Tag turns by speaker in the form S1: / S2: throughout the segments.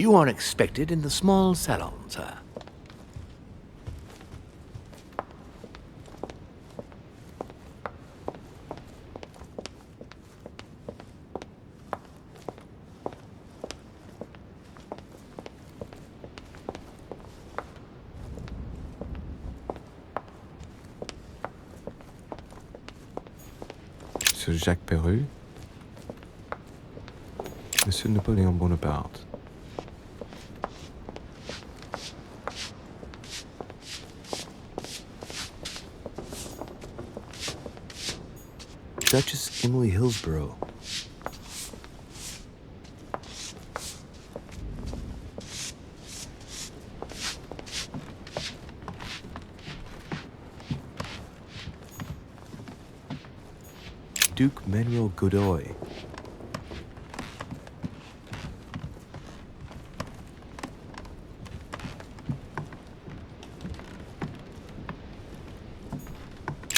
S1: You are expected in the small salon, sir.
S2: Monsieur Jacques Perru, Monsieur Napoléon Bonaparte. Duchess Emily Hillsborough. Duke Manuel Godoy.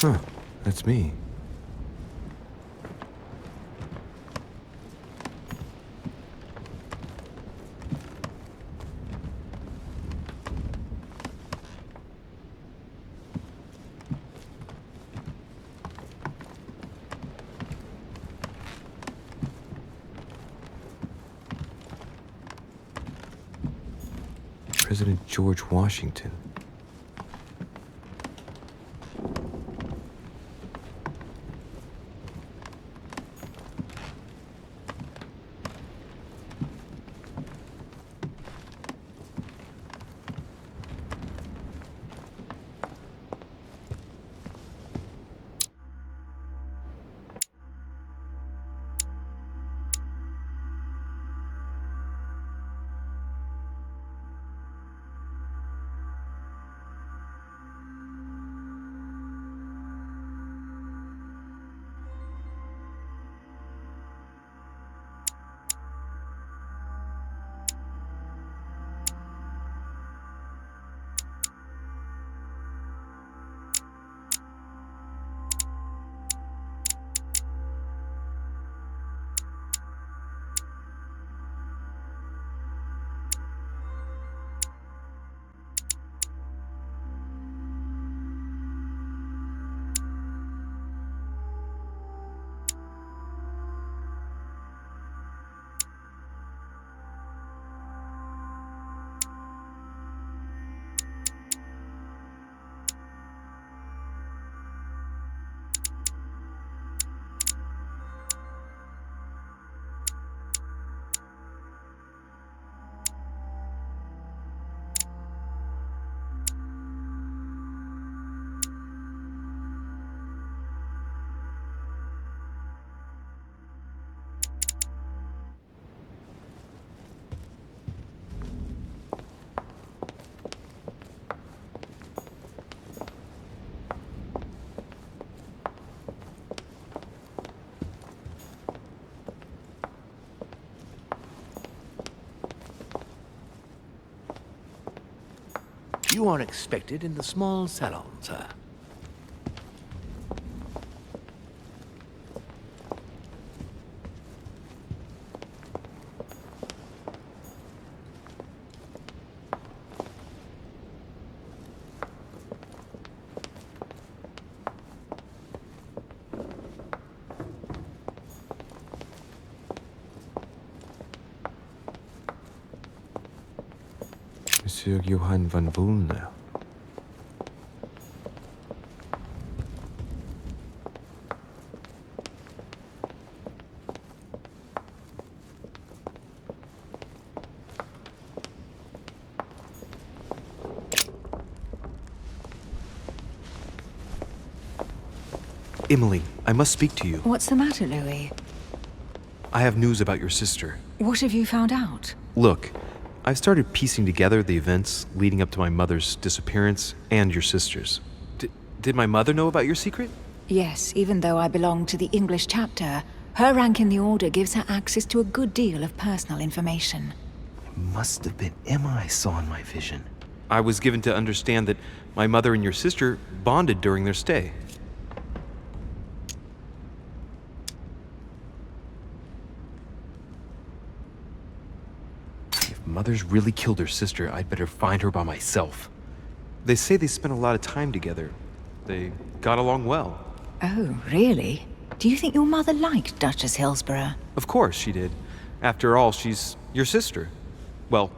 S2: Huh, that's me. President George Washington.
S1: You are expected in the small salon, sir.
S2: Monsieur Johann van Woolner.
S3: Emily, I must speak to you.
S4: What's the matter, Louis?
S3: I have news about your sister.
S4: What have you found out?
S3: Look, I've started piecing together the events leading up to my mother's disappearance and your sister's. Did my mother know about your secret?
S4: Yes, even though I belong to the English chapter, her rank in the Order gives her access to a good deal of personal information.
S5: It must have been Emma I saw in my vision.
S3: I was given to understand that my mother and your sister bonded during their stay.
S5: If
S3: Mother's really killed her sister, I'd better find her by myself. They say they spent a lot of time together. They got along well.
S4: Oh, really? Do you think your mother liked Duchess Hillsborough?
S3: Of course she did. After all, she's your sister. Well,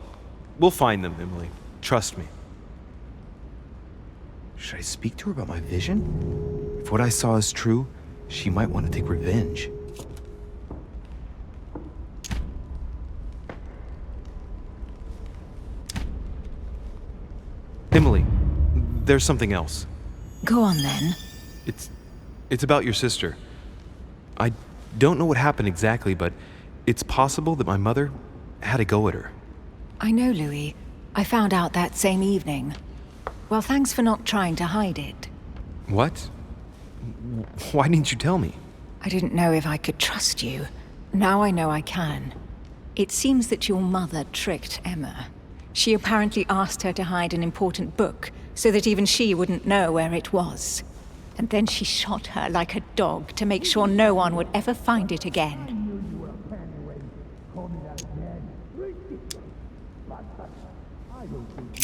S3: we'll find them, Emily. Trust me.
S5: Should I speak to her about my vision? If what I saw is true, she might want to take revenge.
S3: Emily, there's something else.
S4: Go on then.
S3: It's about your sister. I don't know what happened exactly, but it's possible that my mother had a go at her.
S4: I know, Louis. I found out that same evening. Well, thanks for not trying to hide it.
S3: What? Why didn't you tell me?
S4: I didn't know if I could trust you. Now I know I can. It seems that your mother tricked Emma. She apparently asked her to hide an important book so that even she wouldn't know where it was. And then she shot her like a dog to make sure no one would ever find it again.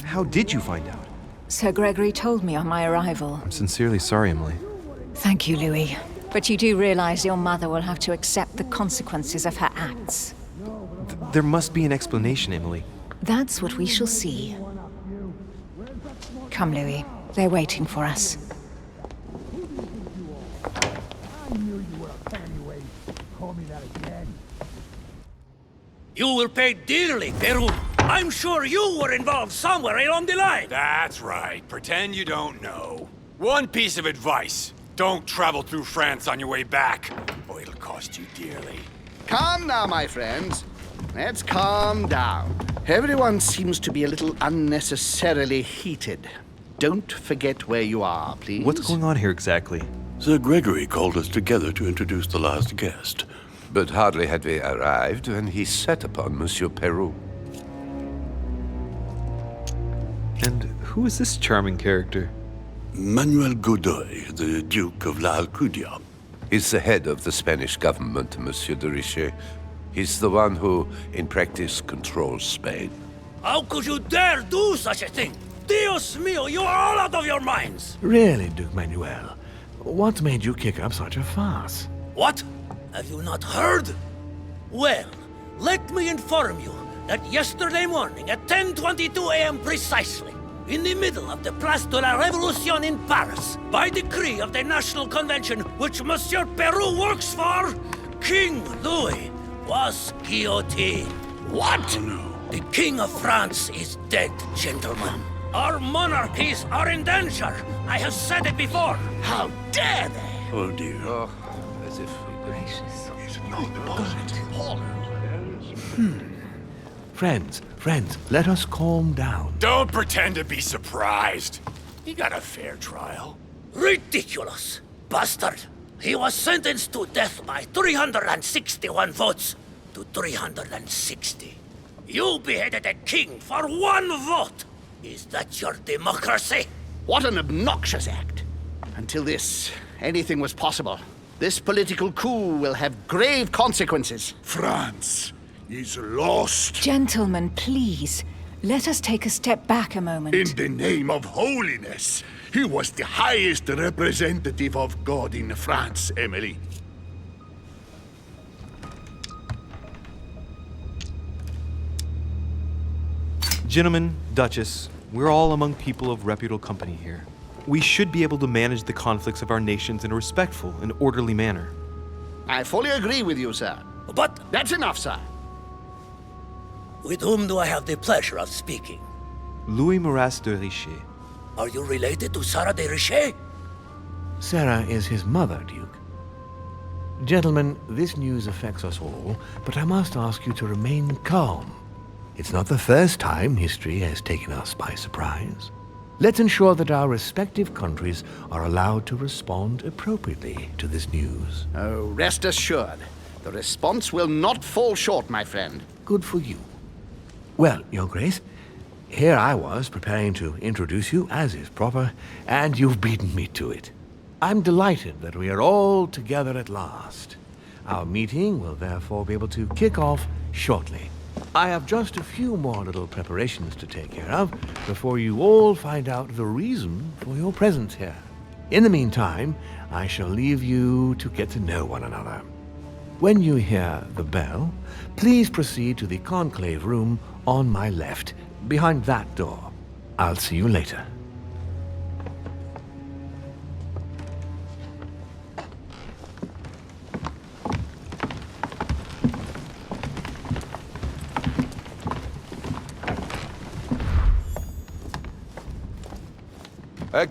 S3: How did you find out?
S4: Sir Gregory told me on my arrival.
S3: I'm sincerely sorry, Emily.
S4: Thank you, Louis. But you do realize your mother will have to accept the consequences of her acts.
S3: There must be an explanation, Emily.
S4: That's what we shall see. Come, Louis. They're waiting for us.
S1: You will pay dearly, Peru. I'm sure you were involved somewhere along the line.
S6: That's right. Pretend you don't know. One piece of advice. Don't travel through France on your way back, or it'll cost you dearly.
S7: Calm now, my friends. Let's calm down. Everyone seems to be a little unnecessarily heated. Don't forget where you are, please.
S3: What's going on here exactly?
S8: Sir Gregory called us together to introduce the last guest.
S9: But hardly had we arrived when he set upon Monsieur Peru.
S3: And who is this charming character?
S8: Manuel Godoy, the Duke of La Alcudia.
S9: He's the head of the Spanish government, Monsieur de Richet. He's the one who, in practice, controls Spain.
S1: How could you dare do such a thing? Dios mío, you are all out of your minds! Really, Duke Manuel? What made you kick up such a fuss?
S10: What? Have you not heard? Well, let me inform you that yesterday morning at 10:22 a.m. precisely, in the middle of the Place de la Révolution in Paris, by decree of the National Convention which Monsieur Peru works for, King Louis was guillotined.
S8: What? Oh, no.
S10: The King of France is dead, gentlemen. Our monarchies are in danger. I have said it before. How dare they?
S8: Oh, dear.
S9: Oh, as if
S1: Friends, let us calm down.
S6: Don't pretend to be surprised. He got a fair trial.
S10: Ridiculous! Bastard! He was sentenced to death by 361 votes to 360. You beheaded a king for one vote! Is that your democracy?
S7: What an obnoxious act. Until this, anything was possible. This political coup will have grave consequences.
S8: France is lost.
S4: Gentlemen, please. Let us take a step back a moment.
S8: In the name of holiness. He was the highest representative of God in France, Emily.
S3: Gentlemen, Duchess, we're all among people of reputable company here. We should be able to manage the conflicts of our nations in a respectful and orderly manner.
S7: I fully agree with you, sir.
S10: But
S7: That's enough, sir.
S10: with whom do I have the pleasure of speaking?
S3: Louis Maras de Richet.
S10: Are you related to Sarah de Richet?
S1: Sarah is his mother, Duke. Gentlemen, this news affects us all, but I must ask you to remain calm. It's not the first time history has taken us by surprise. Let's ensure that our respective countries are allowed to respond appropriately to this news.
S7: Oh, rest assured. The response will not fall short, my friend.
S1: Good for you. Well, Your Grace, here I was preparing to introduce you as is proper, and you've beaten me to it. I'm delighted that we are all together at last. Our meeting will therefore be able to kick off shortly. I have just a few more little preparations to take care of before you all find out the reason for your presence here. In the meantime, I shall leave you to get to know one another. When you hear the bell, please proceed to the conclave room on my left, behind that door. I'll see you later.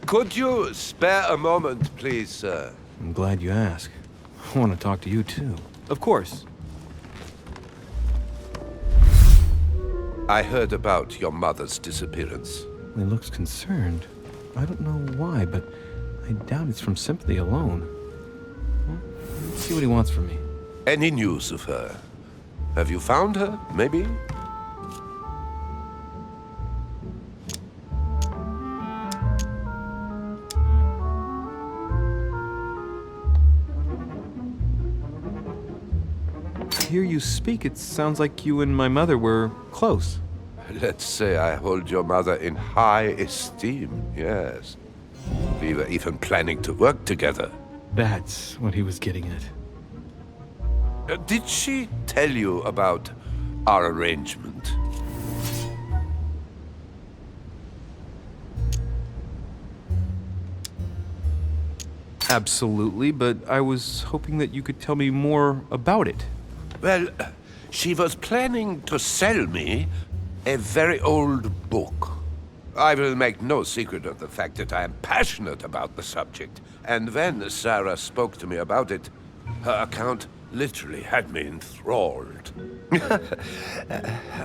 S9: Could you spare a moment, please, sir?
S5: I'm glad you asked. I want to talk to you, too.
S3: Of course.
S9: I heard about your mother's disappearance.
S5: He looks concerned. I don't know why, but I doubt it's from sympathy alone. Well, let's see what he wants from me.
S9: Any news of her? Have you found her, maybe?
S3: Hear you speak, it sounds like you and my mother were close.
S9: Let's say I hold your mother in high esteem, yes. We were even planning to work together.
S5: That's what he was getting at.
S9: Did she tell you about our arrangement?
S3: Absolutely, but I was hoping that you could tell me more about it.
S9: Well, she was planning to sell me a very old book. I will make no secret of the fact that I am passionate about the subject. And when Sarah spoke to me about it, her account literally had me enthralled.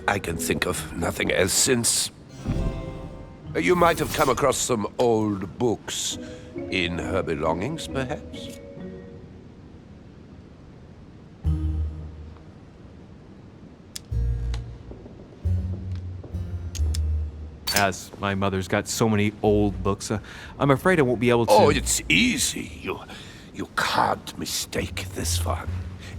S9: I can think of nothing else since. You might have come across some old books in her belongings, perhaps?
S3: As my mother's got so many old books, I'm afraid I won't be able to...
S9: Oh, it's easy. You can't mistake this one.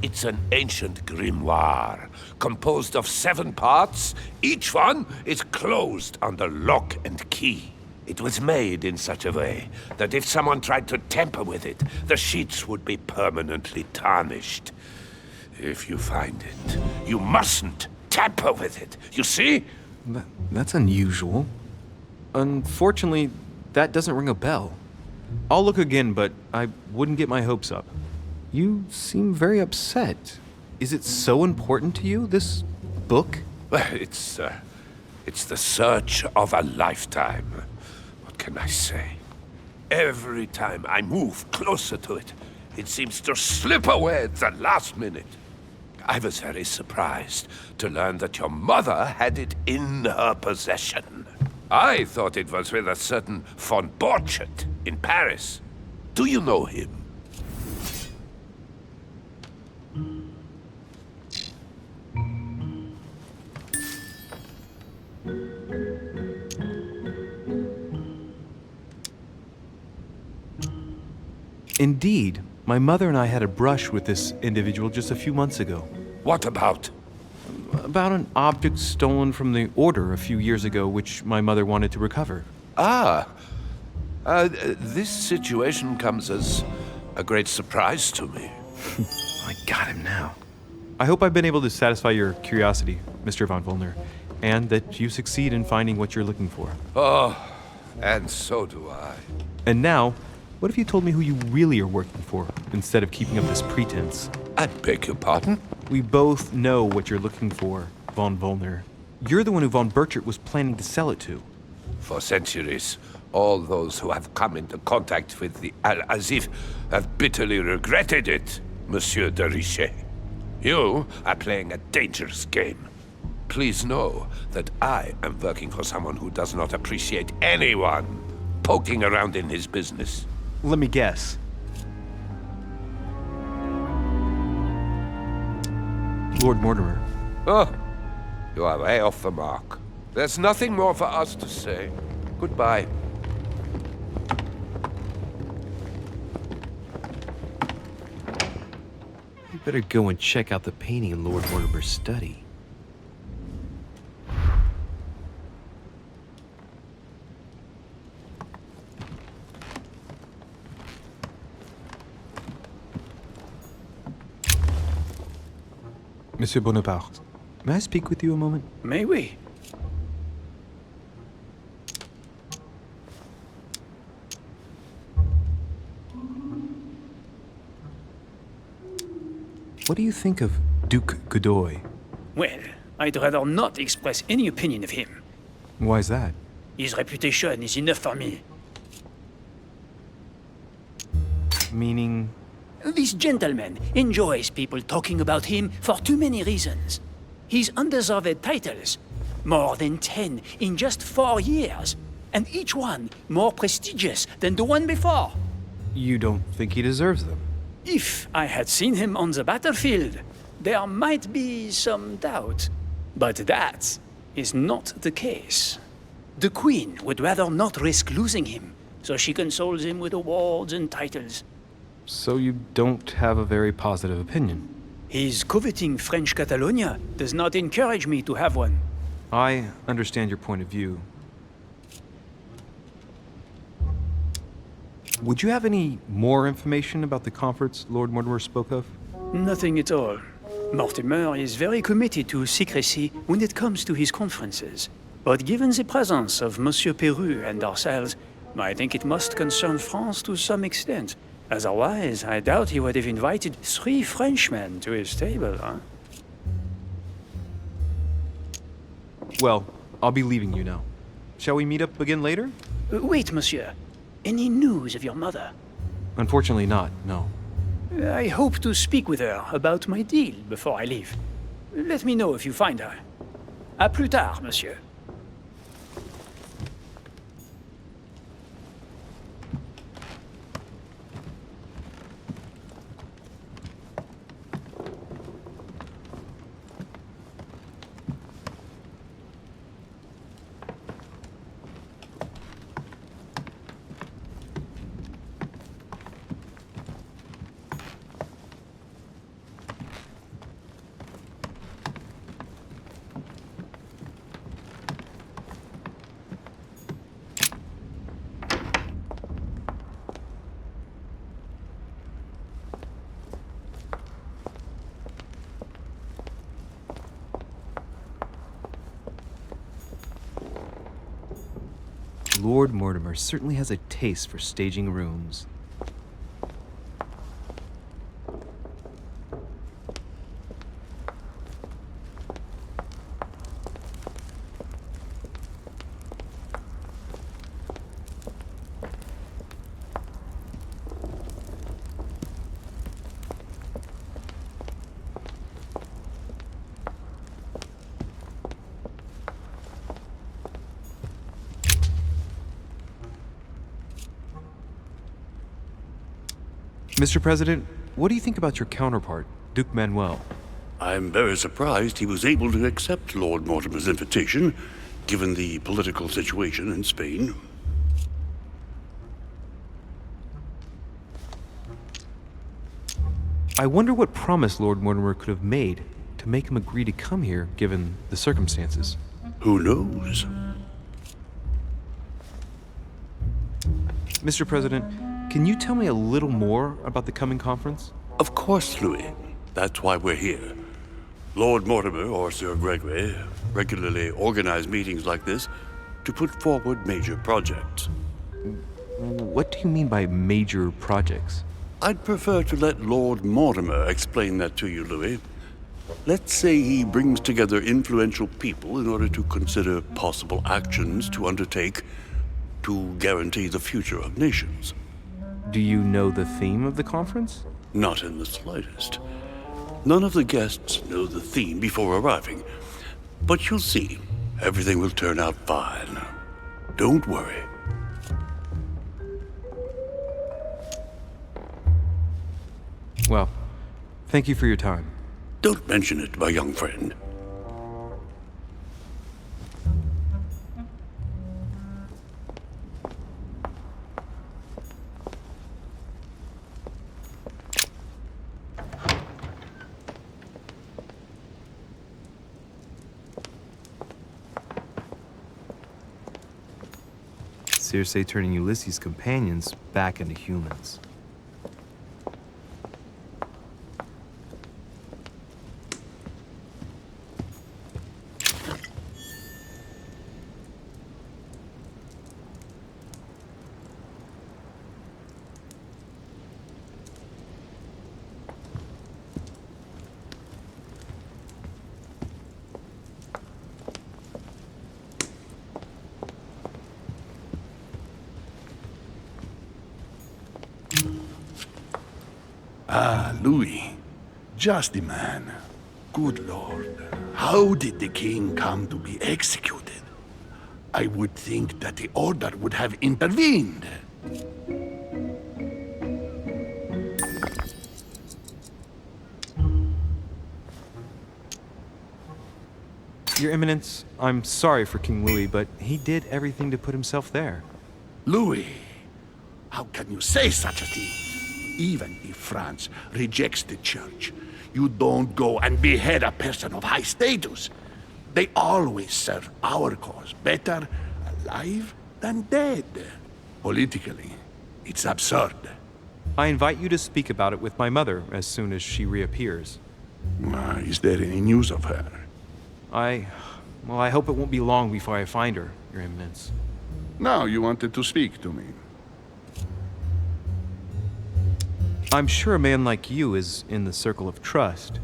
S9: It's an ancient grimoire, composed of 7 parts. Each one is closed under lock and key. It was made in such a way that if someone tried to tamper with it, the sheets would be permanently tarnished. If you find it, you mustn't tamper with it. You see?
S5: That's unusual.
S3: Unfortunately, that doesn't ring a bell. I'll look again, but I wouldn't get my hopes up. You seem very upset. Is it so important to you, this book?
S9: Well, it's the search of a lifetime. What can I say? Every time I move closer to it, it seems to slip away at the last minute. I was very surprised to learn that your mother had it in her possession. I thought it was with a certain von Borchardt in Paris. Do you know him?
S3: Indeed. My mother and I had a brush with this individual just a few months ago.
S9: What about?
S3: About an object stolen from the Order a few years ago, which my mother wanted to recover.
S9: This situation comes as a great surprise to me.
S5: I got him now.
S3: I hope I've been able to satisfy your curiosity, Mr. von Wollner, and that you succeed in finding what you're looking for.
S9: Oh, and so do I.
S3: And now, what if you told me who you really are working for, instead of keeping up this pretense?
S9: I beg your pardon?
S3: We both know what you're looking for, von Wollner. You're the one who von Borchardt was planning to sell it to.
S9: For centuries, all those who have come into contact with the Al-Azif have bitterly regretted it, Monsieur de Richet. You are playing a dangerous game. Please know that I am working for someone who does not appreciate anyone poking around in his business.
S3: Let me guess. Lord Mortimer.
S9: Oh, you are way off the mark. There's nothing more for us to say. Goodbye.
S2: You better go and check out the painting in Lord Mortimer's study.
S5: Monsieur Bonaparte, may I speak with you a moment?
S10: May we?
S5: What do you think of Duke Godoy?
S10: Well, I'd rather not express any opinion of him.
S5: Why is that?
S10: His reputation is enough for me.
S5: Meaning?
S10: This gentleman enjoys people talking about him for too many reasons. His undeserved titles, more than 10 in just 4 years, and each one more prestigious than the one before.
S5: You don't think he deserves them?
S10: If I had seen him on the battlefield, there might be some doubt. But that is not the case. The Queen would rather not risk losing him, so she consoles him with awards and titles.
S5: So you don't have a very positive opinion?
S10: His coveting French Catalonia does not encourage me to have one.
S5: I understand your point of view. Would you have any more information about the conference Lord Mortimer spoke of?
S10: Nothing at all. Mortimer is very committed to secrecy when it comes to his conferences. But given the presence of Monsieur Peru and ourselves, I think it must concern France to some extent. Otherwise, I doubt he would have invited 3 Frenchmen to his table, huh?
S5: Well, I'll be leaving you now. Shall we meet up again later?
S10: Wait, monsieur. Any news of your mother?
S5: Unfortunately not, no.
S10: I hope to speak with her about my deal before I leave. Let me know if you find her. À plus tard, monsieur.
S5: Lord Mortimer certainly has a taste for staging rooms. Mr. President, what do you think about your counterpart, Duke Manuel?
S8: I'm very surprised he was able to accept Lord Mortimer's invitation, given the political situation in Spain.
S5: I wonder what promise Lord Mortimer could have made to make him agree to come here, given the circumstances.
S8: Who knows?
S5: Mr. President, can you tell me a little more about the coming conference?
S8: Of course, Louis. That's why we're here. Lord Mortimer or Sir Gregory regularly organize meetings like this to put forward major projects.
S5: What do you mean by major projects?
S8: I'd prefer to let Lord Mortimer explain that to you, Louis. Let's say he brings together influential people in order to consider possible actions to undertake to guarantee the future of nations.
S5: Do you know the theme of the conference?
S8: Not in the slightest. None of the guests know the theme before arriving. But you'll see, everything will turn out fine. Don't worry.
S5: Well, thank you for your time.
S8: Don't mention it, my young friend.
S2: Circe turning Ulysses' companions back into humans.
S11: Ah, Louis. Just the man. Good Lord. How did the king come to be executed? I would think that the order would have intervened.
S3: Your Eminence, I'm sorry for King Louis, but he did everything to put himself there.
S11: Louis, how can you say such a thing? Even if France rejects the church, you don't go and behead a person of high status. They always serve our cause better alive than dead. Politically, it's absurd.
S3: I invite you to speak about it with my mother as soon as she reappears.
S11: Is there any news of her?
S3: Well, I hope it won't be long before I find her, Your Eminence.
S11: Now you wanted to speak to me.
S3: I'm sure a man like you is in the circle of trust.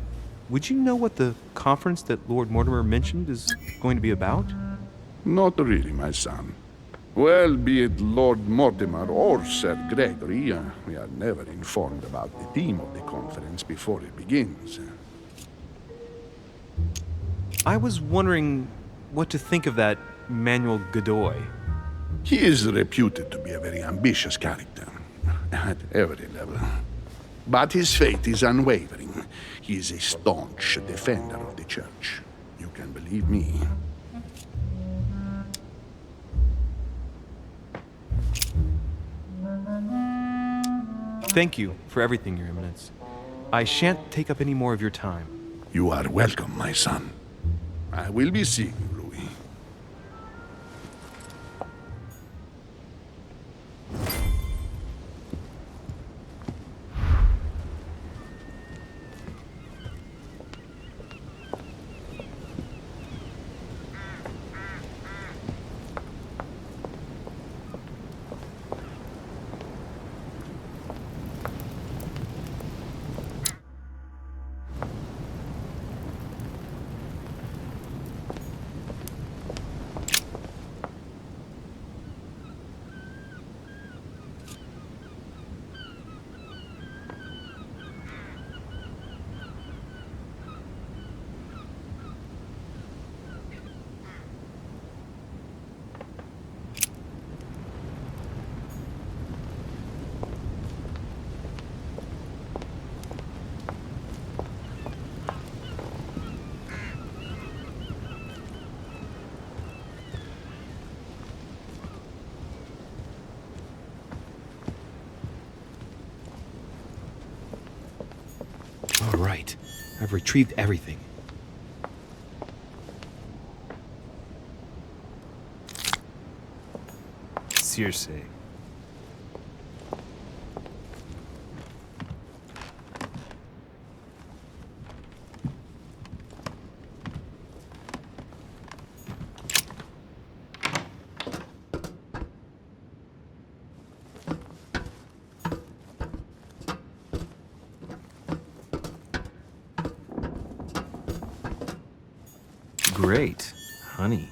S3: Would you know what the conference that Lord Mortimer mentioned is going to be about?
S11: Not really, my son. Well, be it Lord Mortimer or Sir Gregory, we are never informed about the theme of the conference before it begins.
S3: I was wondering what to think of that Manuel Godoy.
S11: He is reputed to be a very ambitious character, at every level. But his faith is unwavering. He is a staunch defender of the church. You can believe me.
S3: Thank you for everything, Your Eminence. I shan't take up any more of your time.
S11: You are welcome, my son. I will be seeing you, Louis.
S5: All right. I've retrieved everything.
S2: Circe.
S3: Great. Honey.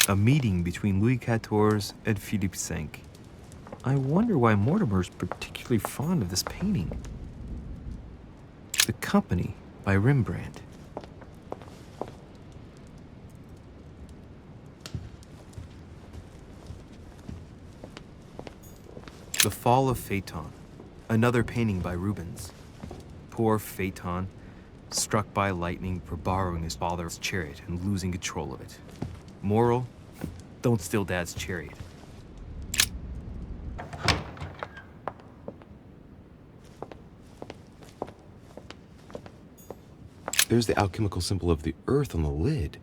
S2: A meeting between Louis XIV and Philippe V. I wonder why Mortimer's particularly fond of this painting. The Company by Rembrandt. The Fall of Phaeton, another painting by Rubens. Poor Phaeton, struck by lightning for borrowing his father's chariot and losing control of it. Moral, don't steal Dad's chariot.
S12: There's the alchemical symbol of the earth on the lid.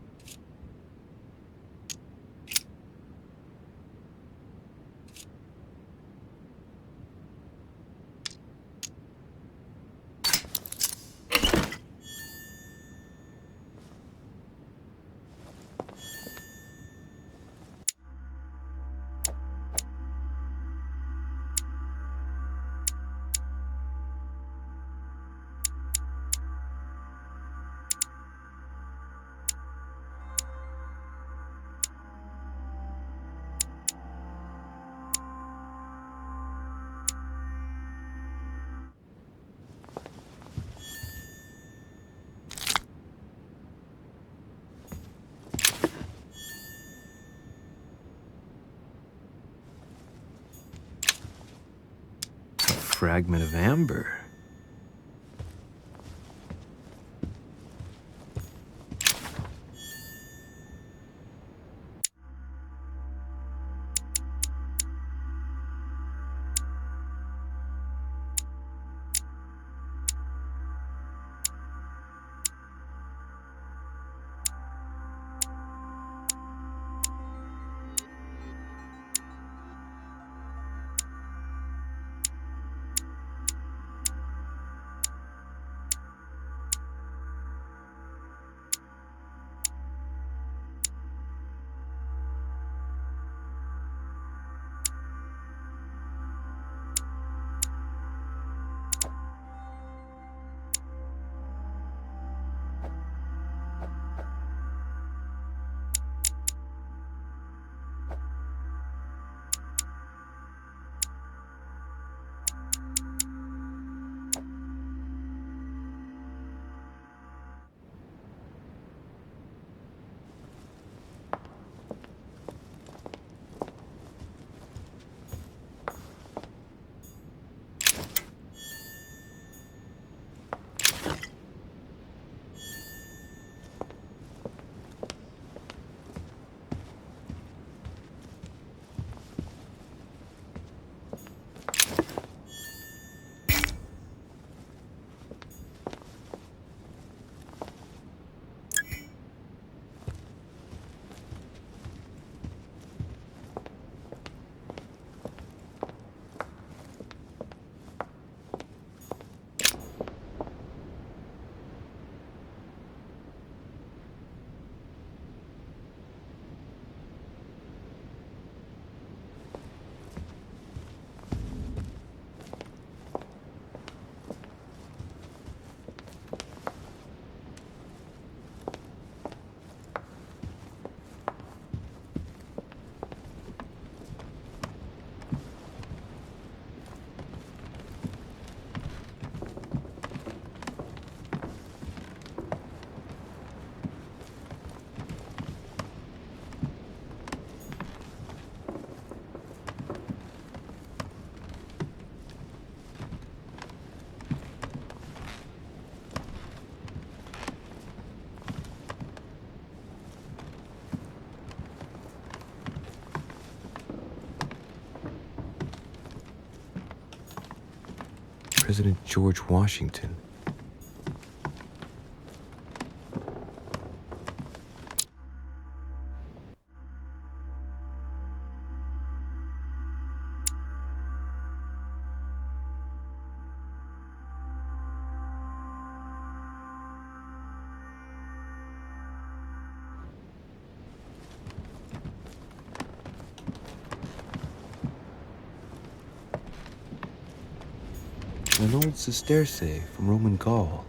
S2: Fragment of amber.
S12: President George Washington. An old sesterce from Roman Gaul.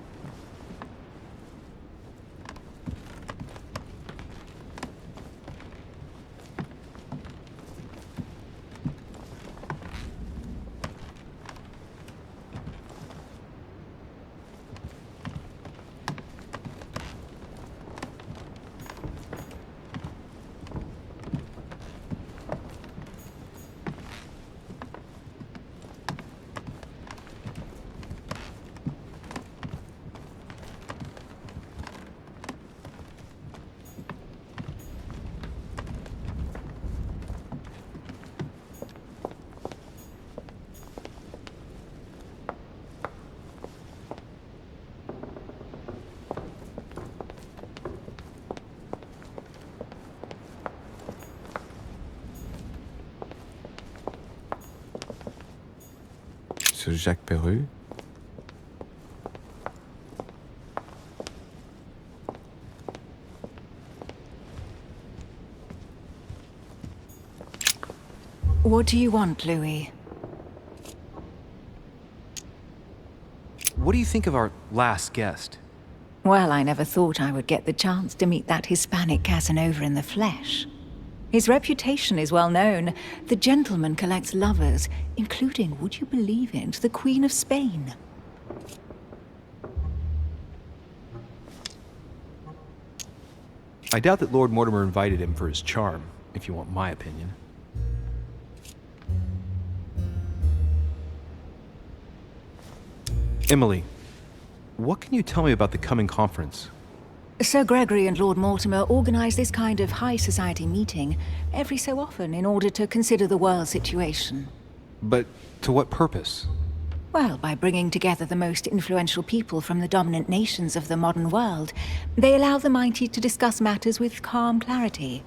S5: ce Jacques Perru?
S4: What do you want, Louis?
S2: What do you think of our last guest?
S4: Well, I never thought I would get the chance to meet that Hispanic Casanova in the flesh. His reputation is well known. The gentleman collects lovers, including, would you believe it, the Queen of Spain.
S2: I doubt that Lord Mortimer invited him for his charm, if you want my opinion. Emily, what can you tell me about the coming conference?
S4: Sir Gregory and Lord Mortimer organize this kind of high society meeting every so often in order to consider the world situation.
S2: But to what purpose?
S4: Well, by bringing together the most influential people from the dominant nations of the modern world, they allow the mighty to discuss matters with calm clarity.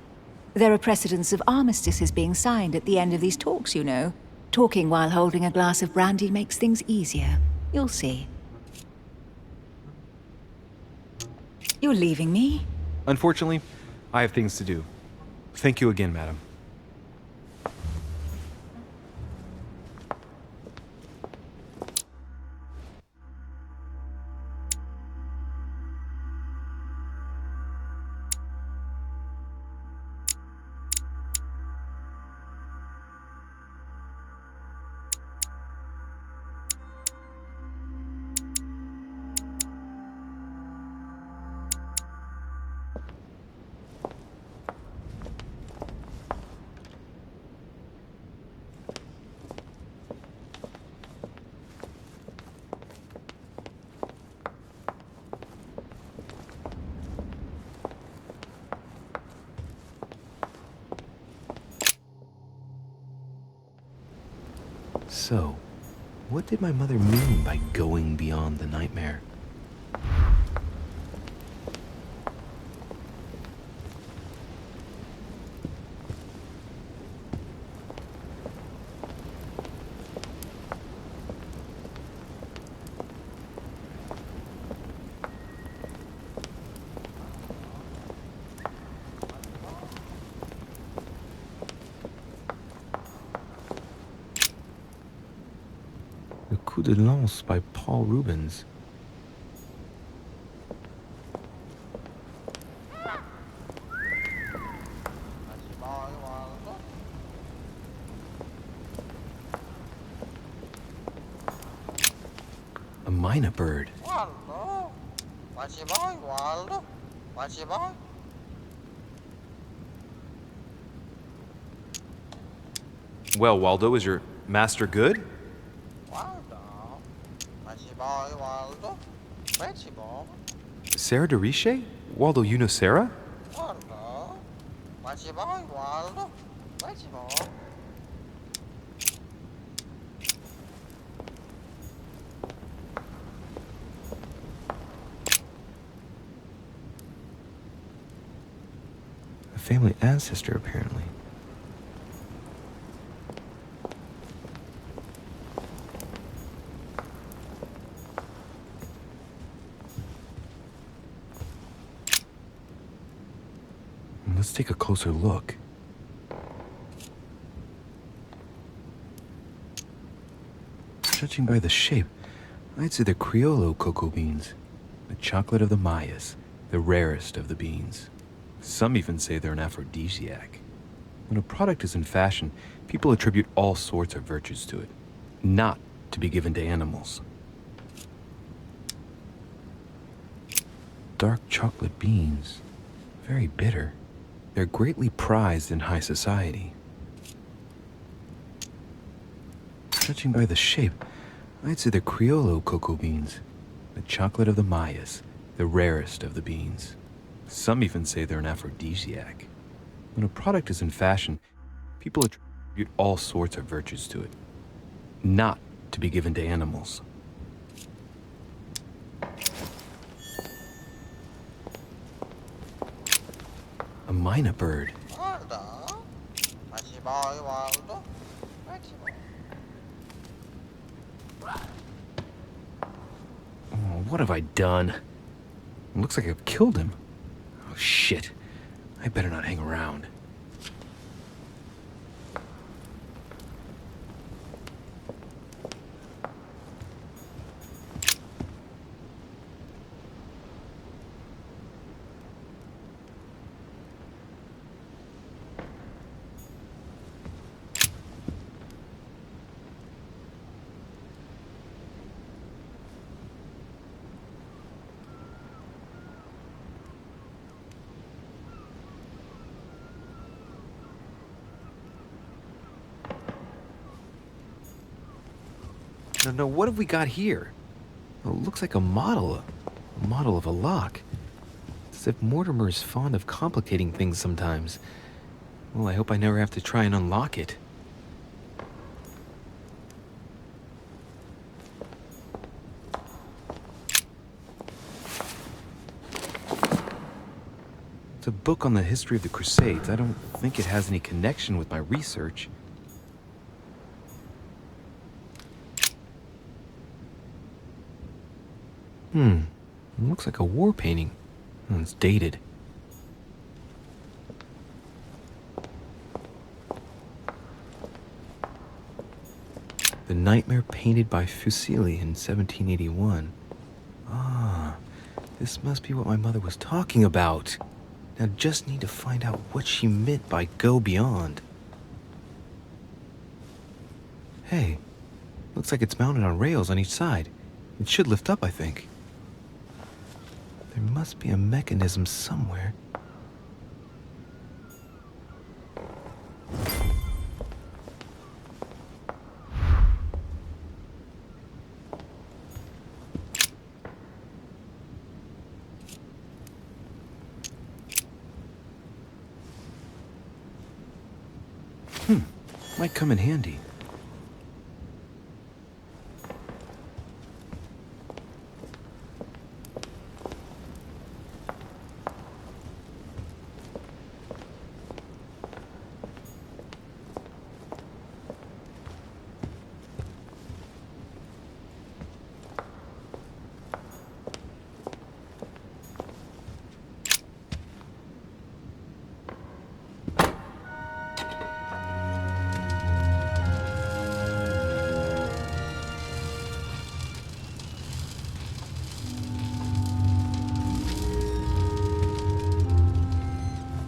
S4: There are precedents of armistices being signed at the end of these talks, you know. Talking while holding a glass of brandy makes things easier. You'll see. You're leaving me?
S2: Unfortunately, I have things to do. Thank you again, madam.
S12: So, what did my mother mean by going beyond the nightmare? Coup de Lance by Paul Rubens. A mynah bird.
S2: Well, Waldo, is your master good? Sarah de Riche? Waldo, you know Sarah?
S12: A family ancestor, apparently. Let's take a closer look. Judging by the shape, I'd say they're Criollo cocoa beans. The chocolate of the Mayas, the rarest of the beans. Some even say they're an aphrodisiac. When a product is in fashion, people attribute all sorts of virtues to it, not to be given to animals. Dark chocolate beans, very bitter. They're greatly prized in high society. Judging by the shape, I'd say they're Criollo cocoa beans. The chocolate of the Mayas, the rarest of the beans. Some even say they're an aphrodisiac. When a product is in fashion, people attribute all sorts of virtues to it, not to be given to animals. A mynah bird.
S3: What have I done? It looks like I've killed him. Oh, shit. I better not hang around. No, what have we got here? Oh, it looks like a model of a lock. It's as if Mortimer is fond of complicating things sometimes. Well, I hope I never have to try and unlock it. It's a book on the history of the Crusades. I don't think it has any connection with my research. It looks like a war painting. Oh, it's dated. The Nightmare painted by Fuseli in 1781. Ah, this must be what my mother was talking about. Now just need to find out what she meant by go beyond. Hey, looks like it's mounted on rails on each side. It should lift up, I think. There must be a mechanism somewhere. Might come in handy.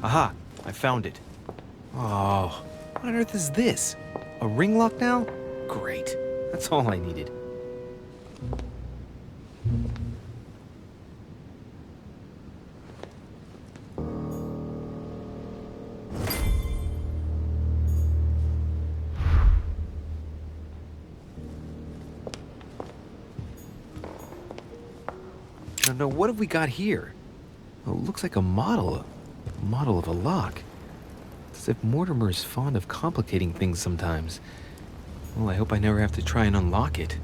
S3: Aha! I found it. Oh, what on earth is this? A ring lock now? Great. That's all I needed. No, what have we got here? Oh, it looks like a model of a lock. It's as if Mortimer is fond of complicating things sometimes. Well, I hope I never have to try and unlock it.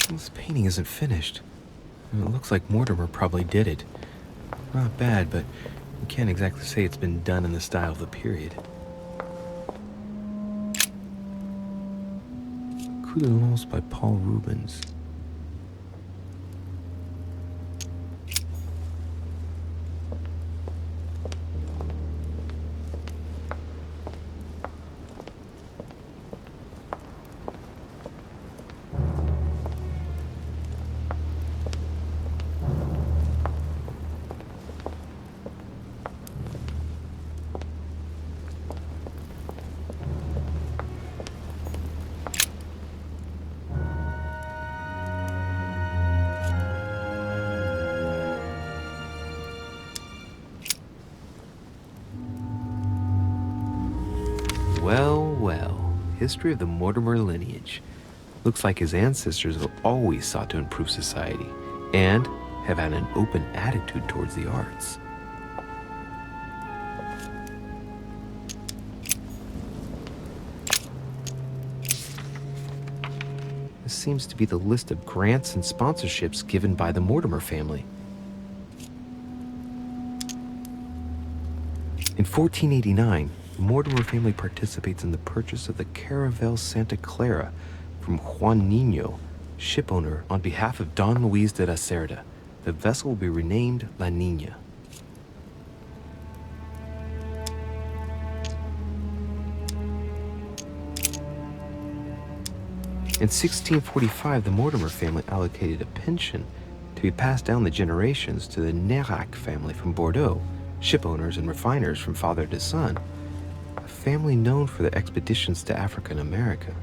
S3: This painting isn't finished. It looks like Mortimer probably did it. Not bad, but you can't exactly say it's been done in the style of the period. Coup de Lance by Paul Rubens. Well, history of the Mortimer lineage. Looks like his ancestors have always sought to improve society and have had an open attitude towards the arts. This seems to be the list of grants and sponsorships given by the Mortimer family. In 1489, the Mortimer family participates in the purchase of the Caravel Santa Clara from Juan Niño,
S12: shipowner on behalf of Don Luis de la Cerda. The vessel will be renamed La Niña. In 1645, the Mortimer family allocated a pension to be passed down the generations to the Nérac family from Bordeaux, shipowners and refiners from father to son, a family known for their expeditions to Africa and America.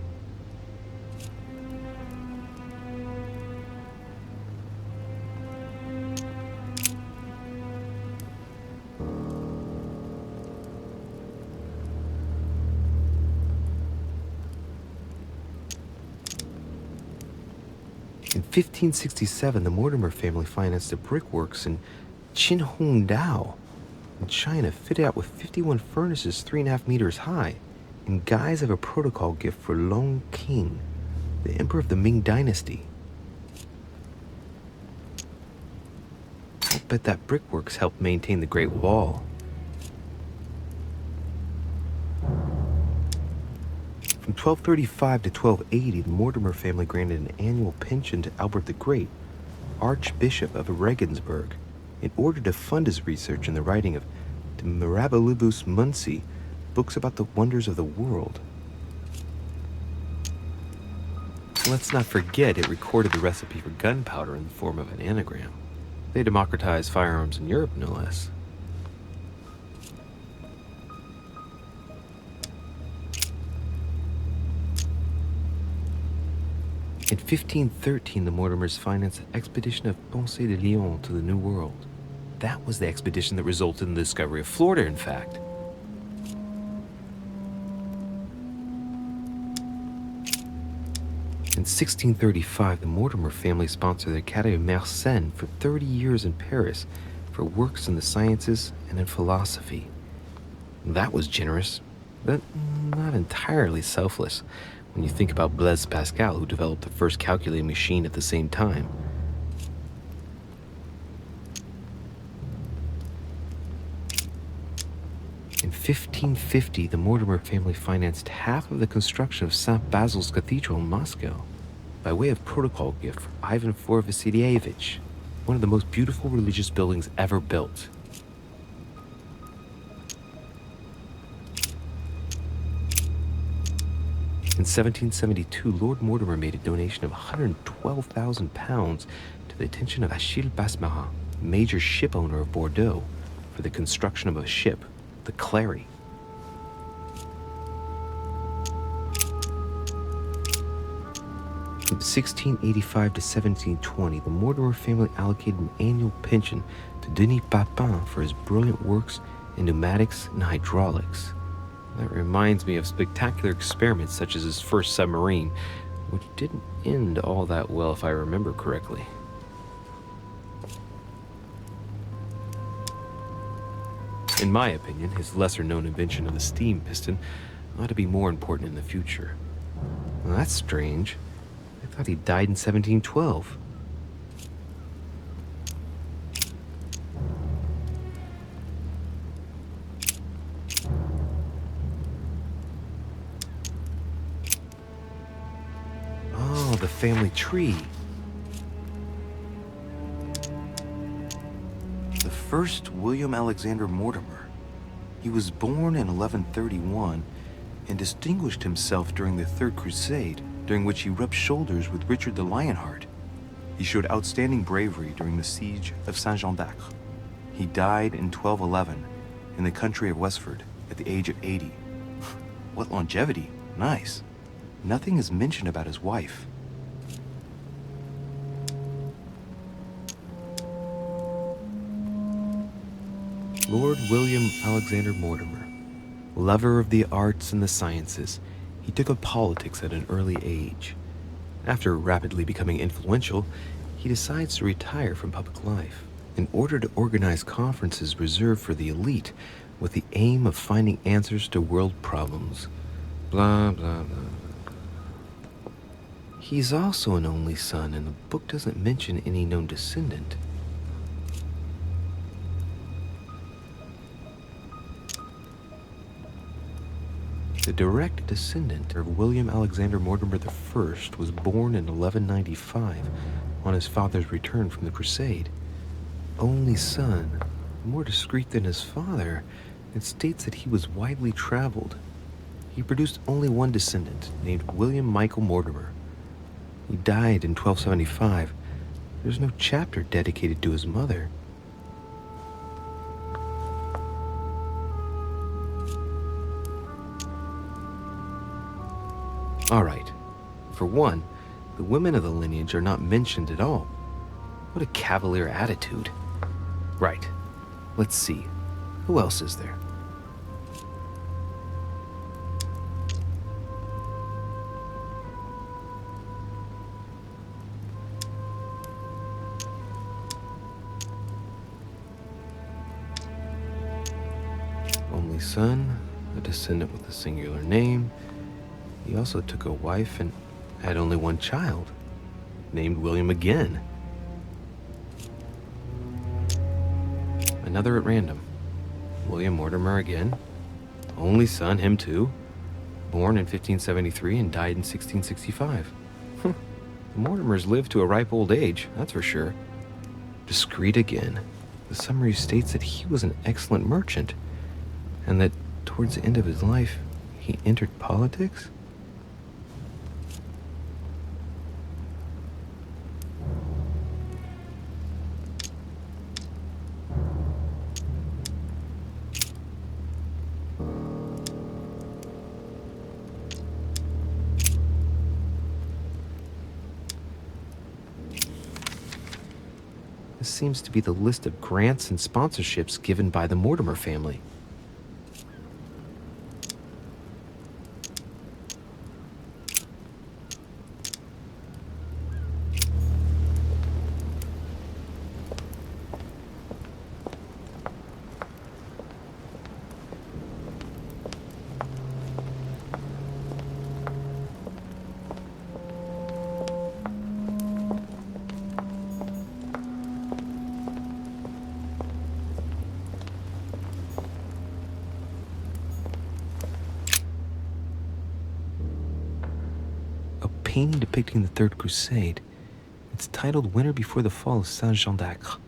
S12: In 1567, the Mortimer family financed a brickworks in Qinhongdao in China, fitted out with 51 furnaces 3.5 meters high, in guise of a protocol gift for Long King, the emperor of the Ming Dynasty. I'll bet that brickworks helped maintain the Great Wall. From 1235 to 1280, the Mortimer family granted an annual pension to Albert the Great, Archbishop of Regensburg, in order to fund his research in the writing of De Mirabilibus Munci, books about the wonders of the world. Let's not forget it recorded the recipe for gunpowder in the form of an anagram. They democratized firearms in Europe, no less. In 1513, the Mortimers financed an expedition of Ponce de Leon to the New World. That was the expedition that resulted in the discovery of Florida, in fact. In 1635, the Mortimer family sponsored the Academy of Mersenne for 30 years in Paris for works in the sciences and in philosophy. That was generous, but not entirely selfless, when you think about Blaise Pascal, who developed the first calculating machine at the same time. In 1550, the Mortimer family financed half of the construction of St. Basil's Cathedral in Moscow, by way of protocol gift for Ivan IV Vasilievich, one of the most beautiful religious buildings ever built. In 1772, Lord Mortimer made a donation of £112,000 to the attention of Achille Basmarin, major ship owner of Bordeaux, for the construction of a ship, the Clary. From 1685 to 1720, the Mortimer family allocated an annual pension to Denis Papin for his brilliant works in pneumatics and hydraulics. That reminds me of spectacular experiments such as his first submarine, which didn't end all that well if I remember correctly. In my opinion, his lesser-known invention of the steam piston ought to be more important in the future. Well, that's strange. I thought he died in 1712. Oh, the family tree. The first William Alexander Mortimer. He was born in 1131 and distinguished himself during the Third Crusade, during which he rubbed shoulders with Richard the Lionheart. He showed outstanding bravery during the siege of Saint-Jean d'Acre. He died in 1211 in the country of Westford at the age of 80. What longevity! Nice. Nothing is mentioned about his wife. Lord William Alexander Mortimer, lover of the arts and the sciences, he took up politics at an early age. After rapidly becoming influential, he decides to retire from public life in order to organize conferences reserved for the elite with the aim of finding answers to world problems. Blah, blah, blah. He's also an only son, and the book doesn't mention any known descendant.
S3: The direct descendant of William Alexander Mortimer I was born in 1195 on his father's return from the crusade. Only son, more discreet than his father, it states that he was widely traveled. He produced only one descendant, named William Michael Mortimer. He died in 1275. There's no chapter dedicated to his mother. All right. For one, the women of the lineage are not mentioned at all. What a cavalier attitude. Right. Let's see. Who else is there? Only son, a descendant with a singular name. He also took a wife and had only one child, named William again. Another at random. William Mortimer again. Only son, him too. Born in 1573 and died in 1665. The Mortimers lived to a ripe old age, that's for sure. Discreet again. The summary states that he was an excellent merchant, and that towards the end of his life, he entered politics? This seems to be the list of grants and sponsorships given by the Mortimer family. Painting depicting the Third Crusade. It's titled Winter Before the Fall of Saint-Jean d'Acre.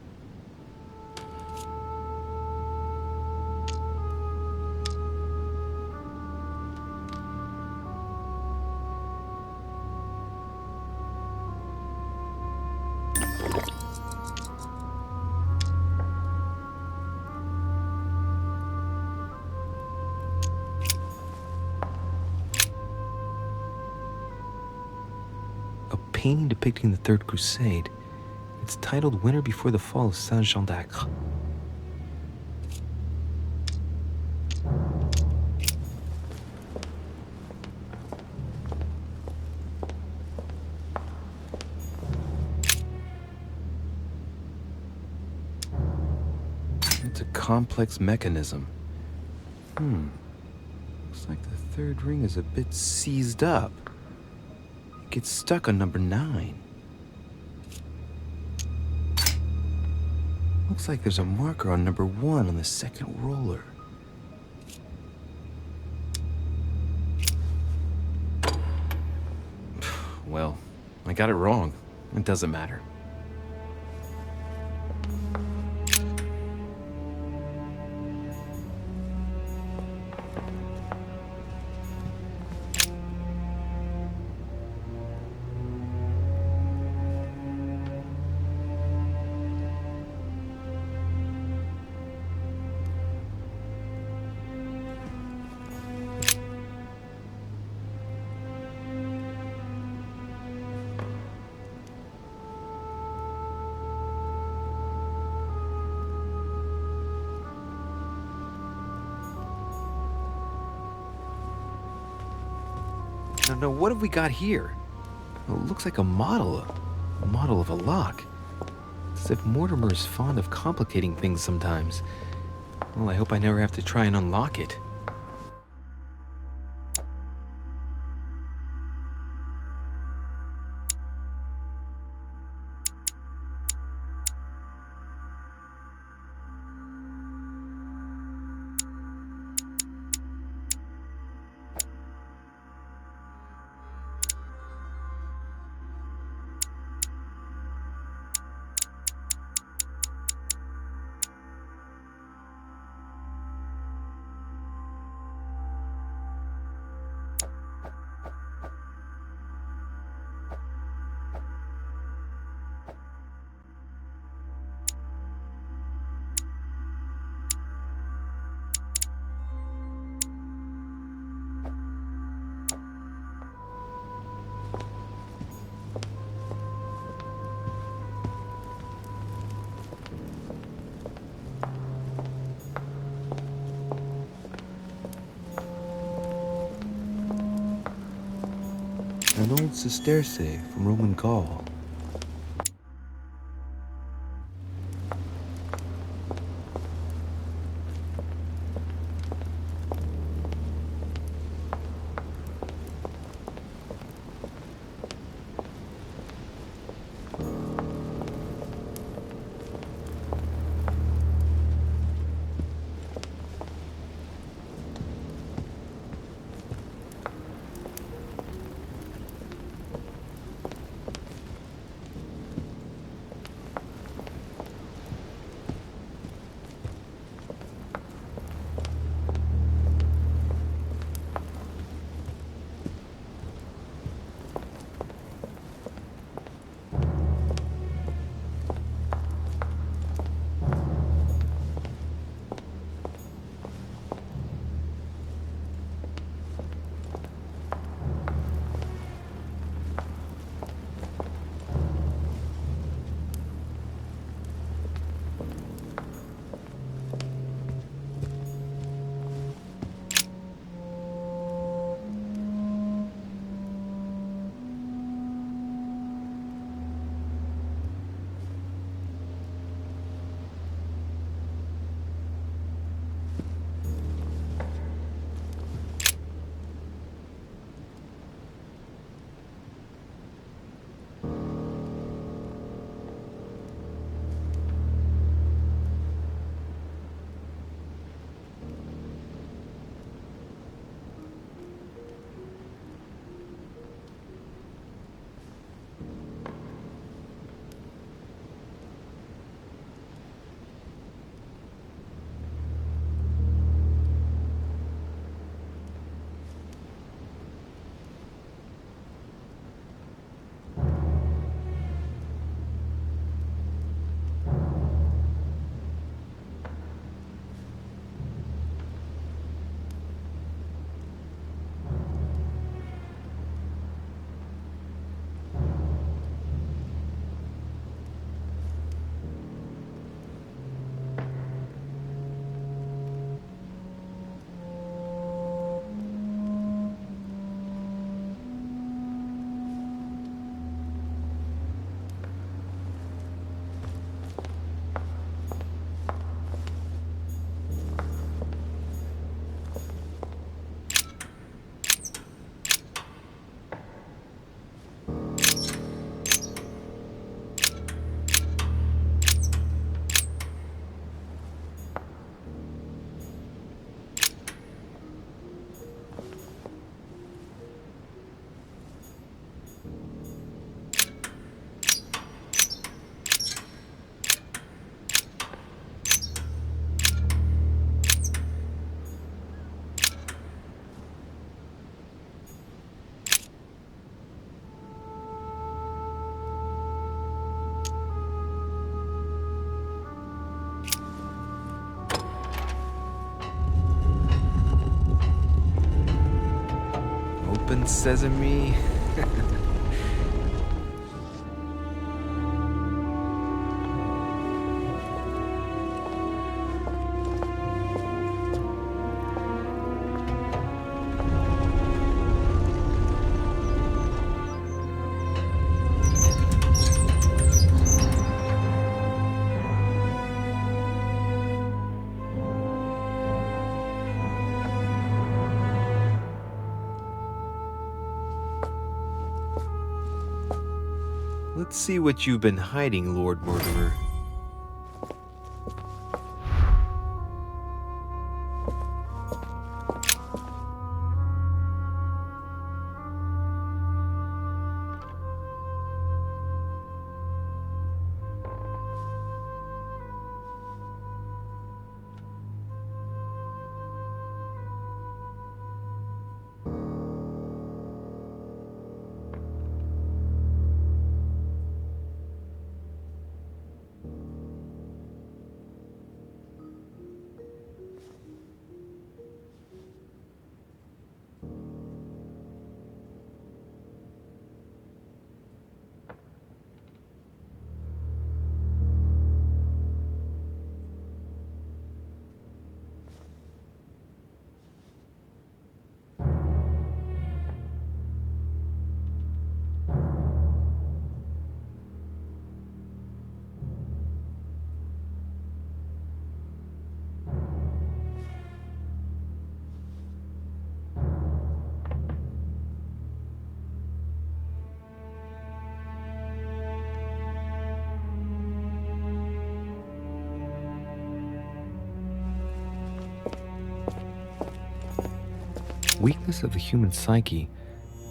S3: Painting depicting the Third Crusade. It's titled Winter Before the Fall of Saint-Jean d'Acre. It's a complex mechanism. Looks like the third ring is a bit seized up. Gets stuck on number 9. Looks like there's a marker on number 1 on the second roller. Well, I got it wrong. It doesn't matter. No, what have we got here? Well, it looks like a model of a lock. It's as if Mortimer is fond of complicating things sometimes. Well, I hope I never have to try and unlock it.
S12: Lord Sesterce from Roman Gaul.
S2: Open sesame. Let's see what you've been hiding, Lord Mortimer.
S12: Weakness of the Human Psyche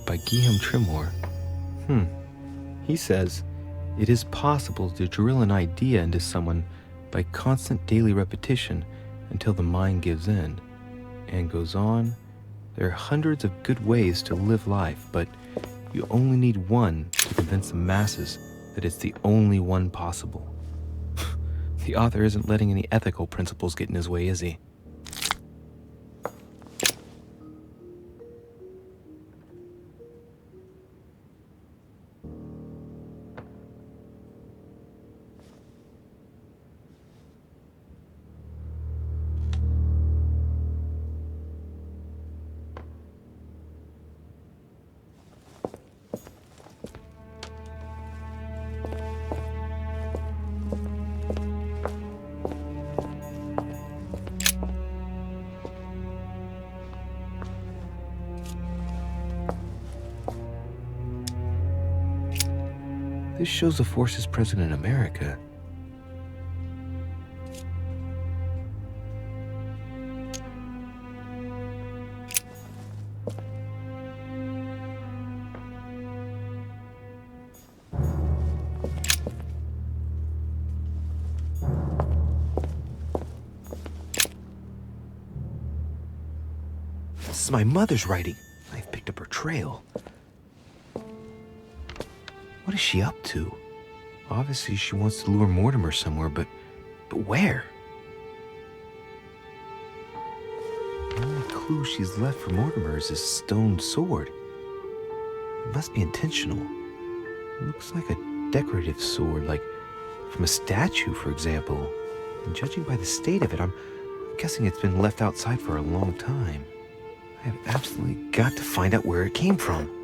S12: by Guillaume Trimor. He says, it is possible to drill an idea into someone by constant daily repetition until the mind gives in. And goes on, there are hundreds of good ways to live life, but you only need one to convince the masses that it's the only one possible. The author isn't letting any ethical principles get in his way, is he? This shows the forces present in America. This is my mother's writing. I've picked up her trail. What is she up to? Obviously, she wants to lure Mortimer somewhere, but where? The only clue she's left for Mortimer is his stone sword. It must be intentional. It looks like a decorative sword, like from a statue, for example. And judging by the state of it, I'm guessing it's been left outside for a long time. I have absolutely got to find out where it came from.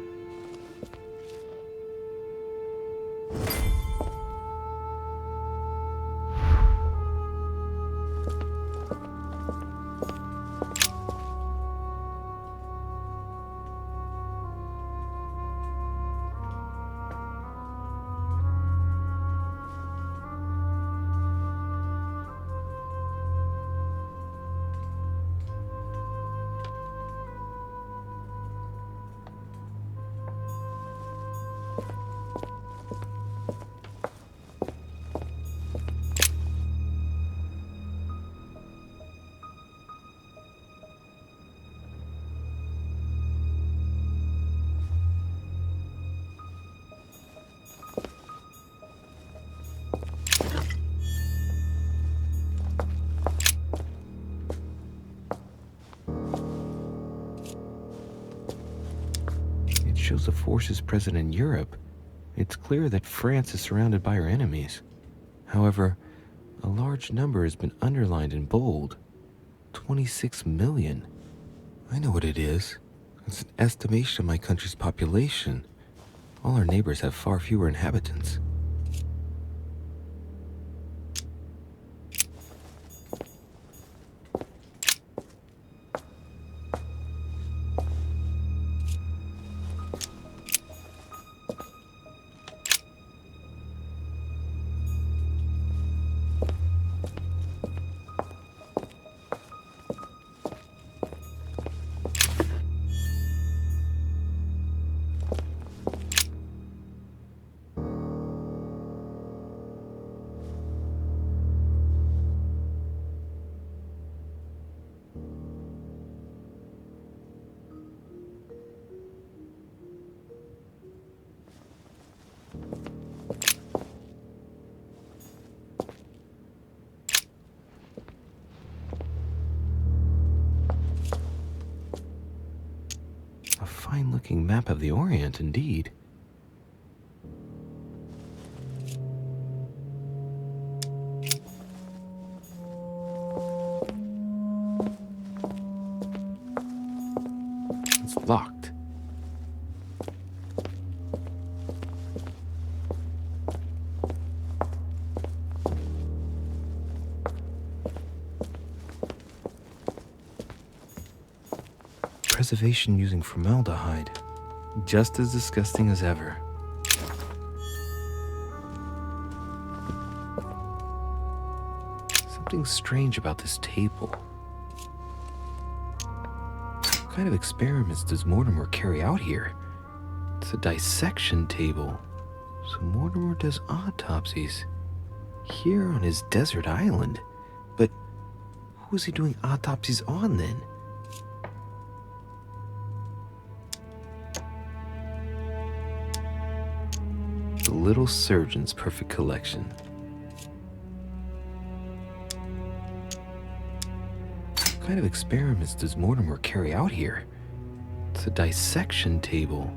S12: Shows the forces present in Europe. It's clear that France is surrounded by her enemies. However, a large number has been underlined in bold. 26 million. I know what it is. It's an estimation of my country's population. All our neighbors have far fewer inhabitants. Fine-looking map of the Orient, indeed. It's locked. Preservation using formaldehyde. Just as disgusting as ever. Something strange about this table. What kind of experiments does Mortimer carry out here? It's a dissection table. So Mortimer does autopsies here on his desert island. But who is he doing autopsies on then? The Little Surgeon's Perfect Collection. What kind of experiments does Mortimer carry out here? It's a dissection table.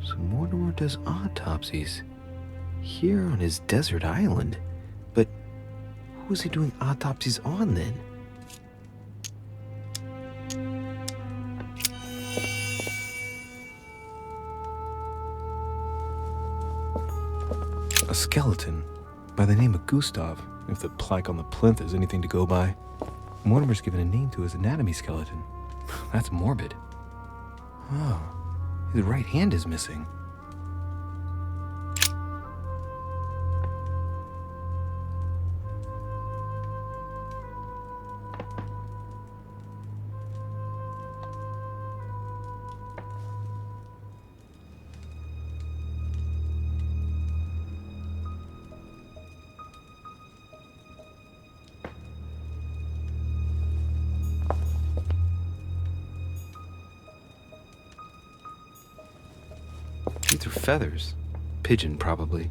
S12: So Mortimer does autopsies here on his desert island. But who is he doing autopsies on then? A skeleton by the name of Gustav, if the plaque on the plinth is anything to go by. Mortimer's given a name to his anatomy skeleton. That's morbid. Oh, his right hand is missing. These are feathers. Pigeon, probably.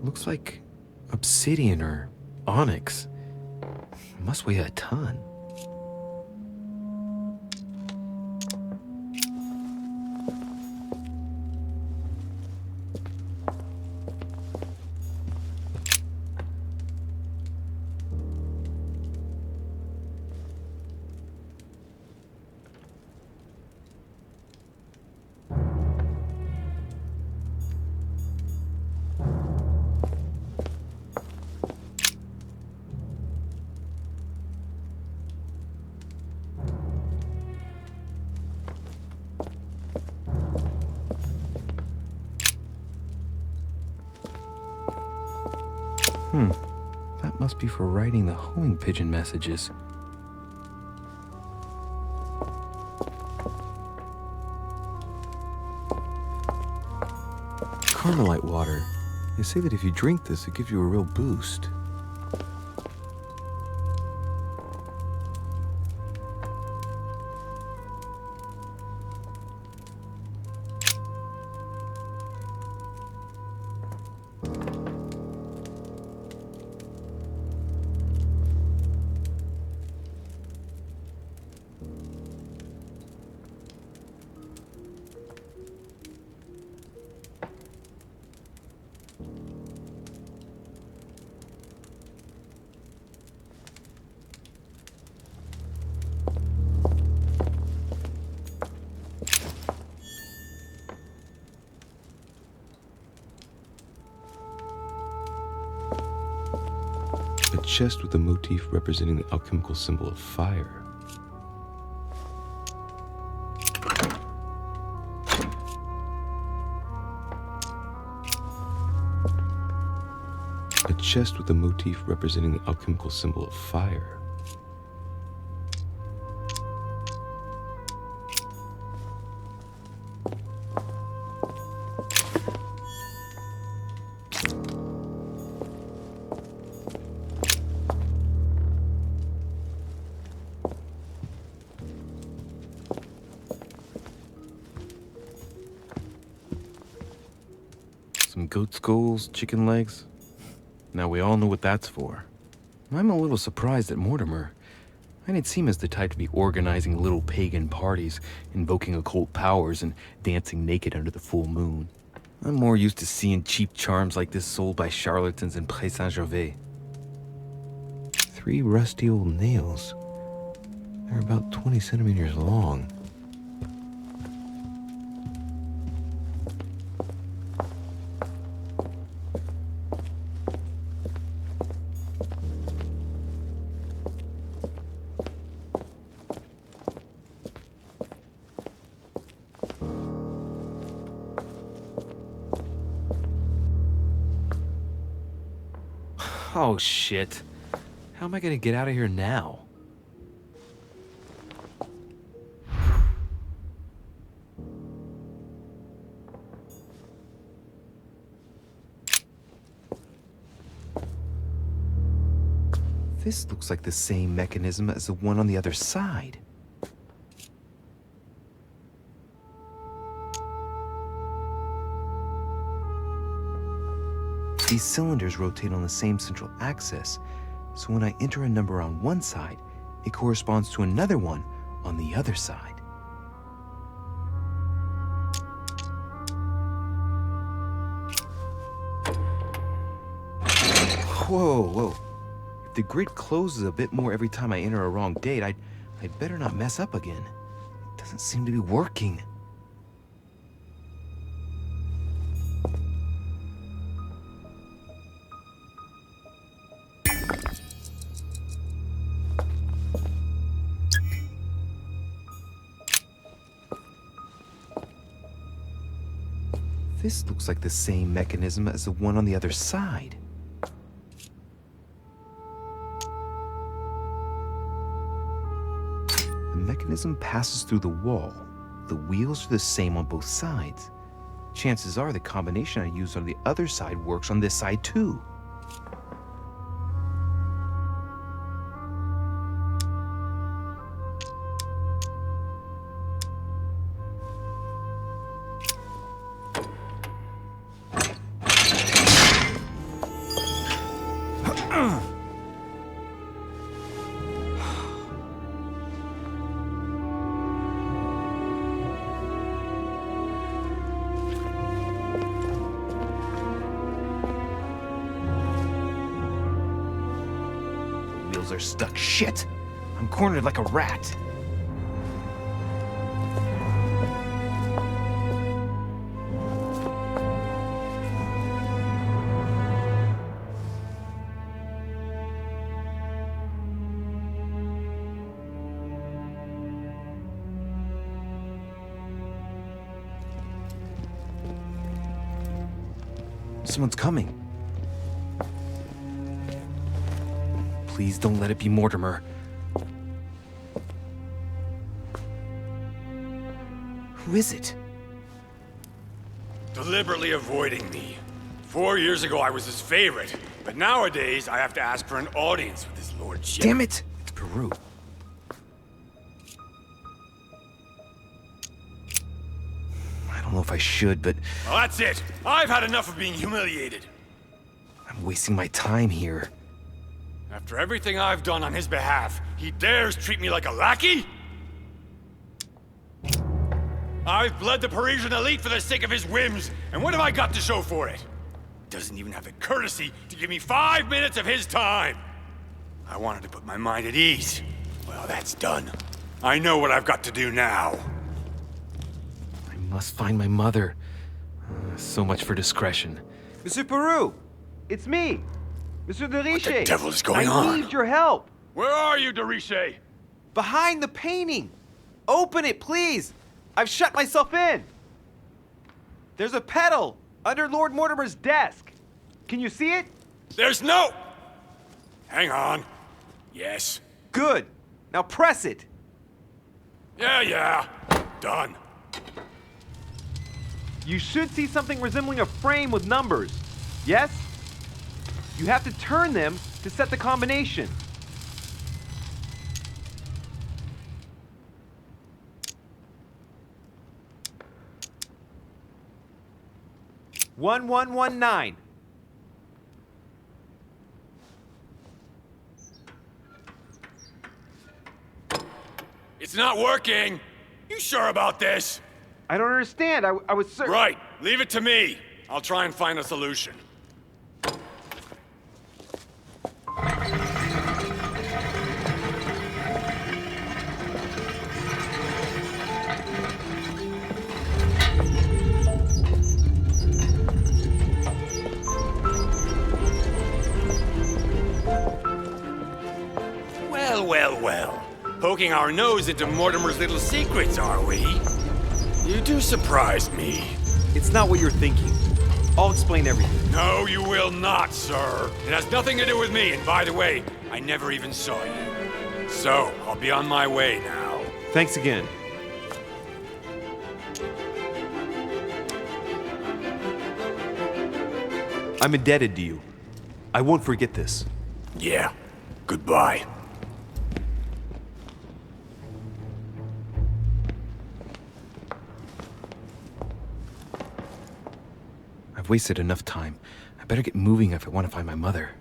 S12: Looks like obsidian or onyx. Must weigh a ton. That must be for writing the homing pigeon messages. Carmelite water. They say that if you drink this, it gives you a real boost. A chest with a motif representing the alchemical symbol of fire. A chest with a motif representing the alchemical symbol of fire. Some goat skulls, chicken legs. Now we all know what that's for. I'm a little surprised at Mortimer. I didn't seem as the type to be organizing little pagan parties, invoking occult powers, and dancing naked under the full moon. I'm more used to seeing cheap charms like this sold by charlatans in Pré Saint-Gervais. 3 rusty old nails. They're about 20 centimeters long. Oh, shit. How am I gonna get out of here now? This looks like the same mechanism as the one on the other side. These cylinders rotate on the same central axis, so when I enter a number on one side, it corresponds to another one on the other side. Whoa. If the grid closes a bit more every time I enter a wrong date, I'd better not mess up again. It doesn't seem to be working. This looks like the same mechanism as the one on the other side. The mechanism passes through the wall. The wheels are the same on both sides. Chances are the combination I used on the other side works on this side too. Are stuck. Shit! I'm cornered like a rat. Someone's coming. Please don't let it be Mortimer. Who is it?
S6: Deliberately avoiding me. 4 years ago, I was his favorite, but nowadays, I have to ask for an audience with his lordship.
S12: Damn it! It's Peru. I don't know if I should, but...
S6: Well, that's it. I've had enough of being humiliated.
S12: I'm wasting my time here.
S6: After everything I've done on his behalf, he dares treat me like a lackey? I've bled the Parisian elite for the sake of his whims, and what have I got to show for it? Doesn't even have the courtesy to give me 5 minutes of his time. I wanted to put my mind at ease. Well, that's done. I know what I've got to do now.
S12: I must find my mother. So much for discretion.
S3: Monsieur Peru! It's me! Monsieur de Riche!
S6: What the devil is going on?
S3: I need your help!
S6: Where are you, de Riche?
S3: Behind the painting! Open it, please! I've shut myself in! There's a pedal under Lord Mortimer's desk. Can you see it?
S6: There's no... Hang on. Yes.
S3: Good. Now press it.
S6: Yeah. Done.
S3: You should see something resembling a frame with numbers. Yes? You have to turn them to set the combination. $1119.
S6: It's not working. You sure about this?
S3: I don't understand. I was certain.
S6: Right. Leave it to me. I'll try and find a solution. Well. Poking our nose into Mortimer's little secrets, are we? You do surprise me.
S3: It's not what you're thinking. I'll explain everything.
S6: No, you will not, sir. It has nothing to do with me, and by the way, I never even saw you. So, I'll be on my way now.
S3: Thanks again. I'm indebted to you. I won't forget this.
S6: Yeah,
S8: Goodbye.
S12: I've wasted enough time. I better get moving if I want to find my mother.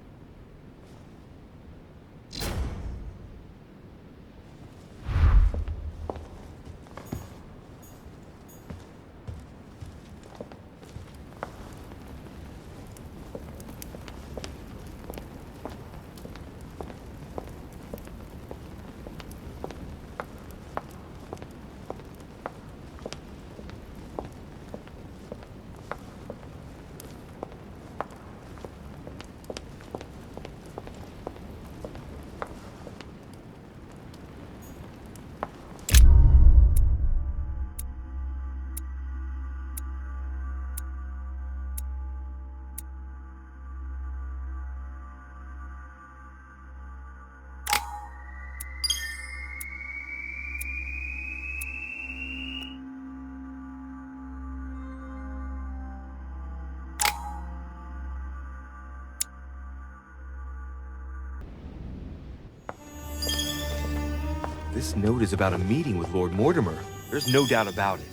S2: This note is about a meeting with Lord Mortimer. There's no doubt about it.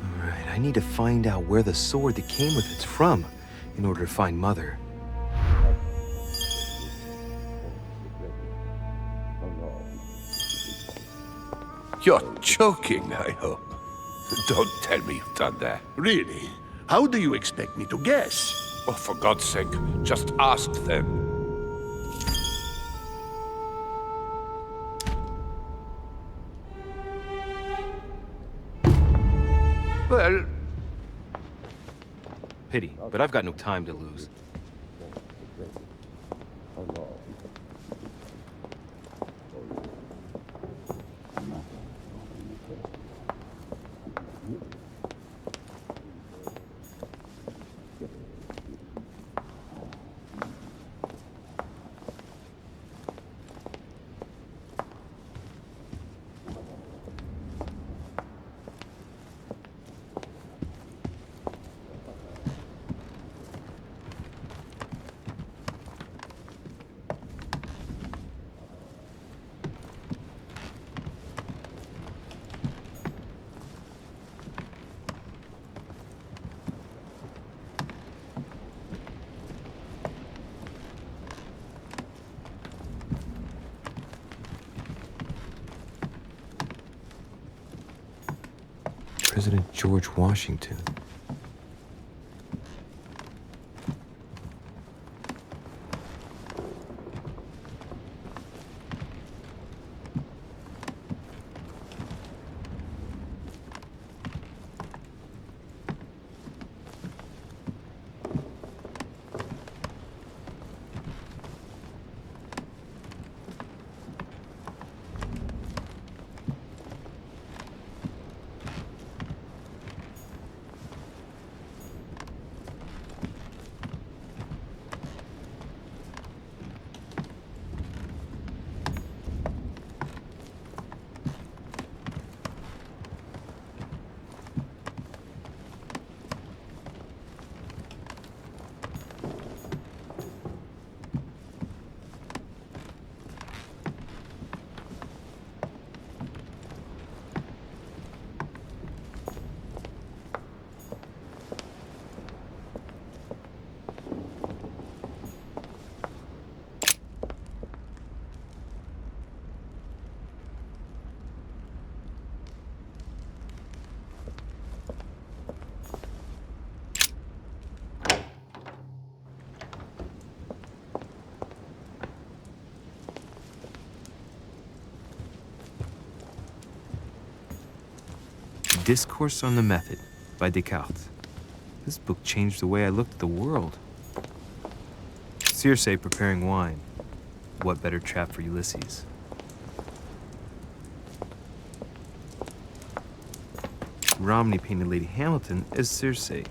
S2: All right, I need to find out where the sword that came with it's from in order to find Mother.
S9: You're joking, I hope. Don't tell me you've done that.
S11: Really? How do you expect me to guess?
S9: Oh, for God's sake, just ask them. Well,
S2: Pity, but I've got no time to lose.
S12: President George Washington.
S2: Discourse on the Method by Descartes. This book changed the way I looked at the world. Circe preparing wine. What better trap for Ulysses? Romney painted Lady Hamilton as Circe.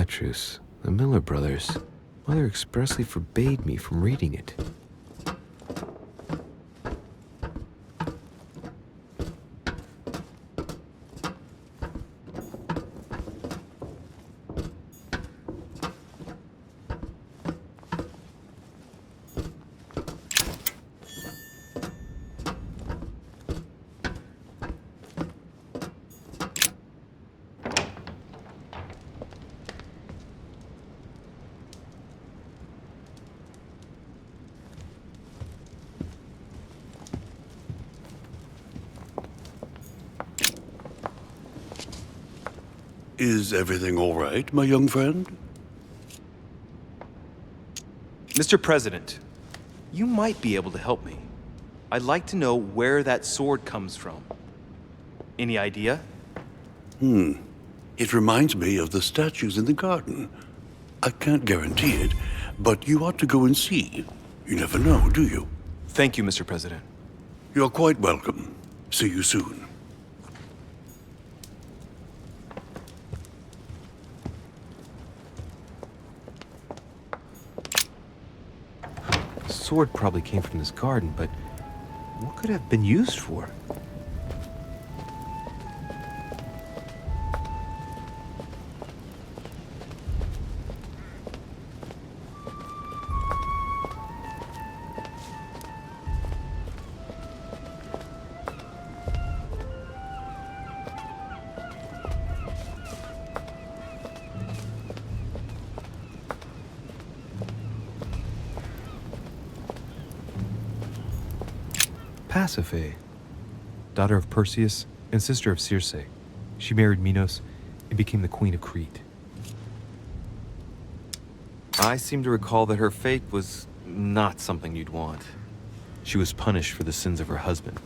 S12: Petrus, the Miller brothers. Mother expressly forbade me from reading it.
S8: Is everything all right, my young friend?
S3: Mr. President, you might be able to help me. I'd like to know where that sword comes from. Any idea?
S8: It reminds me of the statues in the garden. I can't guarantee it, but you ought to go and see. You never know, do you?
S3: Thank you, Mr. President.
S8: You're quite welcome. See you soon.
S12: The sword probably came from this garden, but what could it have been used for? Pasiphae, daughter of Perseus and sister of Circe. She married Minos and became the queen of Crete.
S3: I seem to recall that her fate was not something you'd want.
S12: She was punished for the sins of her husband.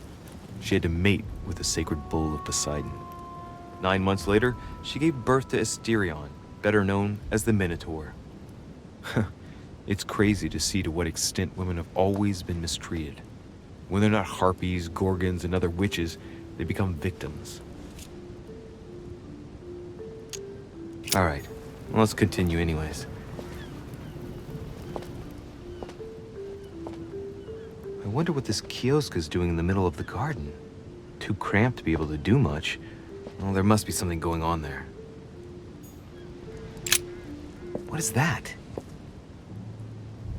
S12: She had to mate with the sacred bull of Poseidon.
S3: 9 months later, she gave birth to Asterion, better known as the Minotaur.
S12: It's crazy to see to what extent women have always been mistreated. When they're not harpies, gorgons, and other witches, they become victims.
S3: All right, well, let's continue anyways. I wonder what this kiosk is doing in the middle of the garden. Too cramped to be able to do much. Well, there must be something going on there. What is that?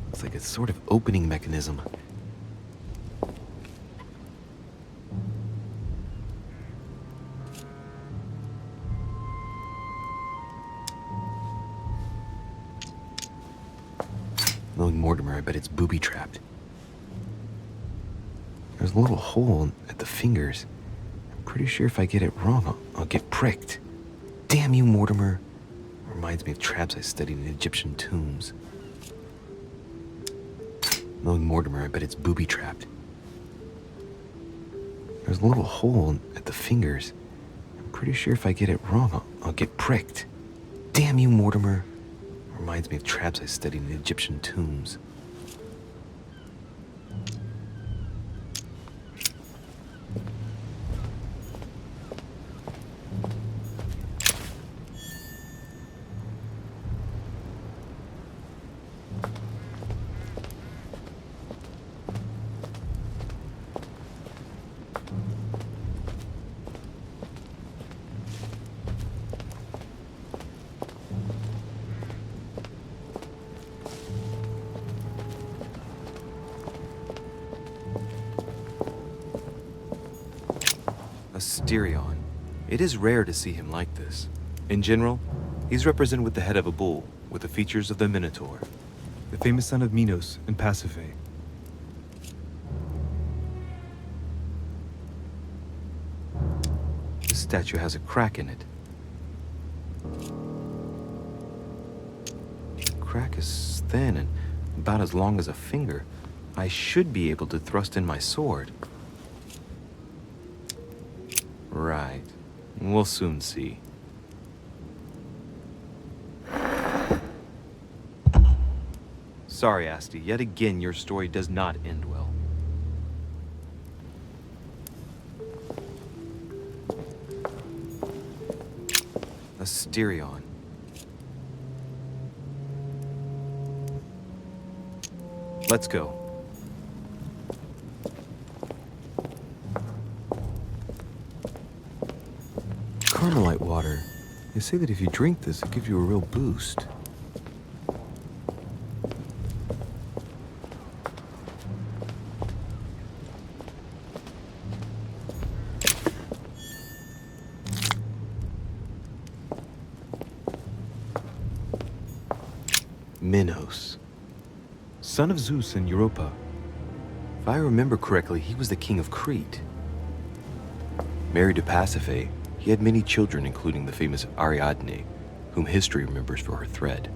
S3: Looks like a sort of opening mechanism. Knowing Mortimer, I bet it's booby-trapped. There's a little hole at the fingers. I'm pretty sure if I get it wrong, I'll get pricked. Damn you, Mortimer. Reminds me of traps I studied in Egyptian tombs. Knowing Mortimer, I bet it's booby-trapped. There's a little hole at the fingers. I'm pretty sure if I get it wrong, I'll get pricked. Damn you, Mortimer. Reminds me of traps I studied in Egyptian tombs. Asterion. It is rare to see him like this. In general, he's represented with the head of a bull, with the features of the Minotaur.
S12: The famous son of Minos and Pasiphae.
S3: This statue has a crack in it. The crack is thin and about as long as a finger. I should be able to thrust in my sword. Right. We'll soon see. Sorry, Asti. Yet again, your story does not end well. Asterion. Let's go. Carmelite water. They say that if you drink this, it gives you a real boost. Minos, son of Zeus and Europa. If I remember correctly, he was the king of Crete. Married to Pasiphae, he had many children, including the famous Ariadne, whom history remembers for her thread.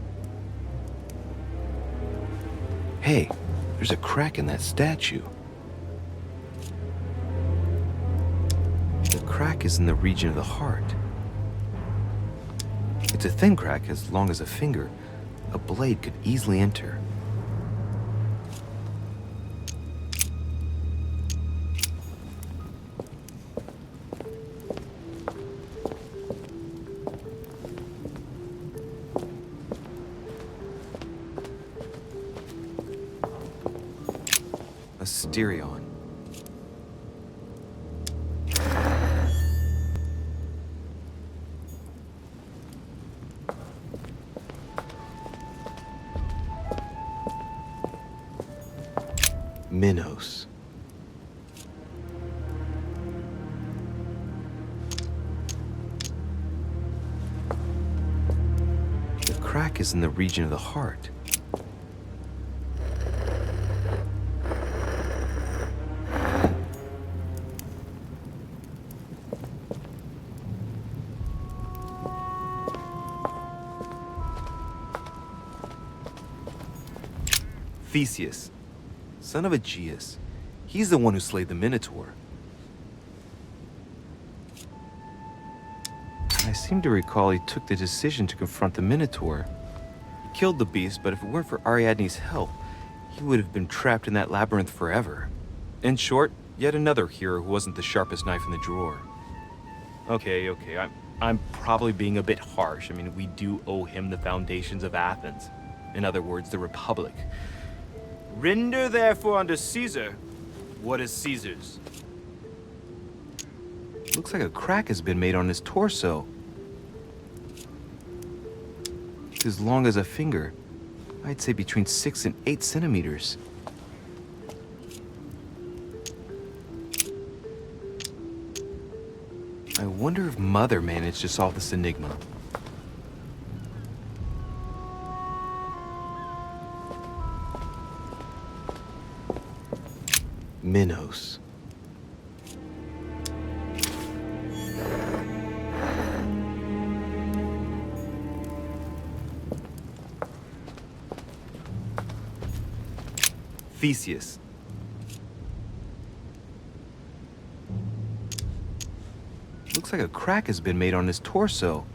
S3: Hey, there's a crack in that statue. The crack is in the region of the heart. It's a thin crack as long as a finger. A blade could easily enter. Asterion. Minos. The crack is in the region of the heart. Theseus, son of Aegeus. He's the one who slayed the Minotaur. I seem to recall he took the decision to confront the Minotaur. He killed the beast, but if it weren't for Ariadne's help, he would have been trapped in that labyrinth forever. In short, yet another hero who wasn't the sharpest knife in the drawer. Okay, I'm probably being a bit harsh. I mean, we do owe him the foundations of Athens. In other words, the Republic. Render therefore unto Caesar what is Caesar's. Looks like a crack has been made on his torso. It's as long as a finger. I'd say between 6 and 8 centimeters. I wonder if Mother managed to solve this enigma. Minos. Theseus. Looks like a crack has been made on his torso.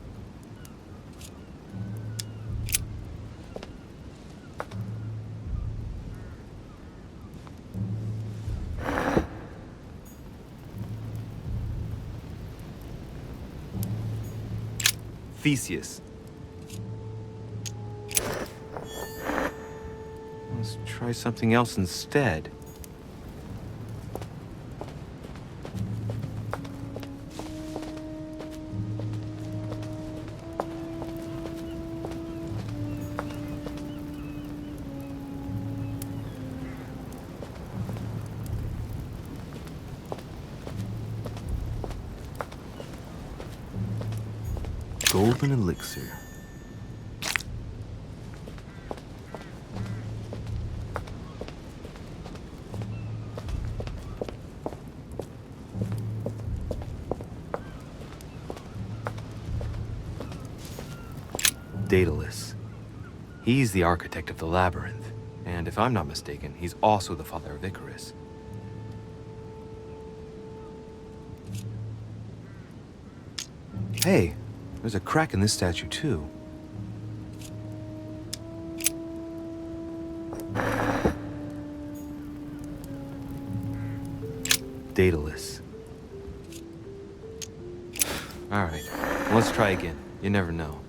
S3: Theseus. Let's try something else instead. Golden elixir. Daedalus. He's the architect of the labyrinth, and if I'm not mistaken, he's also the father of Icarus. Hey, there's a crack in this statue too. Daedalus. All right, let's try again. You never know.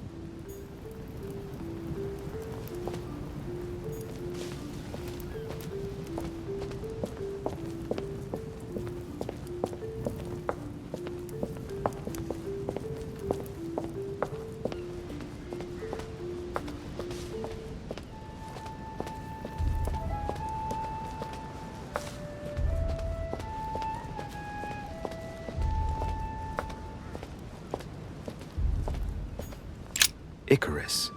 S2: Icarus.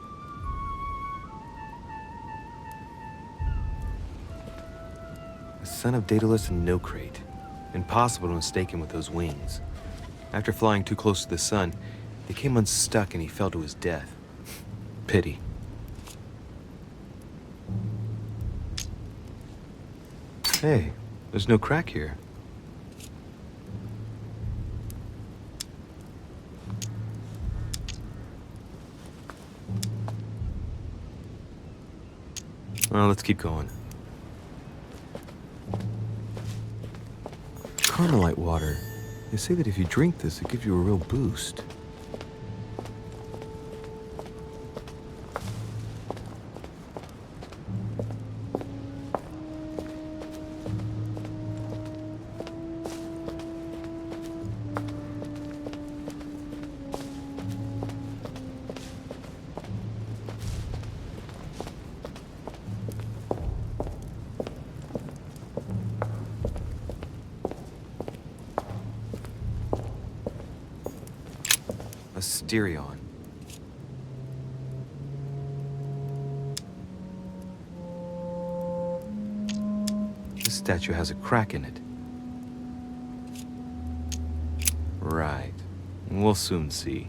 S2: The son of Daedalus and Nocrate. Impossible to mistake him with those wings. After flying too close to the sun, they came unstuck and he fell to his death. Pity. Hey, there's no crack here. Well, let's keep going. Carmelite water. They say that if you drink this, it gives you a real boost. Asterion. This statue has a crack in it. Right. We'll soon see.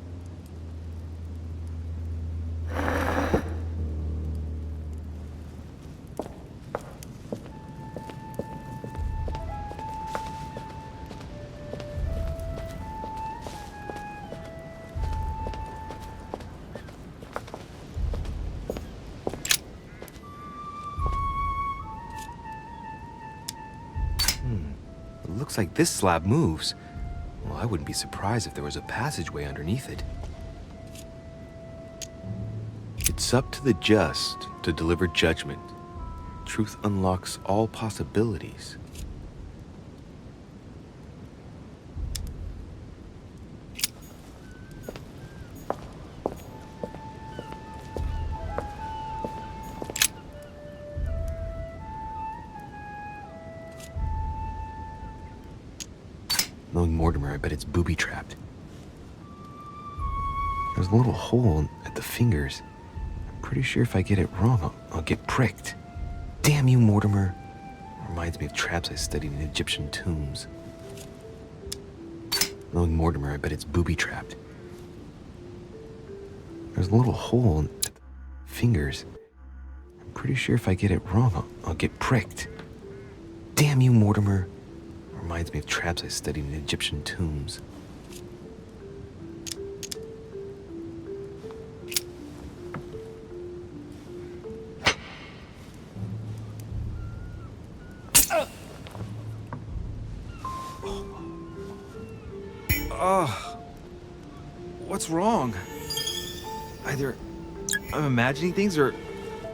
S2: Looks like this slab moves. Well, I wouldn't be surprised if there was a passageway underneath it. It's up to the just to deliver judgment. Truth unlocks all possibilities. Knowing Mortimer, I bet it's booby-trapped. There's a little hole at the fingers. I'm pretty sure if I get it wrong, I'll get pricked. Damn you, Mortimer. Reminds me of traps I studied in Egyptian tombs. Knowing Mortimer, I bet it's booby-trapped. There's a little hole at the fingers. I'm pretty sure if I get it wrong, I'll get pricked. Damn you, Mortimer. Reminds me of traps I studied in Egyptian tombs. What's wrong? Either I'm imagining things or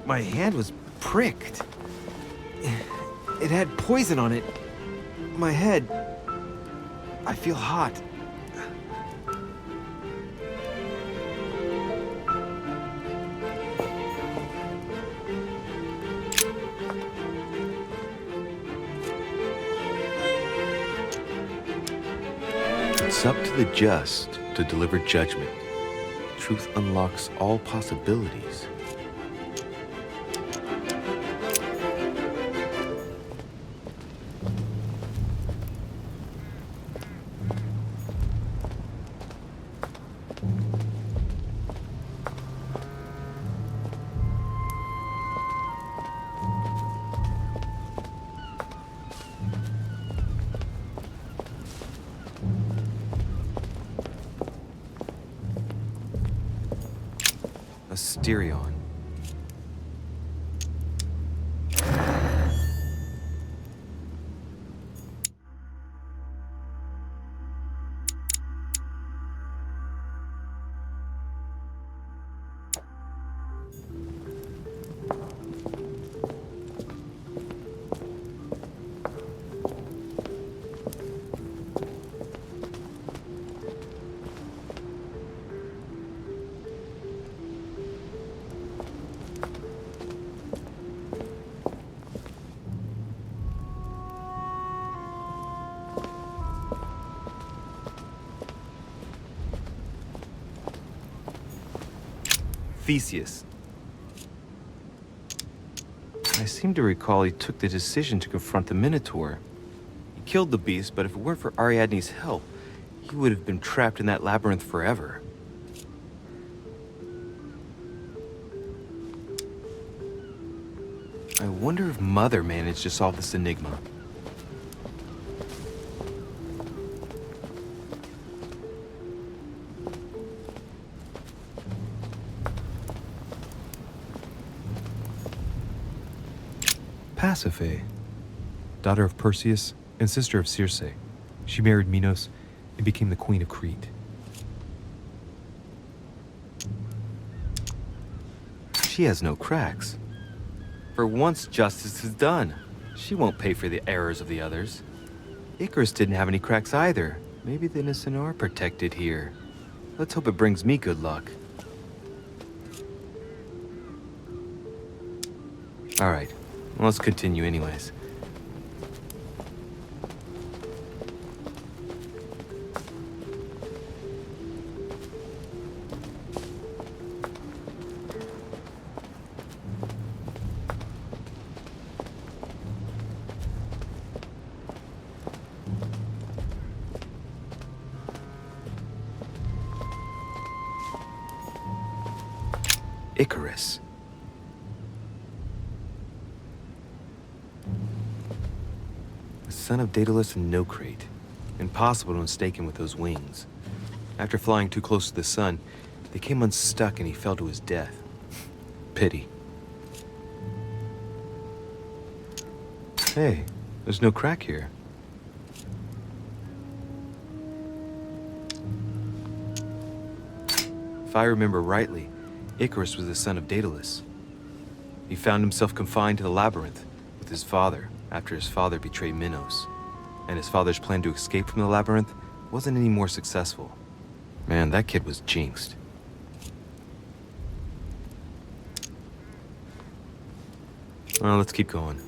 S2: my hand was pricked. It had poison on it. My head. I feel hot. It's up to the just to deliver judgment. Truth unlocks all possibilities. Asterion. Theseus.
S3: I seem to recall he took the decision to confront the Minotaur. He killed the beast, but if it weren't for Ariadne's help, he would have been trapped in that labyrinth forever. I wonder if Mother managed to solve this enigma.
S12: Pasiphae, daughter of Perseus and sister of Circe. She married Minos and became the queen of Crete.
S3: She has no cracks. For once, justice is done. She won't pay for the errors of the others. Icarus didn't have any cracks either. Maybe the innocent are protected here. Let's hope it brings me good luck. All right, let's continue anyways. Icarus. The son of Daedalus and Nocrate. Impossible to mistake him with those wings. After flying too close to the sun, they came unstuck and he fell to his death. Pity. Hey, there's no crack here. If I remember rightly, Icarus was the son of Daedalus. He found himself confined to the labyrinth with his father after his father betrayed Minos. And his father's plan to escape from the labyrinth wasn't any more successful. Man, that kid was jinxed. Well, let's keep going.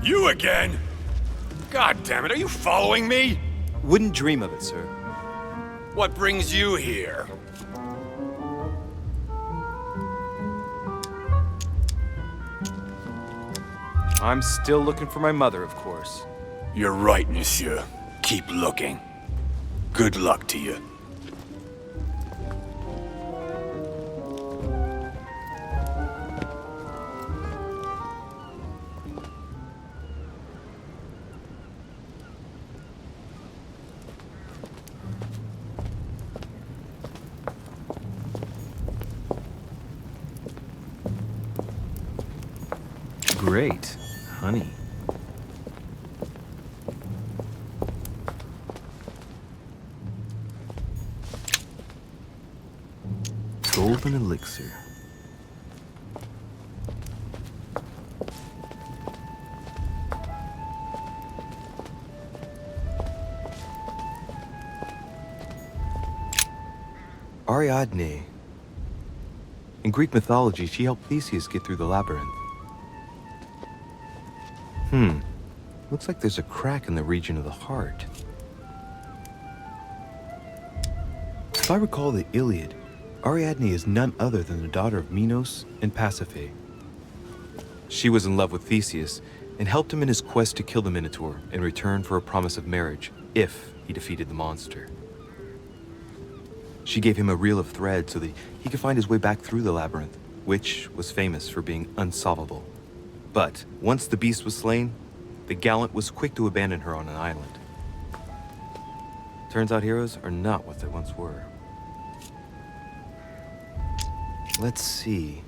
S6: You again? God damn it, are you following me?
S2: Wouldn't dream of it, sir.
S6: What brings you here?
S2: I'm still looking for my mother, of course.
S6: You're right, monsieur. Keep looking. Good luck to you.
S2: Great. Honey. Golden elixir. Ariadne. In Greek mythology, she helped Theseus get through the labyrinth. Looks like there's a crack in the region of the heart. If I recall the Iliad, Ariadne is none other than the daughter of Minos and Pasiphae. She was in love with Theseus and helped him in his quest to kill the Minotaur in return for a promise of marriage if he defeated the monster. She gave him a reel of thread so that he could find his way back through the labyrinth, which was famous for being unsolvable. But once the beast was slain, the gallant was quick to abandon her on an island. Turns out heroes are not what they once were. Let's see.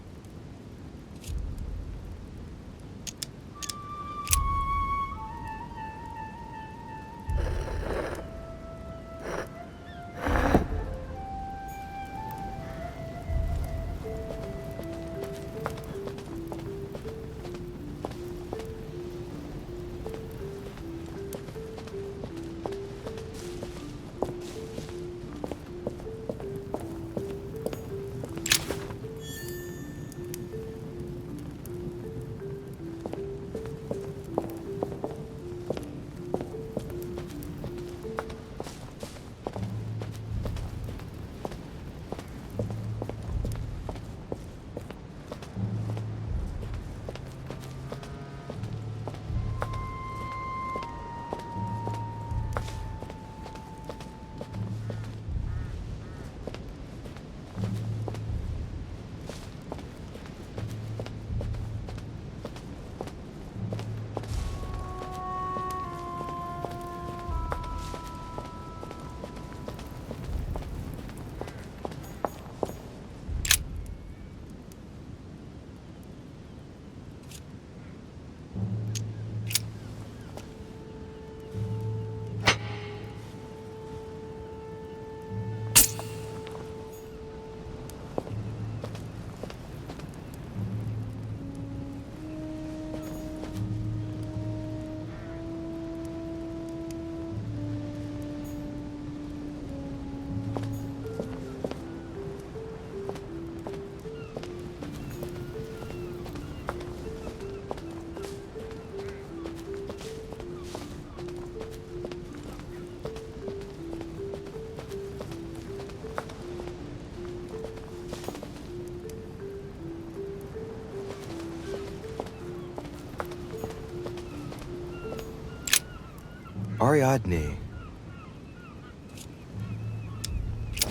S2: Ariadne.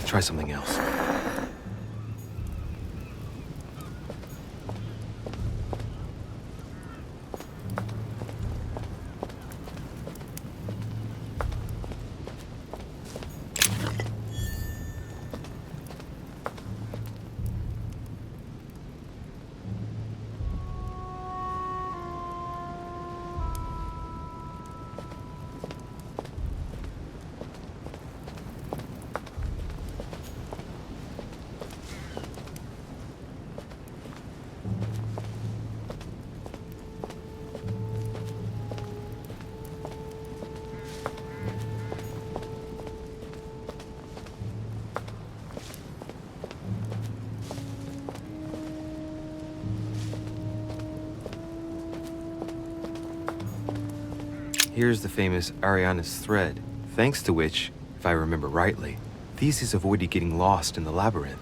S2: Try something else. Here's the famous Ariadne's thread, thanks to which, if I remember rightly, Theseus avoided getting lost in the labyrinth.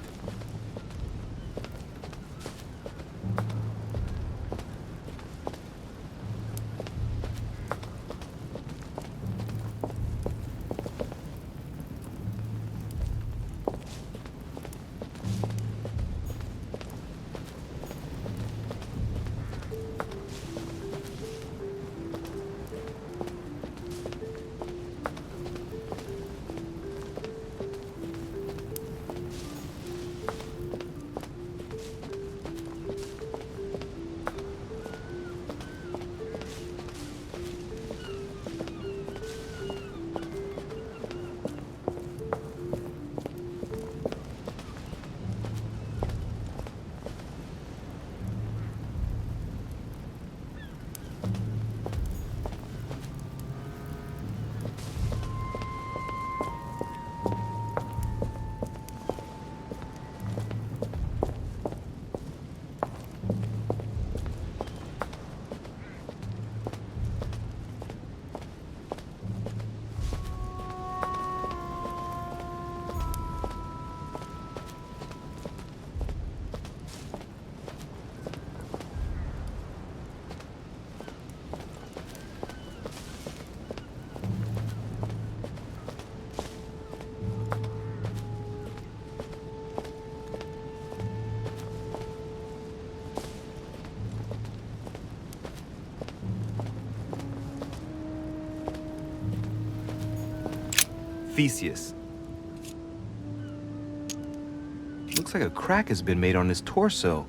S2: Theseus. Looks like a crack has been made on his torso.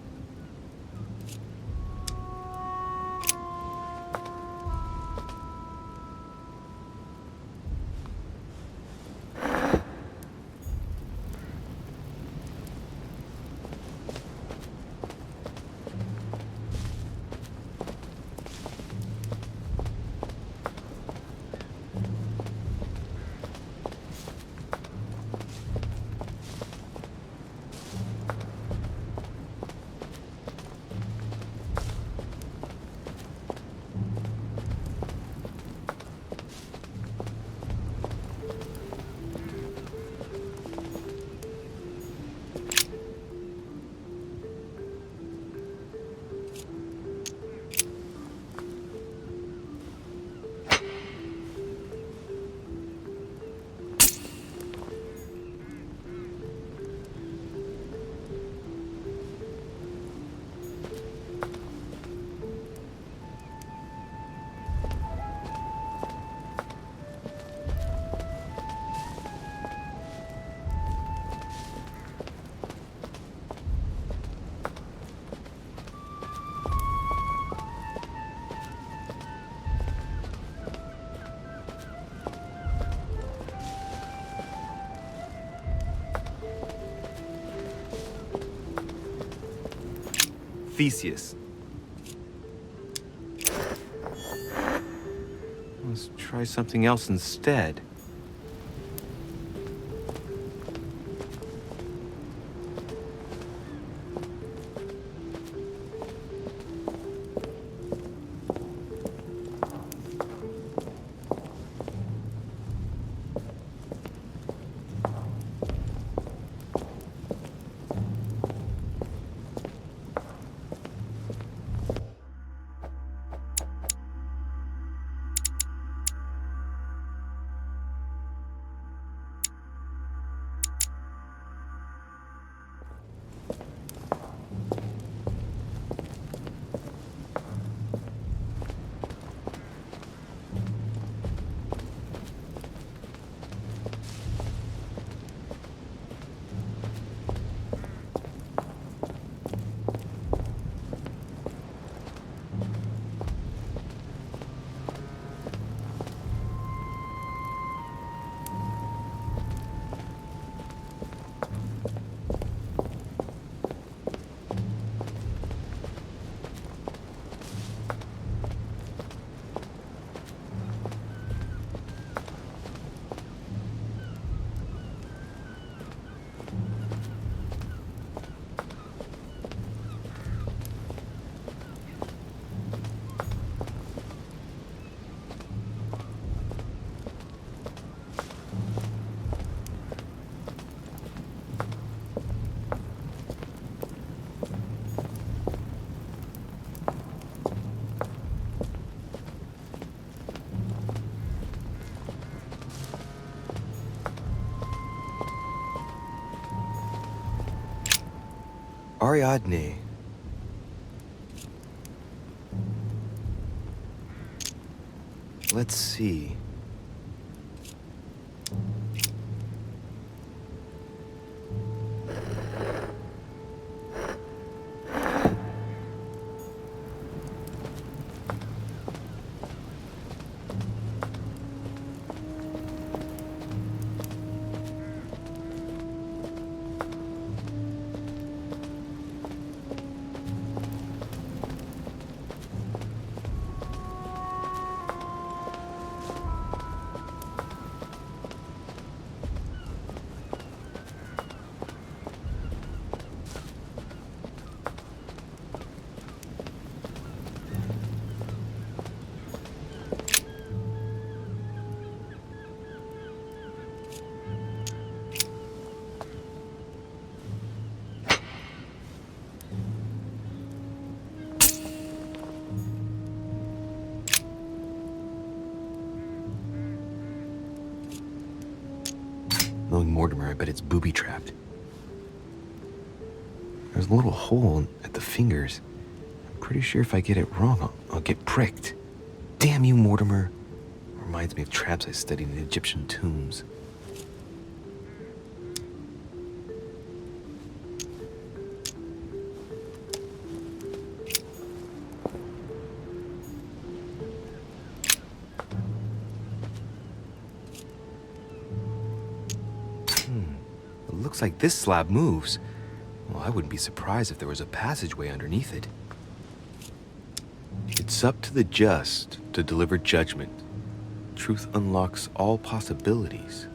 S2: Theseus. Let's try something else instead. Ariadne. Let's see. Knowing Mortimer, I bet it's booby-trapped. There's a little hole at the fingers. I'm pretty sure if I get it wrong, I'll get pricked. Damn you, Mortimer. Reminds me of traps I studied in Egyptian tombs. looks like this slab moves. Well, I wouldn't be surprised if there was a passageway underneath it. It's up to the just to deliver judgment. Truth unlocks all possibilities.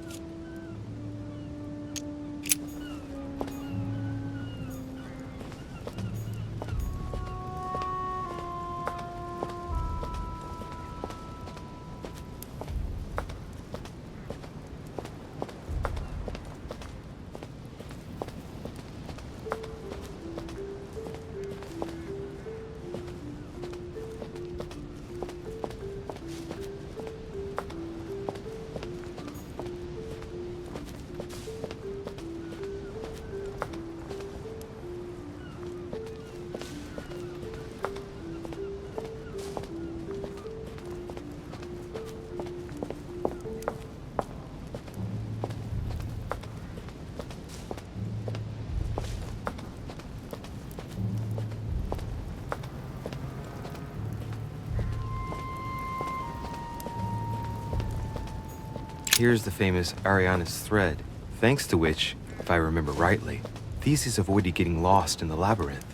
S2: Here's the famous Ariana's thread, thanks to which, if I remember rightly, Theseus avoided getting lost in the labyrinth.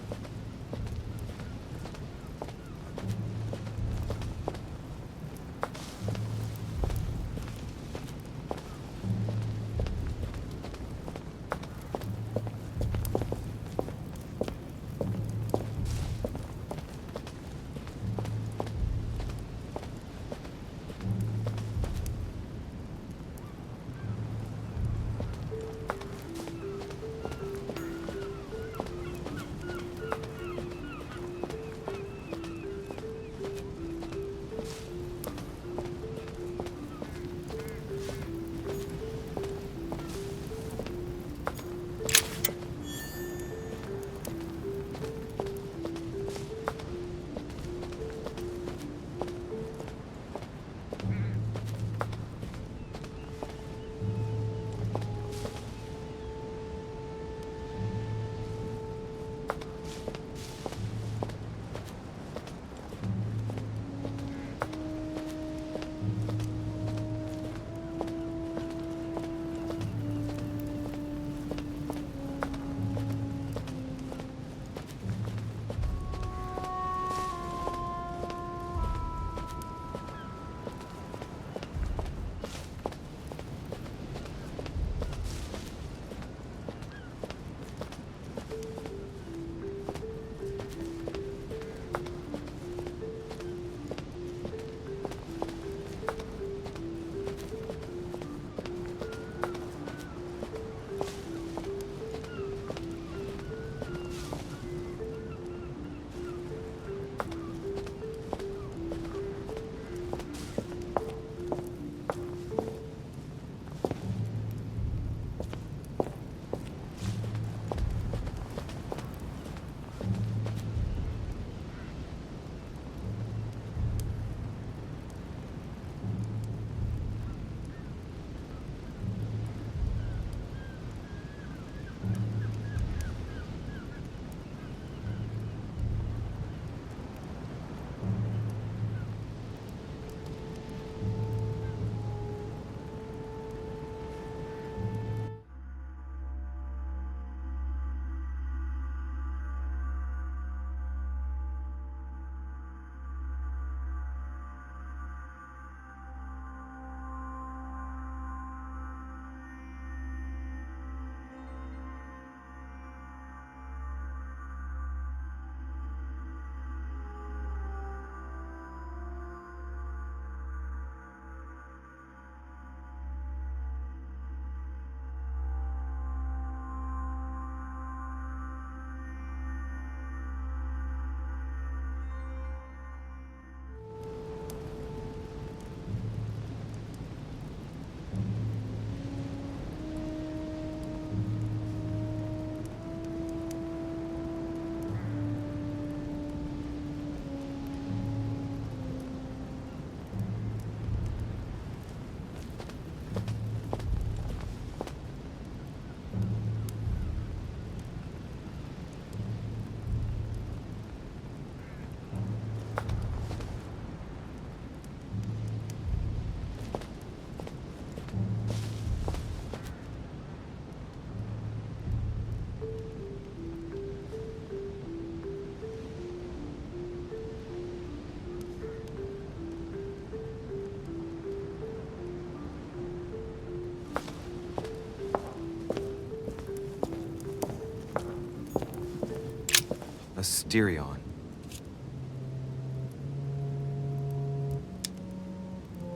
S2: Asterion.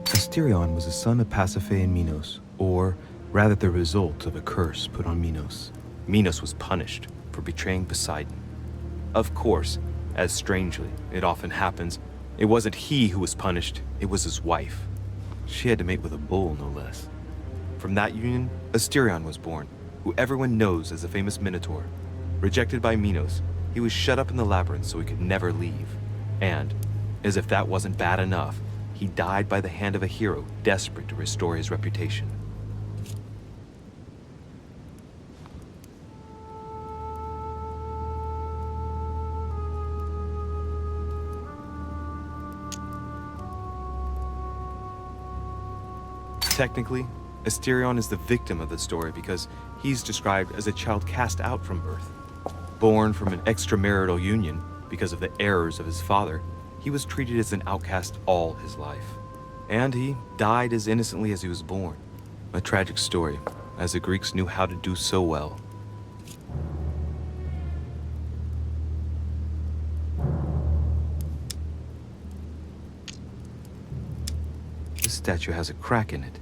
S2: Asterion was a son of Pasiphae and Minos, or rather the result of a curse put on Minos. Minos was punished for betraying Poseidon. Of course, as strangely it often happens, it wasn't he who was punished, it was his wife. She had to mate with a bull, no less. From that union, Asterion was born, who everyone knows as the famous Minotaur. Rejected by Minos, he was shut up in the labyrinth so he could never leave. And, as if that wasn't bad enough, he died by the hand of a hero desperate to restore his reputation. Technically, Asterion is the victim of the story because he's described as a child cast out from birth. Born from an extramarital union because of the errors of his father, he was treated as an outcast all his life. And he died as innocently as he was born. A tragic story, as the Greeks knew how to do so well. This statue has a crack in it.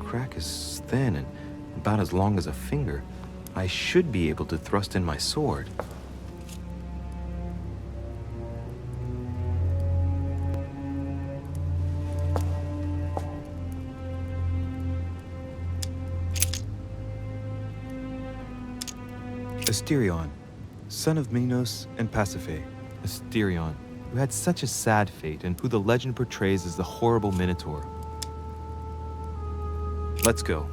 S2: Crack is thin and about as long as a finger. I should be able to thrust in my sword. Asterion, son of Minos and Pasiphae. Asterion, who had such a sad fate and who the legend portrays as the horrible Minotaur. Let's go.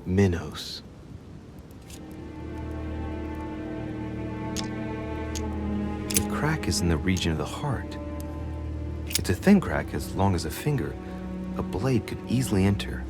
S2: Minos. The crack is in the region of the heart. It's a thin crack as long as a finger. A blade could easily enter.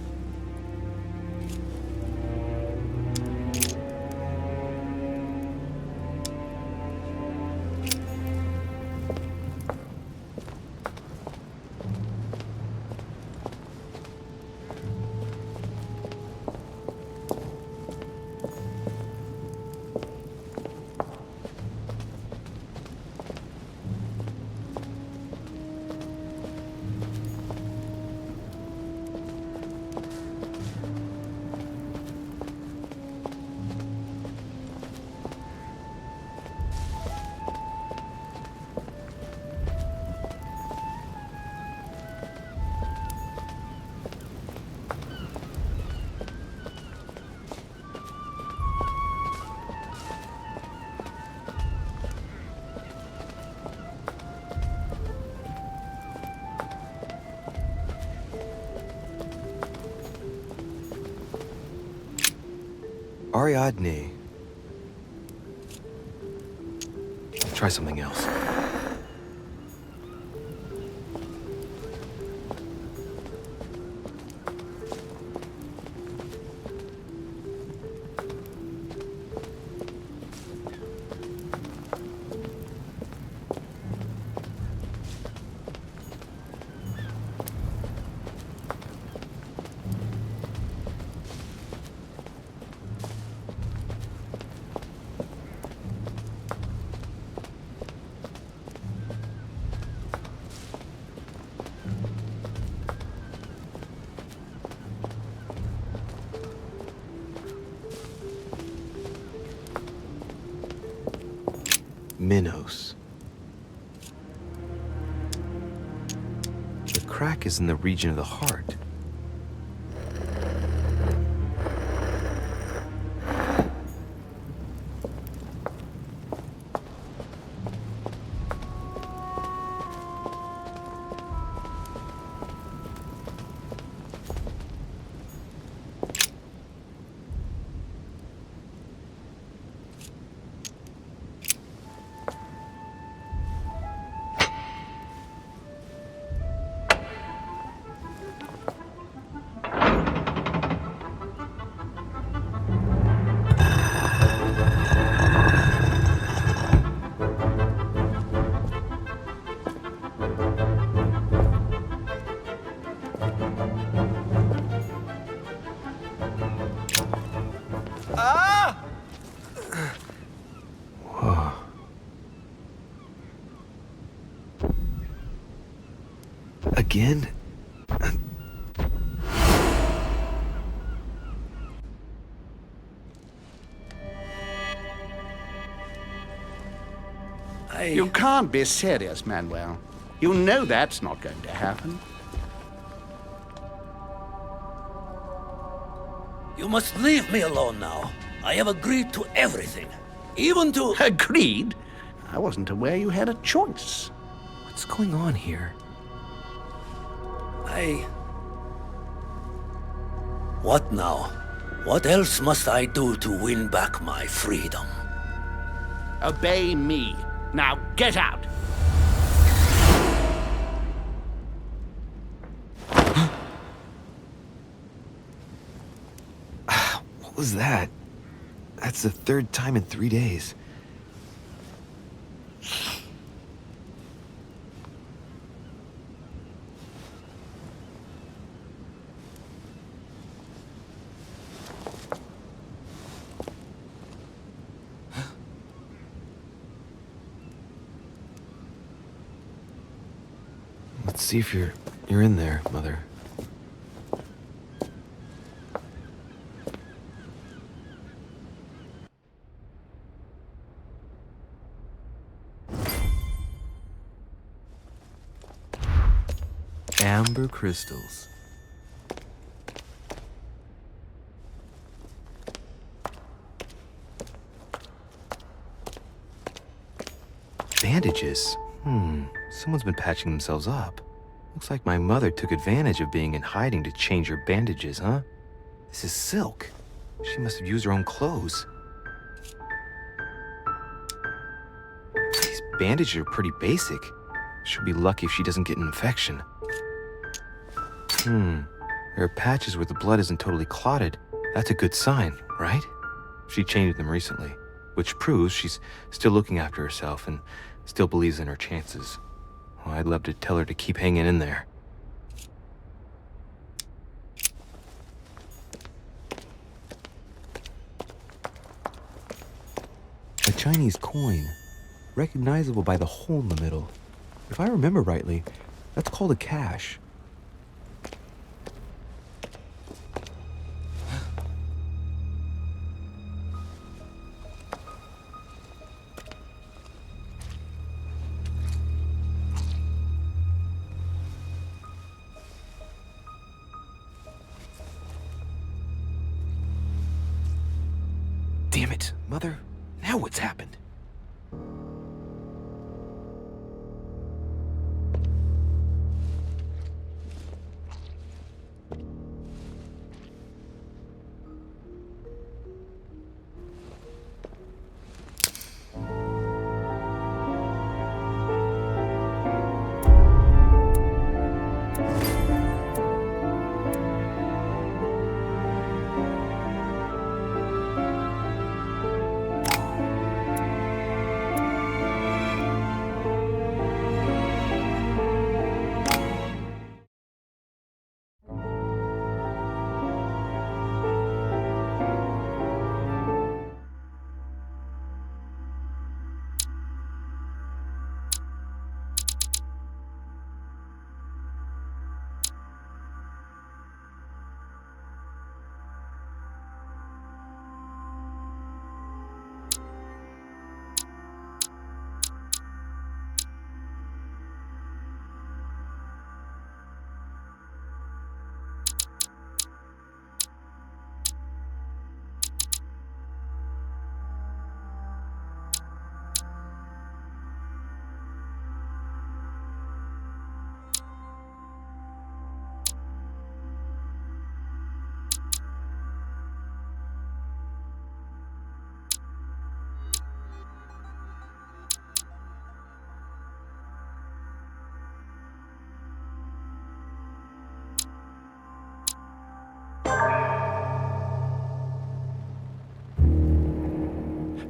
S2: Ariadne. Try something else. Minos. The crack is in the region of the heart.
S12: Again?
S7: You can't be serious, Manuel. You know that's not going to happen.
S10: You must leave me alone now. I have agreed to everything. Even to...
S7: Agreed? I wasn't aware you had a choice.
S12: What's going on here?
S10: What now? What else must I do to win back my freedom?
S7: Obey me. Now get out!
S12: What was that? That's the third time in 3 days. Let's see if you're in there, Mother.
S2: Amber crystals.
S12: Bandages? Someone's been patching themselves up. Looks like my mother took advantage of being in hiding to change her bandages, huh? This is silk. She must have used her own clothes. These bandages are pretty basic. She'll be lucky if she doesn't get an infection. There are patches where the blood isn't totally clotted. That's a good sign, right? She changed them recently, which proves she's still looking after herself and still believes in her chances. Well, I'd love to tell her to keep hanging in there. A Chinese coin, recognizable by the hole in the middle. If I remember rightly, that's called a cash. Damn it, Mother. Now what's happened?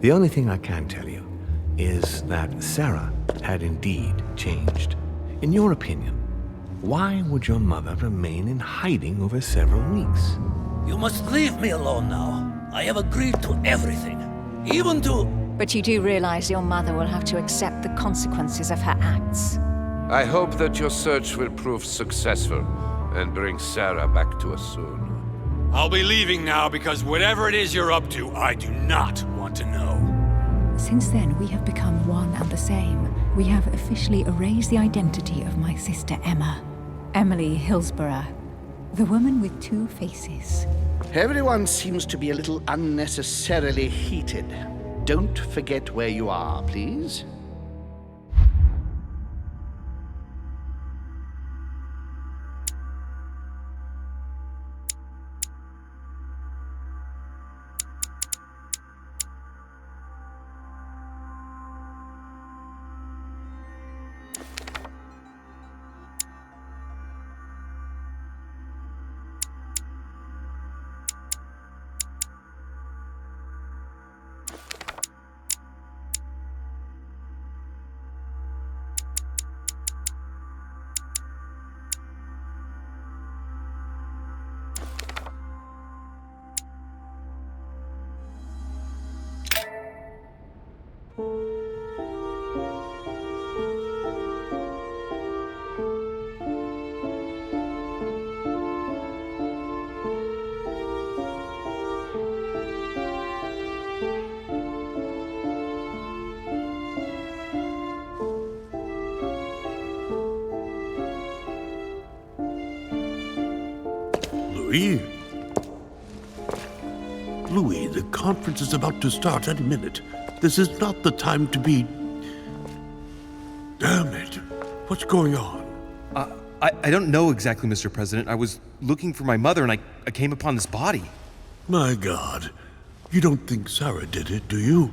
S1: The only thing I can tell you is that Sarah had indeed changed. In your opinion, why would your mother remain in hiding over several weeks?
S10: You must leave me alone now. I have agreed to everything. Even to...
S4: But you do realize your mother will have to accept the consequences of her acts.
S9: I hope that your search will prove successful and bring Sarah back to us soon.
S6: I'll be leaving now because whatever it is you're up to, I do not want to know.
S4: Since then, we have become one and the same. We have officially erased the identity of my sister Emma. Emily Hillsborough. The woman with two faces.
S7: Everyone seems to be a little unnecessarily heated. Don't forget where you are, please.
S8: Louis? Louis, the conference is about to start any minute. This is not the time to be... Damn it. What's going on?
S3: I don't know exactly, Mr. President. I was looking for my mother and I came upon this body.
S8: My God. You don't think Sarah did it, do you?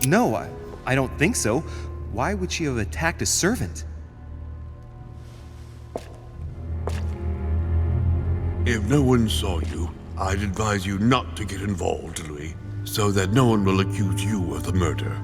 S3: No, I don't think so. Why would she have attacked a servant?
S8: If no one saw you, I'd advise you not to get involved, Louis, so that no one will accuse you of the murder.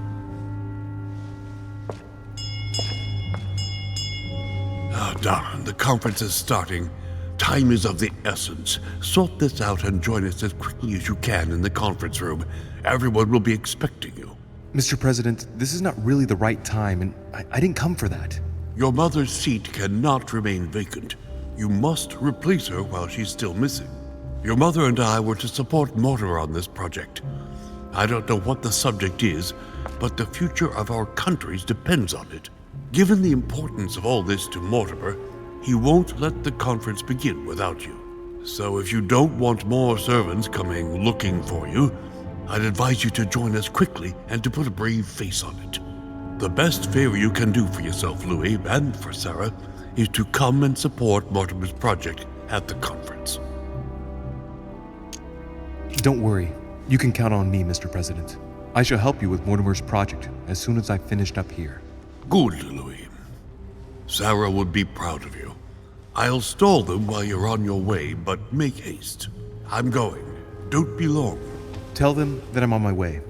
S8: Darn, the conference is starting. Time is of the essence. Sort this out and join us as quickly as you can in the conference room. Everyone will be expecting you.
S3: Mr. President, this is not really the right time, and I didn't come for that.
S8: Your mother's seat cannot remain vacant. You must replace her while she's still missing. Your mother and I were to support Mortimer on this project. I don't know what the subject is, but the future of our countries depends on it. Given the importance of all this to Mortimer, he won't let the conference begin without you. So if you don't want more servants coming looking for you, I'd advise you to join us quickly and to put a brave face on it. The best favor you can do for yourself, Louis, and for Sarah, is to come and support Mortimer's project at the conference.
S3: Don't worry. You can count on me, Mr. President. I shall help you with Mortimer's project as soon as I've finished up here.
S8: Good, Louis. Sarah would be proud of you. I'll stall them while you're on your way, but make haste. I'm going. Don't be long.
S3: Tell them that I'm on my way.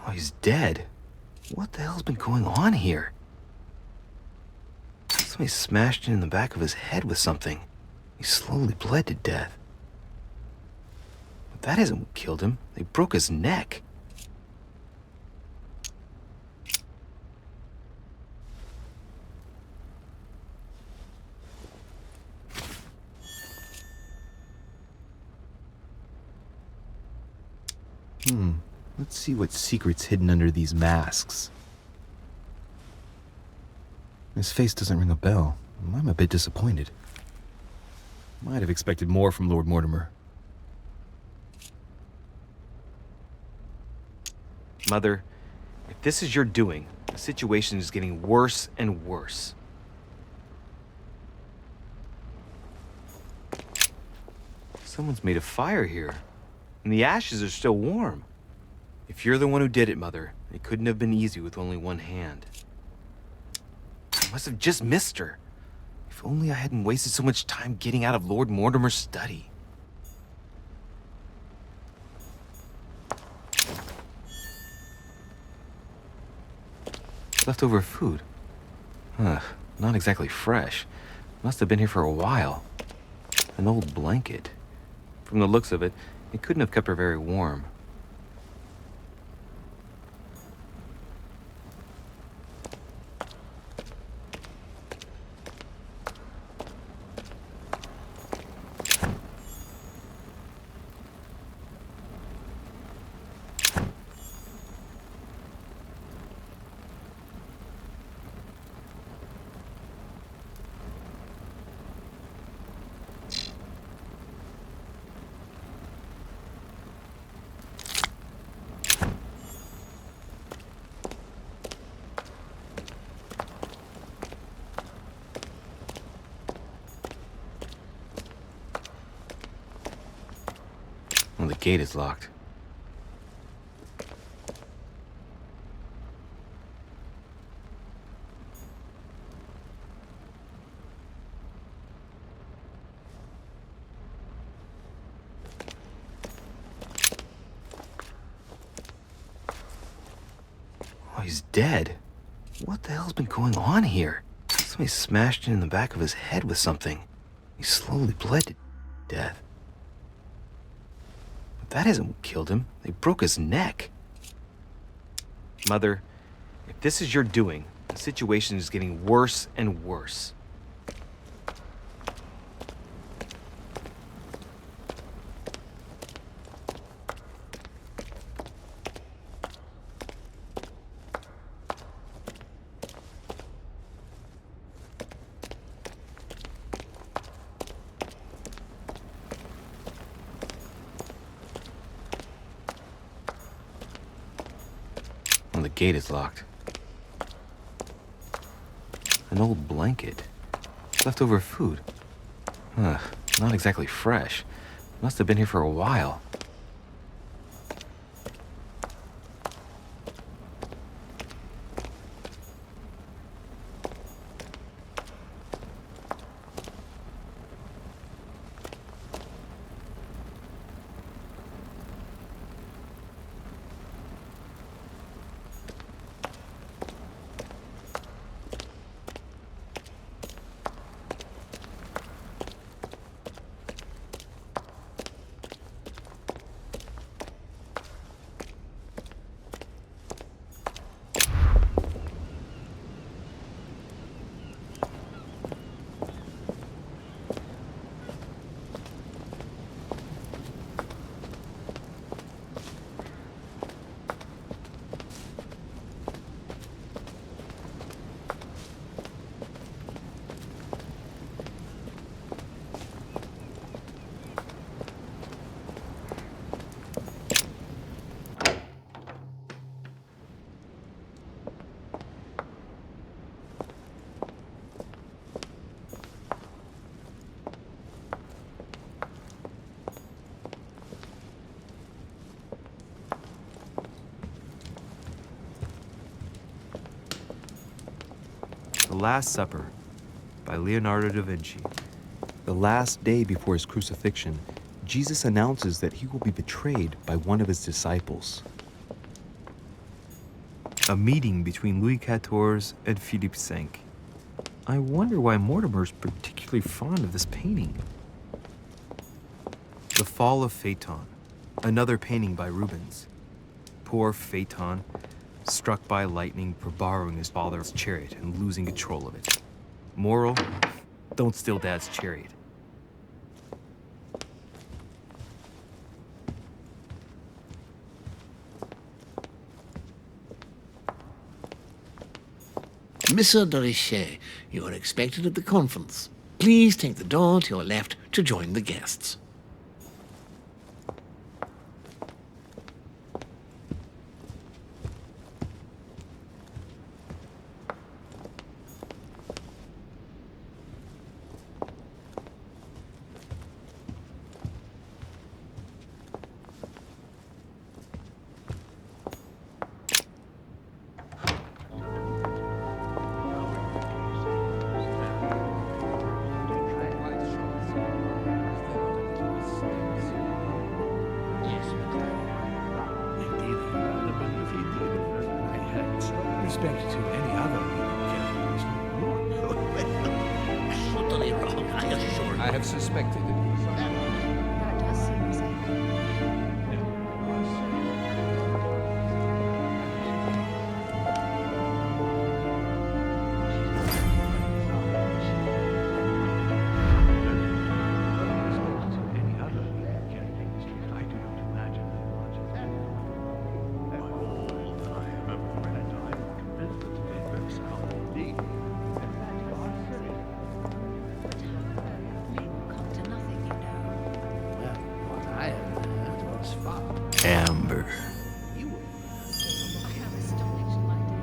S2: Oh, he's dead. What the hell's been going on here? Somebody smashed in the back of his head with something. He slowly bled to death. But that isn't what killed him. They broke his neck.
S12: Let's see what secret's hidden under these masks. His face doesn't ring a bell. I'm a bit disappointed. Might have expected more from Lord Mortimer.
S2: Mother, if this is your doing, the situation is getting worse and worse. Someone's made a fire here, and the ashes are still warm. If you're the one who did it, Mother, it couldn't have been easy with only one hand. I must have just missed her. If only I hadn't wasted so much time getting out of Lord Mortimer's study. Leftover food.
S3: Ugh, not exactly fresh. Must have been here for a while. An old blanket. From the looks of it, it couldn't have kept her very warm. Well, the gate is locked. Oh, he's dead. What the hell's been going on here? Somebody smashed him in the back of his head with something. He slowly bled to death. But that isn't what killed him. They broke his neck. Mother, if this is your doing, the situation is getting worse and worse. Well, the gate is locked. An old blanket. Leftover food. Ugh, not exactly fresh. Must have been here for a while. The Last Supper by Leonardo da Vinci. The last day before his crucifixion, Jesus announces that he will be betrayed by one of his disciples. A meeting between Louis XIV and Philippe V. I wonder why Mortimer's particularly fond of this painting. The Fall of Phaeton, another painting by Rubens. Poor Phaeton, struck by lightning for borrowing his father's chariot and losing control of it. Moral, don't steal Dad's chariot.
S1: Monsieur de Richet, you are expected at the conference. Please take the door to your left to join the guests. Respect to any other characters.
S9: have suspected it.
S4: That does seem reasonable. Come to nothing, you know.
S7: Well, what I have heard was far.
S1: Amber.
S4: I have astonishing idea.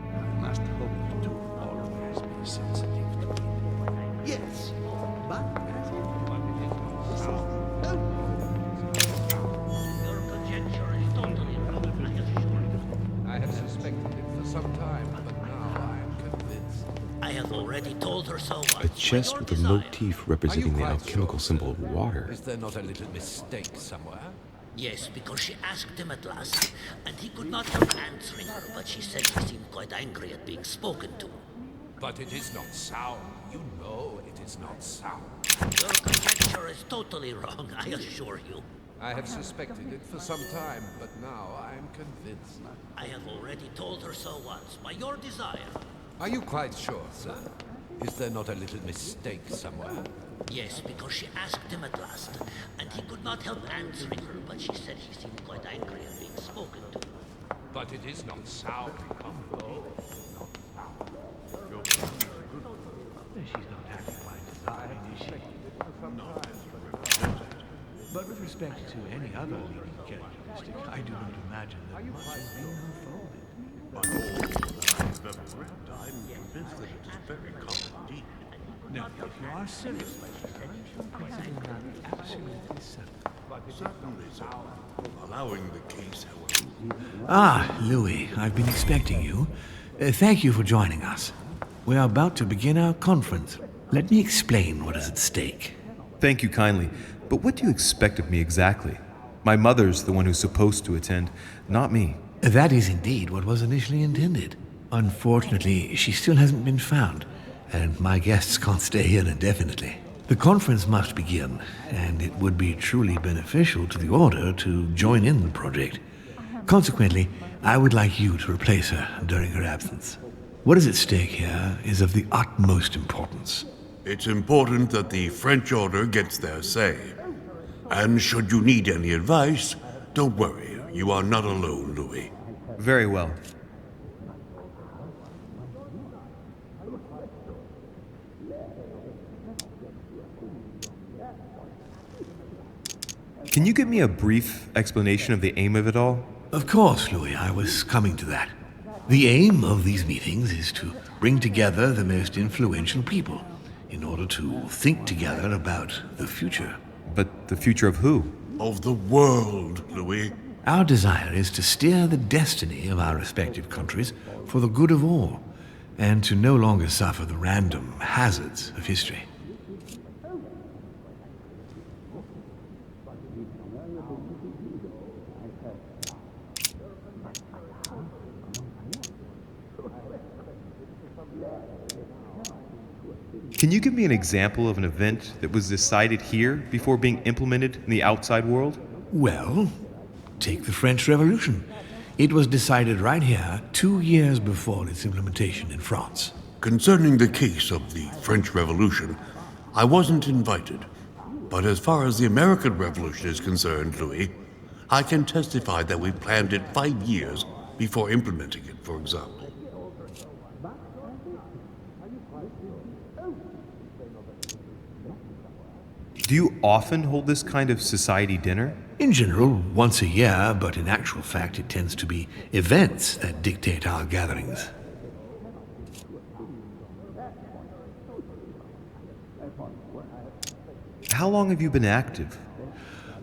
S11: I must hope to always be sensitive to it. Yes, but as
S10: Your conjecture is totally wrong, I assure you.
S9: I have suspected it for some time, but now I am convinced.
S10: I have already told her so once.
S12: A chest
S10: by your
S12: with a
S10: desire.
S12: motif
S9: Are you
S12: representing the
S9: quite
S12: alchemical
S9: sure,
S12: symbol of
S9: sir?
S12: water.
S9: Is there not a little mistake somewhere?
S10: Yes, because she asked him at last, and he could not help answering her, but she said he seemed quite angry at being spoken to.
S9: But it is not sound. You know it is not sound.
S10: Your conjecture is totally wrong, I assure you.
S9: I have suspected it for some time, but now I am convinced.
S10: I have already told her so once, by your desire.
S9: Are you quite sure, sir? Is there not a little mistake somewhere?
S10: Yes, because she asked him at last, and he could not help answering her, but she said he seemed quite angry at being spoken to.
S9: But it is not sound. Come, though.
S1: She's not acting by design, is she? But with respect to any other leading characteristic, I do not imagine that much has been unfolded.
S8: By all that I have ever read, I'm convinced that it is very common indeed.
S1: Now, if you are serious, my friend, I shall consider that absolutely settled.
S8: Certainly, sir. Allowing the case, however.
S1: Ah, Louis, I've been expecting you. Thank you for joining us. We are about to begin our conference. Let me explain what is at stake.
S2: Thank you kindly, but what do you expect of me exactly? My mother's the one who's supposed to attend, not me.
S1: That is indeed what was initially intended. Unfortunately, she still hasn't been found, and my guests can't stay here indefinitely. The conference must begin, and it would be truly beneficial to the Order to join in the project. Consequently, I would like you to replace her during her absence. What is at stake here is of the utmost importance.
S8: It's important that the French Order gets their say. And should you need any advice, don't worry. You are not alone, Louis.
S2: Very well. Can you give me a brief explanation of the aim of it all?
S1: Of course, Louis, I was coming to that. The aim of these meetings is to bring together the most influential people in order to think together about the future.
S2: But the future of who?
S8: Of the world, Louis.
S1: Our desire is to steer the destiny of our respective countries for the good of all, and to no longer suffer the random hazards of history.
S2: Can you give me an example of an event that was decided here before being implemented in the outside world?
S1: Well, take the French Revolution. It was decided right here 2 years before its implementation in France.
S8: Concerning the case of the French Revolution, I wasn't invited. But as far as the American Revolution is concerned, Louis, I can testify that we planned it 5 years before implementing it, for example.
S2: Do you often hold this kind of society dinner?
S1: In general, once a year, but in actual fact it tends to be events that dictate our gatherings.
S13: How long have you been active?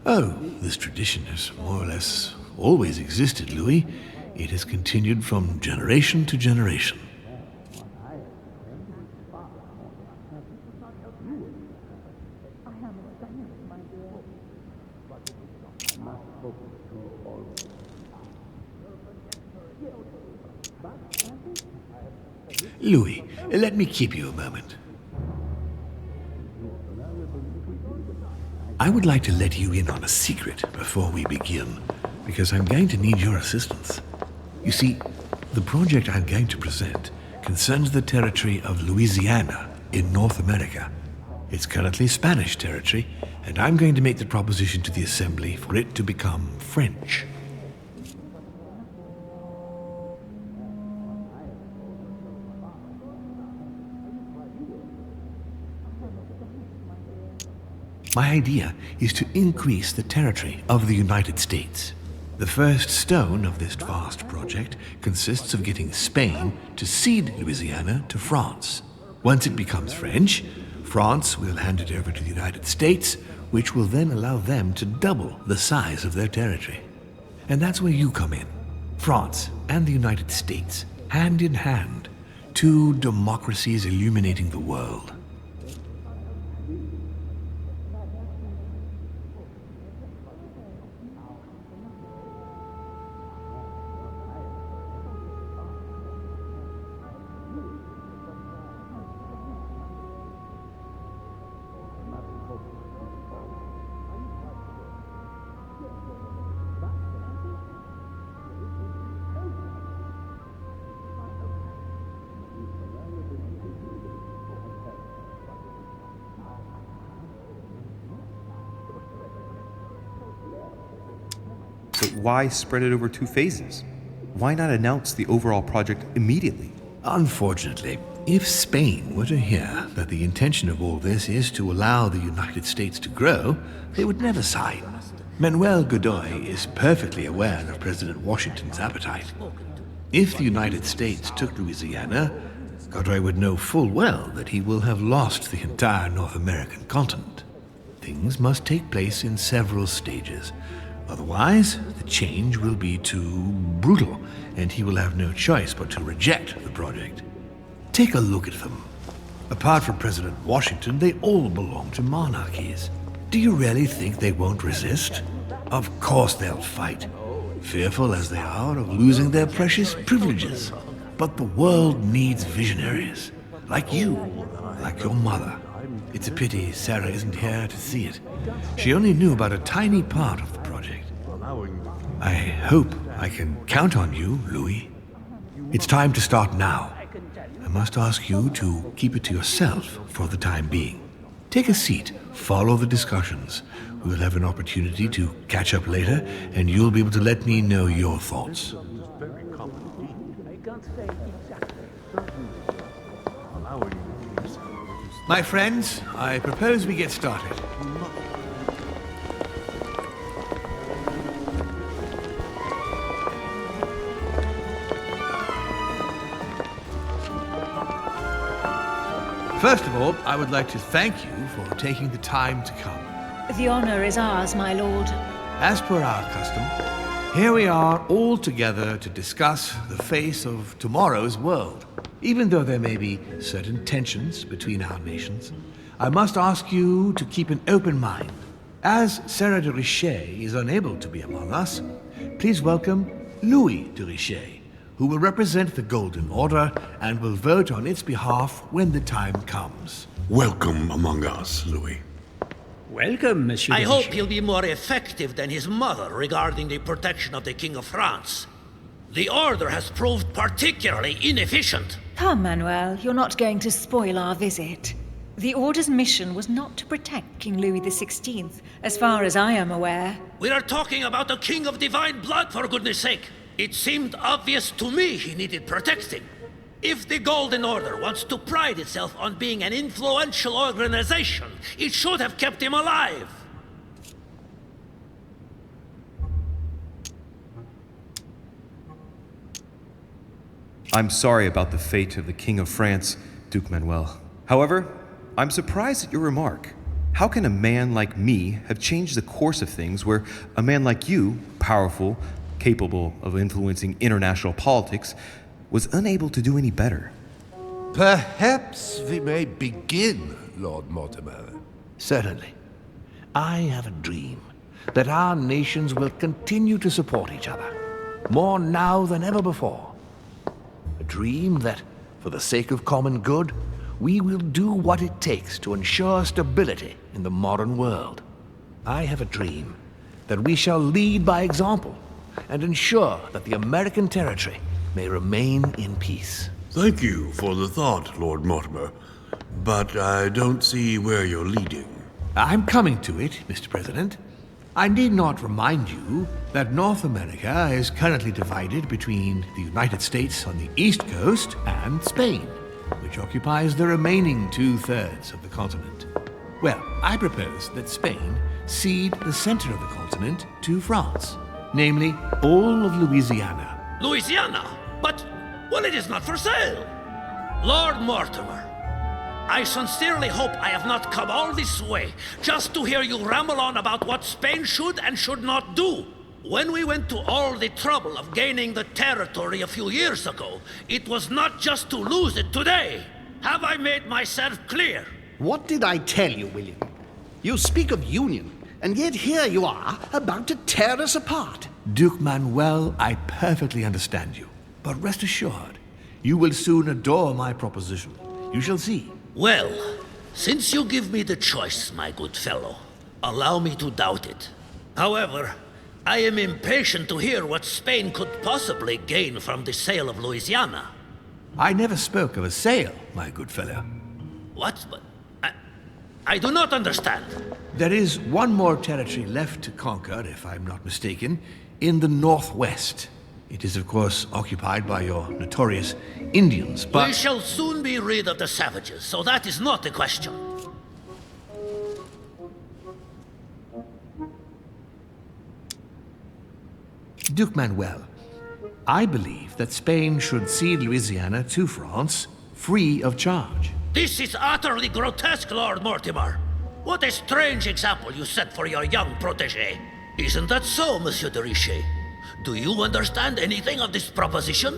S1: Oh, this tradition has more or less always existed, Louis. It has continued from generation to generation. Louis, let me keep you a moment. I would like to let you in on a secret before we begin, because I'm going to need your assistance. You see, the project I'm going to present concerns the territory of Louisiana in North America. It's currently Spanish territory, and I'm going to make the proposition to the Assembly for it to become French. My idea is to increase the territory of the United States. The first stone of this vast project consists of getting Spain to cede Louisiana to France. Once it becomes French, France will hand it over to the United States, which will then allow them to double the size of their territory. And that's where you come in. France and the United States, hand in hand, two democracies illuminating the world.
S13: But why spread it over 2 phases? Why not announce the overall project immediately?
S1: Unfortunately, if Spain were to hear that the intention of all this is to allow the United States to grow, they would never sign. Manuel Godoy is perfectly aware of President Washington's appetite. If the United States took Louisiana, Godoy would know full well that he will have lost the entire North American continent. Things must take place in several stages. Otherwise, the change will be too brutal, and he will have no choice but to reject the project. Take a look at them. Apart from President Washington, they all belong to monarchies. Do you really think they won't resist? Of course they'll fight, fearful as they are of losing their precious privileges. But the world needs visionaries, like you, like your mother. It's a pity Sarah isn't here to see it. She only knew about a tiny part of the project. I hope I can count on you, Louis. It's time to start now. I must ask you to keep it to yourself for the time being. Take a seat, follow the discussions. We'll have an opportunity to catch up later, and you'll be able to let me know your thoughts. My friends, I propose we get started. First of all, I would like to thank you for taking the time to come.
S4: The honor is ours, my lord.
S1: As per our custom, here we are all together to discuss the face of tomorrow's world. Even though there may be certain tensions between our nations, I must ask you to keep an open mind. As Sarah de Richet is unable to be among us, please welcome Louis de Richet, who will represent the Golden Order and will vote on its behalf when the time comes.
S8: Welcome among us, Louis.
S10: Welcome, Monsieur. I hope he'll be more effective than his mother regarding the protection of the King of France. The Order has proved particularly inefficient.
S4: Come, Manuel, you're not going to spoil our visit. The Order's mission was not to protect King Louis XVI, as far as I am aware.
S10: We are talking about a king of divine blood, for goodness sake. It seemed obvious to me he needed protecting. If the Golden Order wants to pride itself on being an influential organization, it should have kept him alive.
S13: I'm sorry about the fate of the King of France, Duke Manuel. However, I'm surprised at your remark. How can a man like me have changed the course of things where a man like you, powerful, capable of influencing international politics, was unable to do any better?
S9: Perhaps we may begin, Lord Mortimer.
S1: Certainly. I have a dream that our nations will continue to support each other, more now than ever before. A dream that, for the sake of common good, we will do what it takes to ensure stability in the modern world. I have a dream that we shall lead by example and ensure that the American territory may remain in peace.
S8: Thank you for the thought, Lord Mortimer, but I don't see where you're leading.
S1: I'm coming to it, Mr. President. I need not remind you that North America is currently divided between the United States on the east coast and Spain, which occupies the remaining 2/3 of the continent. Well, I propose that Spain cede the center of the continent to France, namely all of Louisiana.
S10: Louisiana? But, well, it is not for sale. Lord Mortimer, I sincerely hope I have not come all this way just to hear you ramble on about what Spain should and should not do. When we went to all the trouble of gaining the territory a few years ago, it was not just to lose it today. Have I made myself clear?
S7: What did I tell you, William? You speak of union, and yet here you are, about to tear us apart.
S1: Duke Manuel, I perfectly understand you. But rest assured, you will soon adore my proposition. You shall see.
S10: Well, since you give me the choice, my good fellow, allow me to doubt it. However, I am impatient to hear what Spain could possibly gain from the sale of Louisiana.
S1: I never spoke of a sale, my good fellow.
S10: What? But I do not understand.
S1: There is one more territory left to conquer, if I'm not mistaken, in the northwest. It is, of course, occupied by your notorious Indians, but...
S10: We shall soon be rid of the savages, so that is not the question.
S1: Duke Manuel, I believe that Spain should cede Louisiana to France, free of charge.
S10: This is utterly grotesque, Lord Mortimer. What a strange example you set for your young protégé. Isn't that so, Monsieur de Richet? Do you understand anything of this proposition?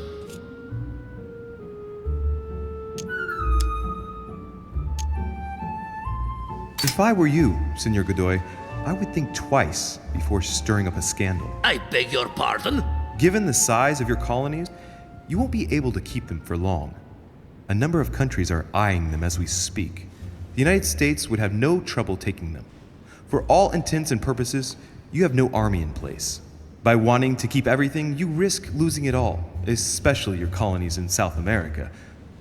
S13: If I were you, Senor Godoy, I would think twice before stirring up a scandal.
S10: I beg your pardon?
S13: Given the size of your colonies, you won't be able to keep them for long. A number of countries are eyeing them as we speak. The United States would have no trouble taking them. For all intents and purposes, you have no army in place. By wanting to keep everything, you risk losing it all, especially your colonies in South America,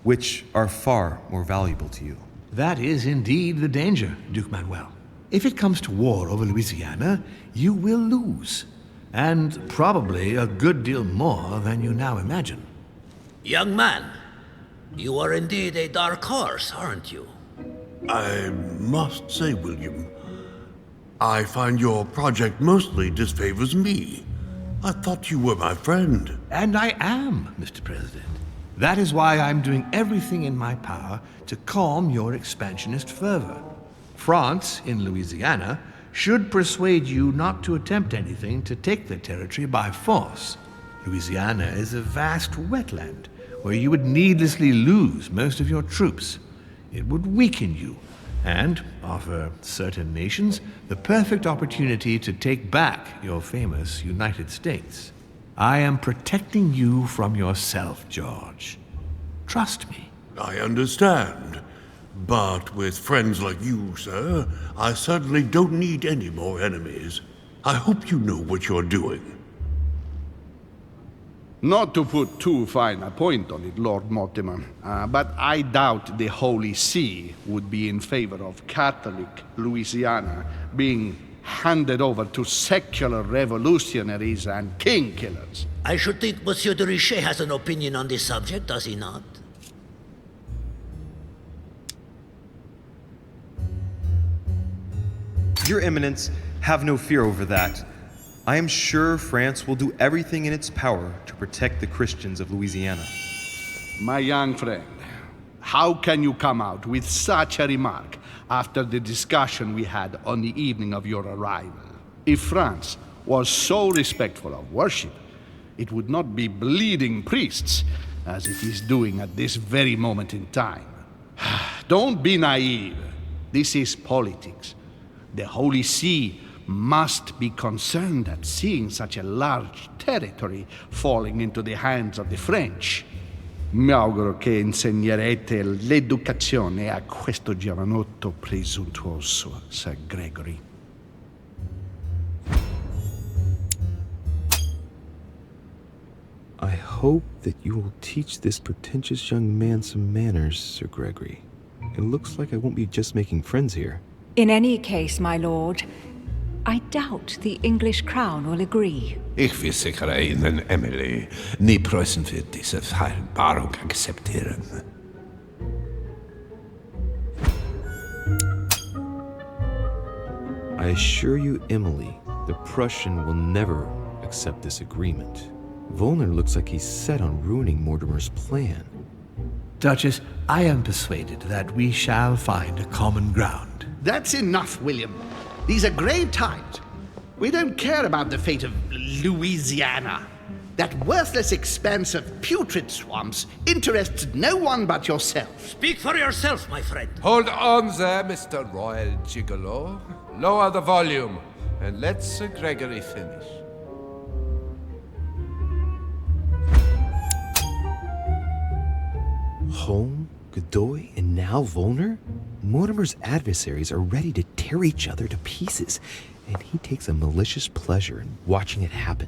S13: which are far more valuable to you.
S1: That is indeed the danger, Duke Manuel. If it comes to war over Louisiana, you will lose. And probably a good deal more than you now imagine.
S10: Young man, you are indeed a dark horse, aren't you?
S8: I must say, William, I find your project mostly disfavors me. I thought you were my friend.
S1: And I am, Mr. President. That is why I'm doing everything in my power to calm your expansionist fervor. France, in Louisiana, should persuade you not to attempt anything to take the territory by force. Louisiana is a vast wetland where you would needlessly lose most of your troops. It would weaken you and offer certain nations the perfect opportunity to take back your famous United States. I am protecting you from yourself, George. Trust me.
S8: I understand. But with friends like you, sir, I certainly don't need any more enemies. I hope you know what you're doing.
S7: Not to put too fine a point on it, Lord Mortimer, but I doubt the Holy See would be in favor of Catholic Louisiana being handed over to secular revolutionaries and king killers.
S10: I should think Monsieur de Richet has an opinion on this subject, does he not?
S13: Your Eminence, have no fear over that. I am sure France will do everything in its power to protect the Christians of Louisiana.
S7: My young friend, How can you come out with such a remark after the discussion we had on the evening of your arrival? If France was so respectful of worship, it would not be bleeding priests as it is doing at this very moment in time. Don't be naive. This is politics. The Holy See must be concerned at seeing such a large territory falling into the hands of the French. Mi auguro che insegnerete l'educazione a questo giovanotto presuntuoso, Sir Gregory.
S12: I hope that you will teach this pretentious young man some manners, Sir Gregory. It looks like I won't be just making friends here.
S4: In any case, my lord, I doubt the English crown will agree.
S9: Ich versichere Ihnen, Emily, nie Preußen wird diese Vereinbarung akzeptieren.
S12: I assure you, Emily, the Prussian will never accept this agreement. Volner looks like he's set on ruining Mortimer's plan.
S1: Duchess, I am persuaded that we shall find a common ground.
S7: That's enough, William. These are grave times. We don't care about the fate of Louisiana. That worthless expanse of putrid swamps interests no one but yourself.
S10: Speak for yourself, my friend.
S9: Hold on there, Mr. Royal Gigolo. Lower the volume, and let Sir Gregory finish.
S12: Holm, Godoy, and now Volner? Mortimer's adversaries are ready to tear each other to pieces, and he takes a malicious pleasure in watching it happen.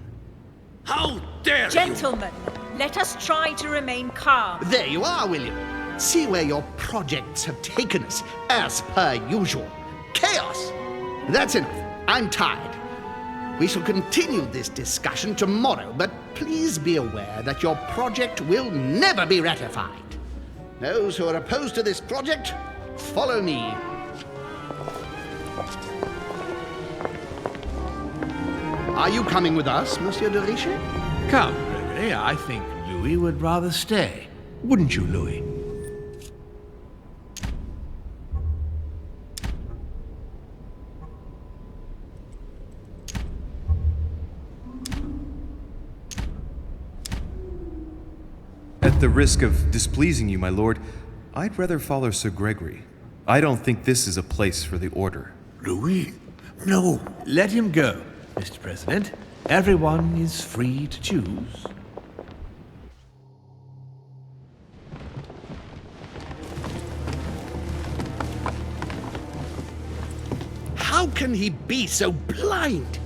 S10: How dare
S4: Gentlemen, let us try to remain calm.
S7: There you are, William. See where your projects have taken us, as per usual. Chaos! That's enough. I'm tired. We shall continue this discussion tomorrow, but please be aware that your project will never be ratified. Those who are opposed to this project, follow me. Are you coming with us, Monsieur de Richet?
S1: Come, Gregory, I think Louis would rather stay. Wouldn't you, Louis?
S13: At the risk of displeasing you, my lord, I'd rather follow Sir Gregory. I don't think this is a place for the Order.
S8: Louis? No.
S1: Let him go, Mr. President. Everyone is free to choose.
S7: How can he be so blind?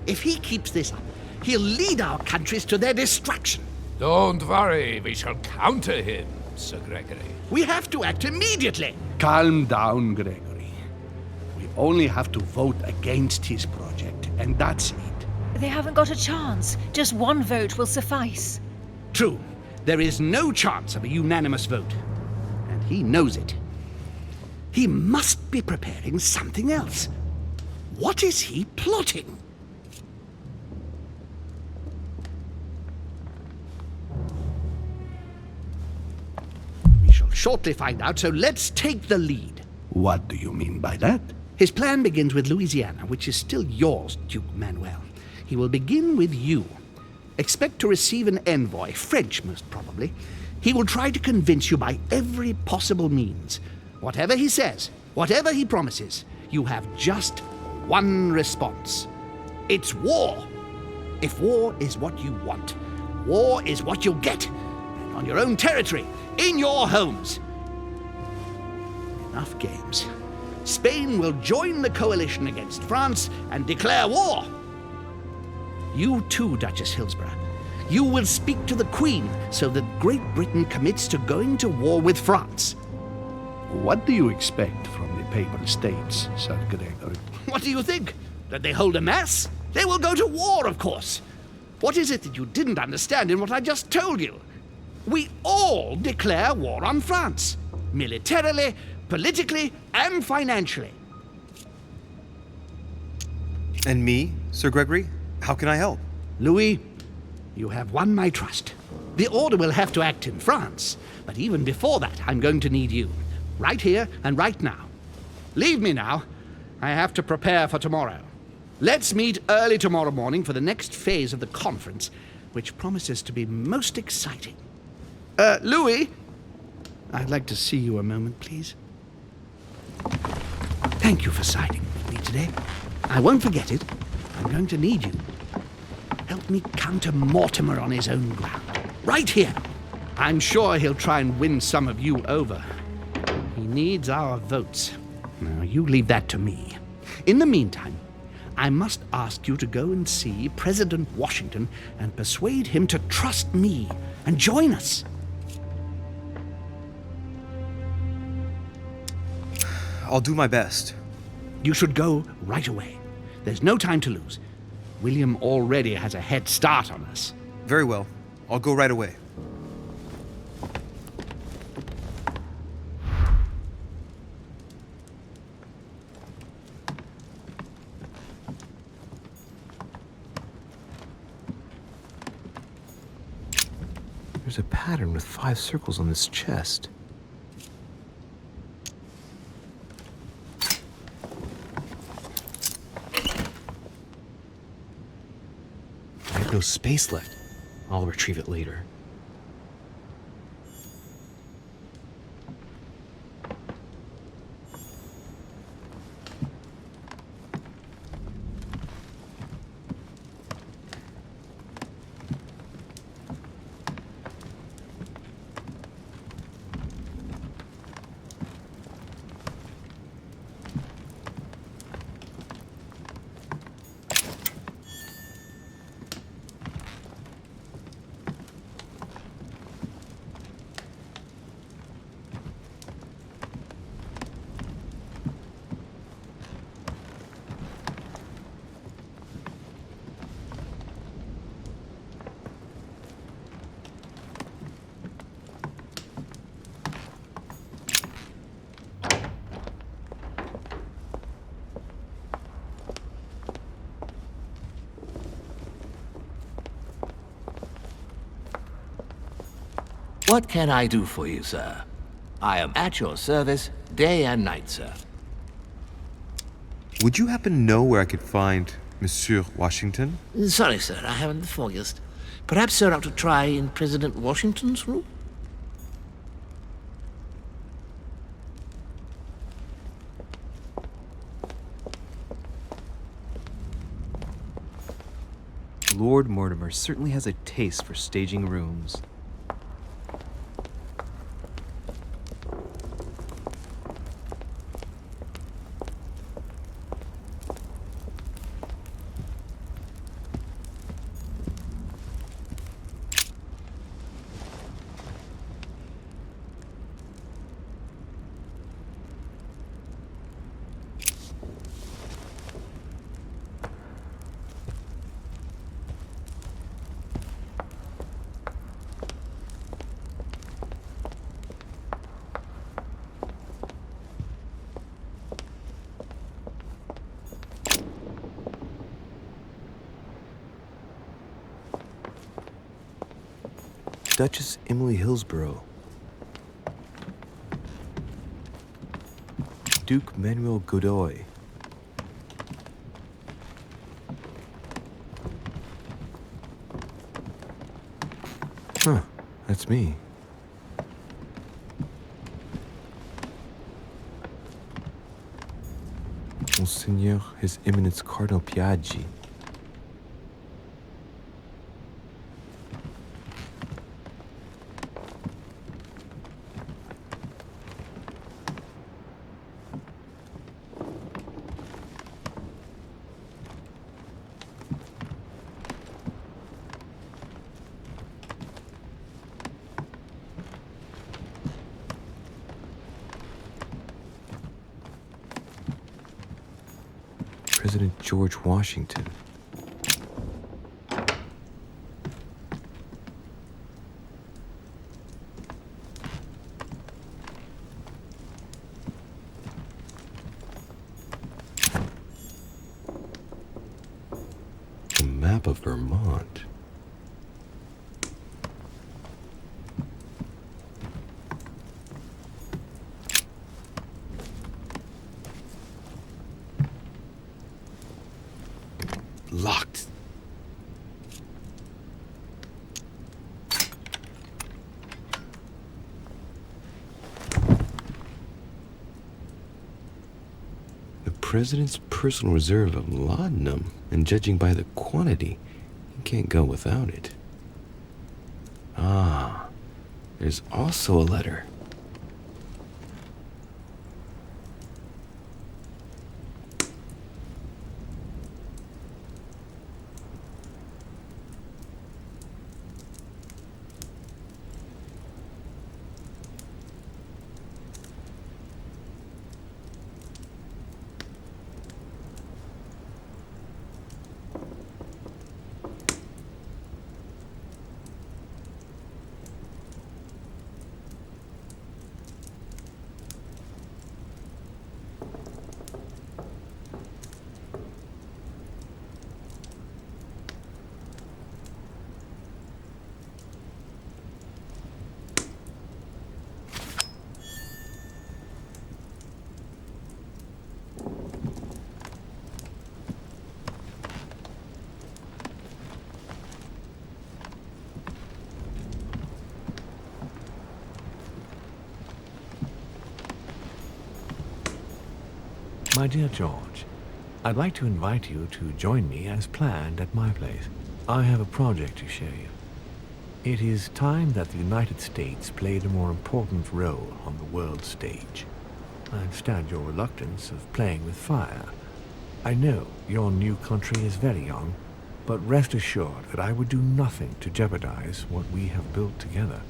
S7: If he keeps this up, he'll lead our countries to their destruction.
S9: Don't worry, we shall counter him, Sir Gregory.
S7: We have to act immediately. Calm down, Gregory. We only have to vote against his project, and that's it.
S4: They haven't got a chance. Just one vote will suffice.
S7: True. There is no chance of a unanimous vote. And he knows it. He must be preparing something else. What is he plotting? We shall shortly find out, so let's take the lead. What do you mean by that? His plan begins with Louisiana, which is still yours, Duke Manuel. He will begin with you. Expect to receive an envoy, French most probably. He will try to convince you by every possible means. Whatever he says, whatever he promises, you have just one response. It's war. If war is what you want, war is what you'll get. And on your own territory, in your homes. Enough games. Spain will join the coalition against France and declare war. You too, Duchess Hillsborough. You will speak to the Queen so that Great Britain commits to going to war with France. What do you expect from the Papal States, Sir Gregory? What do you think? That they hold a mass? They will go to war, of course. What is it that you didn't understand in what I just told you? We all declare war on France. Militarily, politically, and financially.
S13: And me, Sir Gregory? How can I help?
S7: Louis, you have won my trust. The Order will have to act in France, but even before that, I'm going to need you. Right here and right now. Leave me now. I have to prepare for tomorrow. Let's meet early tomorrow morning for the next phase of the conference, which promises to be most exciting. Louis? I'd like to see you a moment, please. Thank you for siding with me today. I won't forget it. I'm going to need you. Help me counter Mortimer on his own ground. Right here. I'm sure he'll try and win some of you over. He needs our votes. Now, you leave that to me. In the meantime, I must ask you to go and see President Washington and persuade him to trust me and join us.
S13: I'll do my best.
S7: You should go right away. There's no time to lose. William already has a head start on us.
S13: Very well. I'll go right away.
S12: There's a pattern with 5 circles on this chest.
S3: I have no space left. I'll retrieve it later.
S1: What can I do for you, sir? I am at your service day and night, sir.
S13: Would you happen to know where I could find Monsieur Washington?
S1: Sorry, sir, I haven't the foggiest. Perhaps, sir, ought to try in President Washington's room?
S3: Lord Mortimer certainly has a taste for staging rooms.
S12: Duchess Emily Hillsborough. Duke Manuel Godoy. Huh, that's me. Monseigneur His Eminence Cardinal Piaggi. President George Washington. A map of Vermont.
S8: locked.
S12: The president's personal reserve of laudanum, and judging by the quantity, he can't go without it. Ah, there's also a letter.
S1: My dear George, I'd like to invite you to join me as planned at my place. I have a project to show you. It is time that the United States played a more important role on the world stage. I understand your reluctance of playing with fire. I know your new country is very young, but rest assured that I would do nothing to jeopardize what we have built together.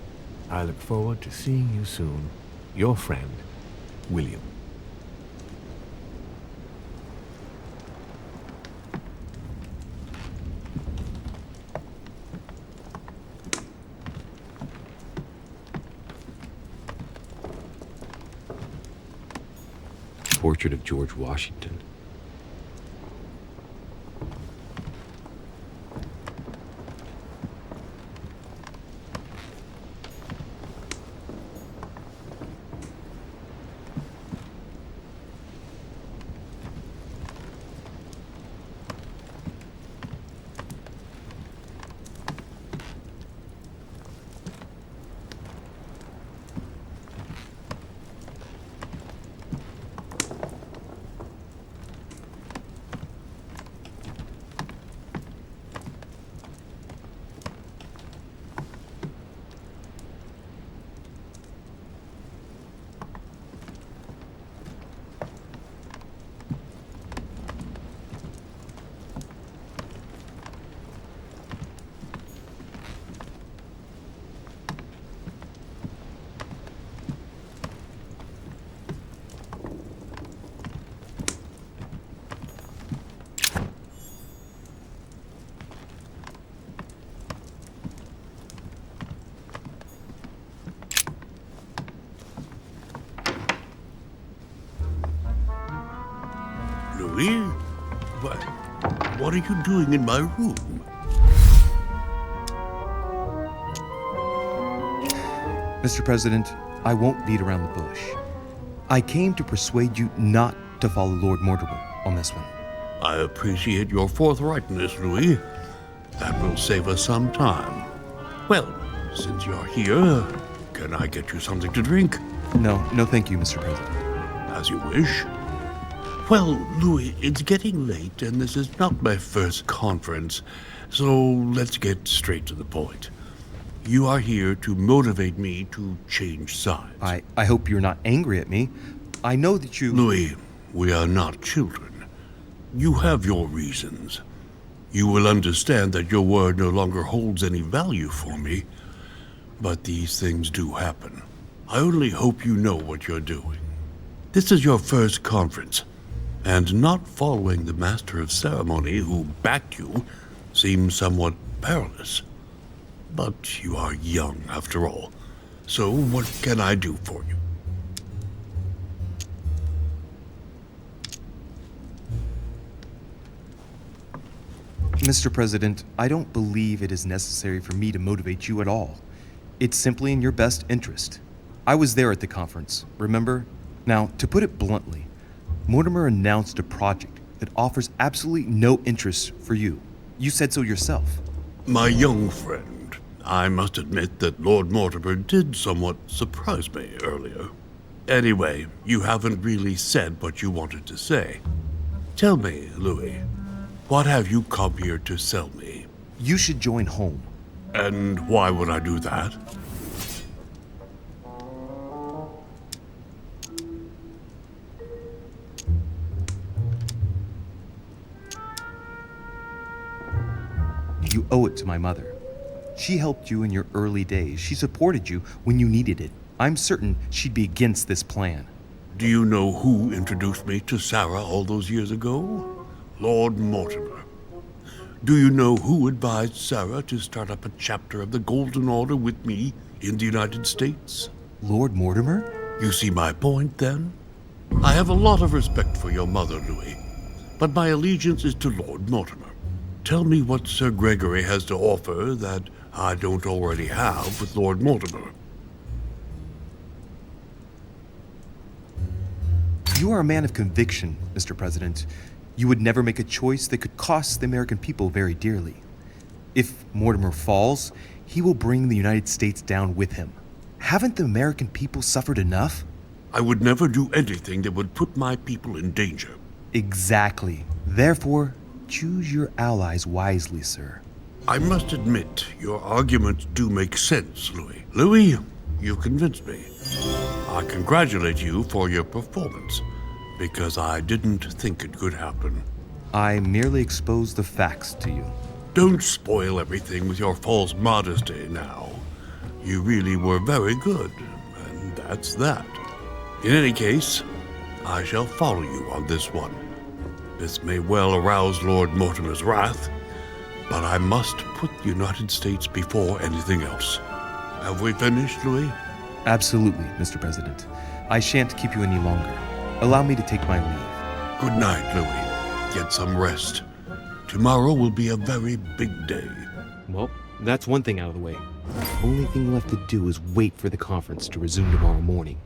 S1: I look forward to seeing you soon. Your friend, William.
S12: Portrait of George Washington.
S8: Louis? What are you doing in my room?
S13: Mr. President, I won't beat around the bush. I came to persuade you not to follow Lord Mortimer on this one.
S8: I appreciate your forthrightness, Louis. That will save us some time. Well, since you're here, can I get you something to drink?
S13: No, thank you, Mr. President.
S8: As you wish. Well, Louis, it's getting late, and this is not my first conference, so let's get straight to the point. You are here to motivate me to change sides.
S13: I hope you're not angry at me. I know that you...
S8: Louis, we are not children. You have your reasons. You will understand that your word no longer holds any value for me, but these things do happen. I only hope you know what you're doing. This is your first conference, and not following the Master of Ceremony who backed you seems somewhat perilous. But you are young, after all. So what can I do for you?
S13: Mr. President, I don't believe it is necessary for me to motivate you at all. It's simply in your best interest. I was there at the conference, remember? Now, to put it bluntly, Mortimer announced a project that offers absolutely no interest for you. You said so yourself.
S8: My young friend, I must admit that Lord Mortimer did somewhat surprise me earlier. Anyway, you haven't really said what you wanted to say. Tell me, Louis, what have you come here to sell me?
S13: You should join home.
S8: And why would I do that?
S13: You owe it to my mother. She helped you in your early days. She supported you when you needed it. I'm certain she'd be against this plan.
S8: Do you know who introduced me to Sarah all those years ago? Lord Mortimer. Do you know who advised Sarah to start up a chapter of the Golden Order with me in the United States?
S13: Lord Mortimer?
S8: You see my point, then? I have a lot of respect for your mother, Louis, but my allegiance is to Lord Mortimer. Tell me what Sir Gregory has to offer that I don't already have with Lord Mortimer.
S13: You are a man of conviction, Mr. President. You would never make a choice that could cost the American people very dearly. If Mortimer falls, he will bring the United States down with him. Haven't the American people suffered enough?
S8: I would never do anything that would put my people in danger.
S13: Exactly. Therefore, choose your allies wisely, sir.
S8: I must admit, your arguments do make sense, Louis. Louis, you convinced me. I congratulate you for your performance, because I didn't think it could happen.
S13: I merely exposed the facts to you.
S8: Don't spoil everything with your false modesty now. You really were very good, and that's that. In any case, I shall follow you on this one. This may well arouse Lord Mortimer's wrath, but I must put the United States before anything else. Have we finished, Louis?
S13: Absolutely, Mr. President. I shan't keep you any longer. Allow me to take my leave.
S8: Good night, Louis. Get some rest. Tomorrow will be a very big day.
S3: Well, that's one thing out of the way. Only thing left to do is wait for the conference to resume tomorrow morning.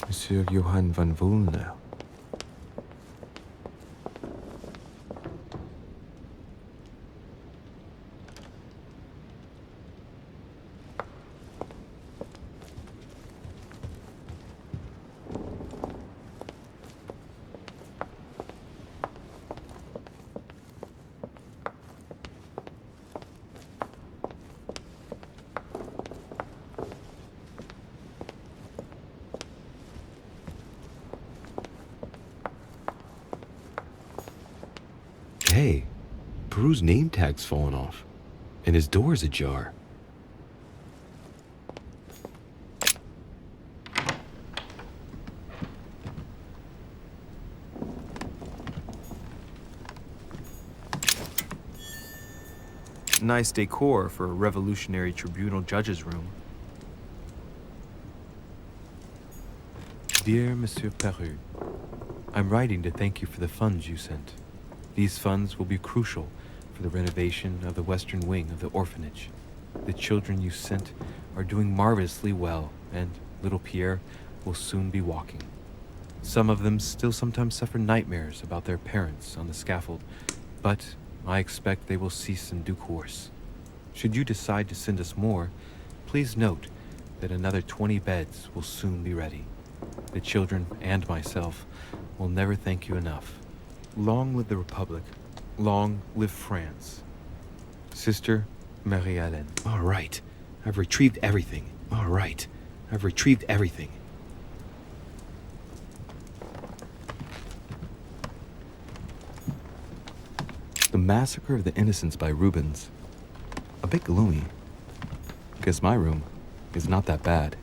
S12: Monsieur Johann van Volner. Hey, Peru's name tag's fallen off, and his door's ajar.
S2: Nice decor for a revolutionary tribunal judge's room.
S12: Dear Monsieur Peru, I'm writing to thank you for the funds you sent. These funds will be crucial for the renovation of the western wing of the orphanage. The children you sent are doing marvelously well, and little Pierre will soon be walking. Some of them still sometimes suffer nightmares about their parents on the scaffold, but I expect they will cease in due course. Should you decide to send us more, please note that another 20 beds will soon be ready. The children and myself will never thank you enough. Long live the Republic. Long live France. Sister Marie-Hélène. All right. I've retrieved everything. All right. I've retrieved everything. The Massacre of the Innocents by Rubens. A bit gloomy. Guess my room is not that bad.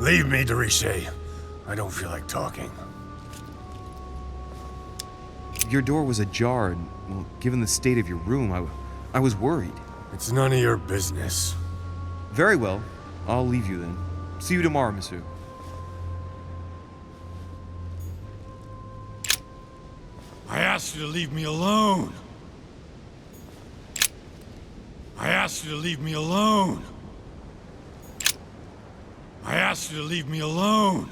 S6: Leave me, Deriche. I don't feel like talking.
S13: Your door was ajar, and, well, given the state of your room, I was worried.
S6: It's none of your business.
S13: Very well. I'll leave you then. See you tomorrow, monsieur.
S6: I asked you to leave me alone. I asked you to leave me alone. I asked you to leave me alone.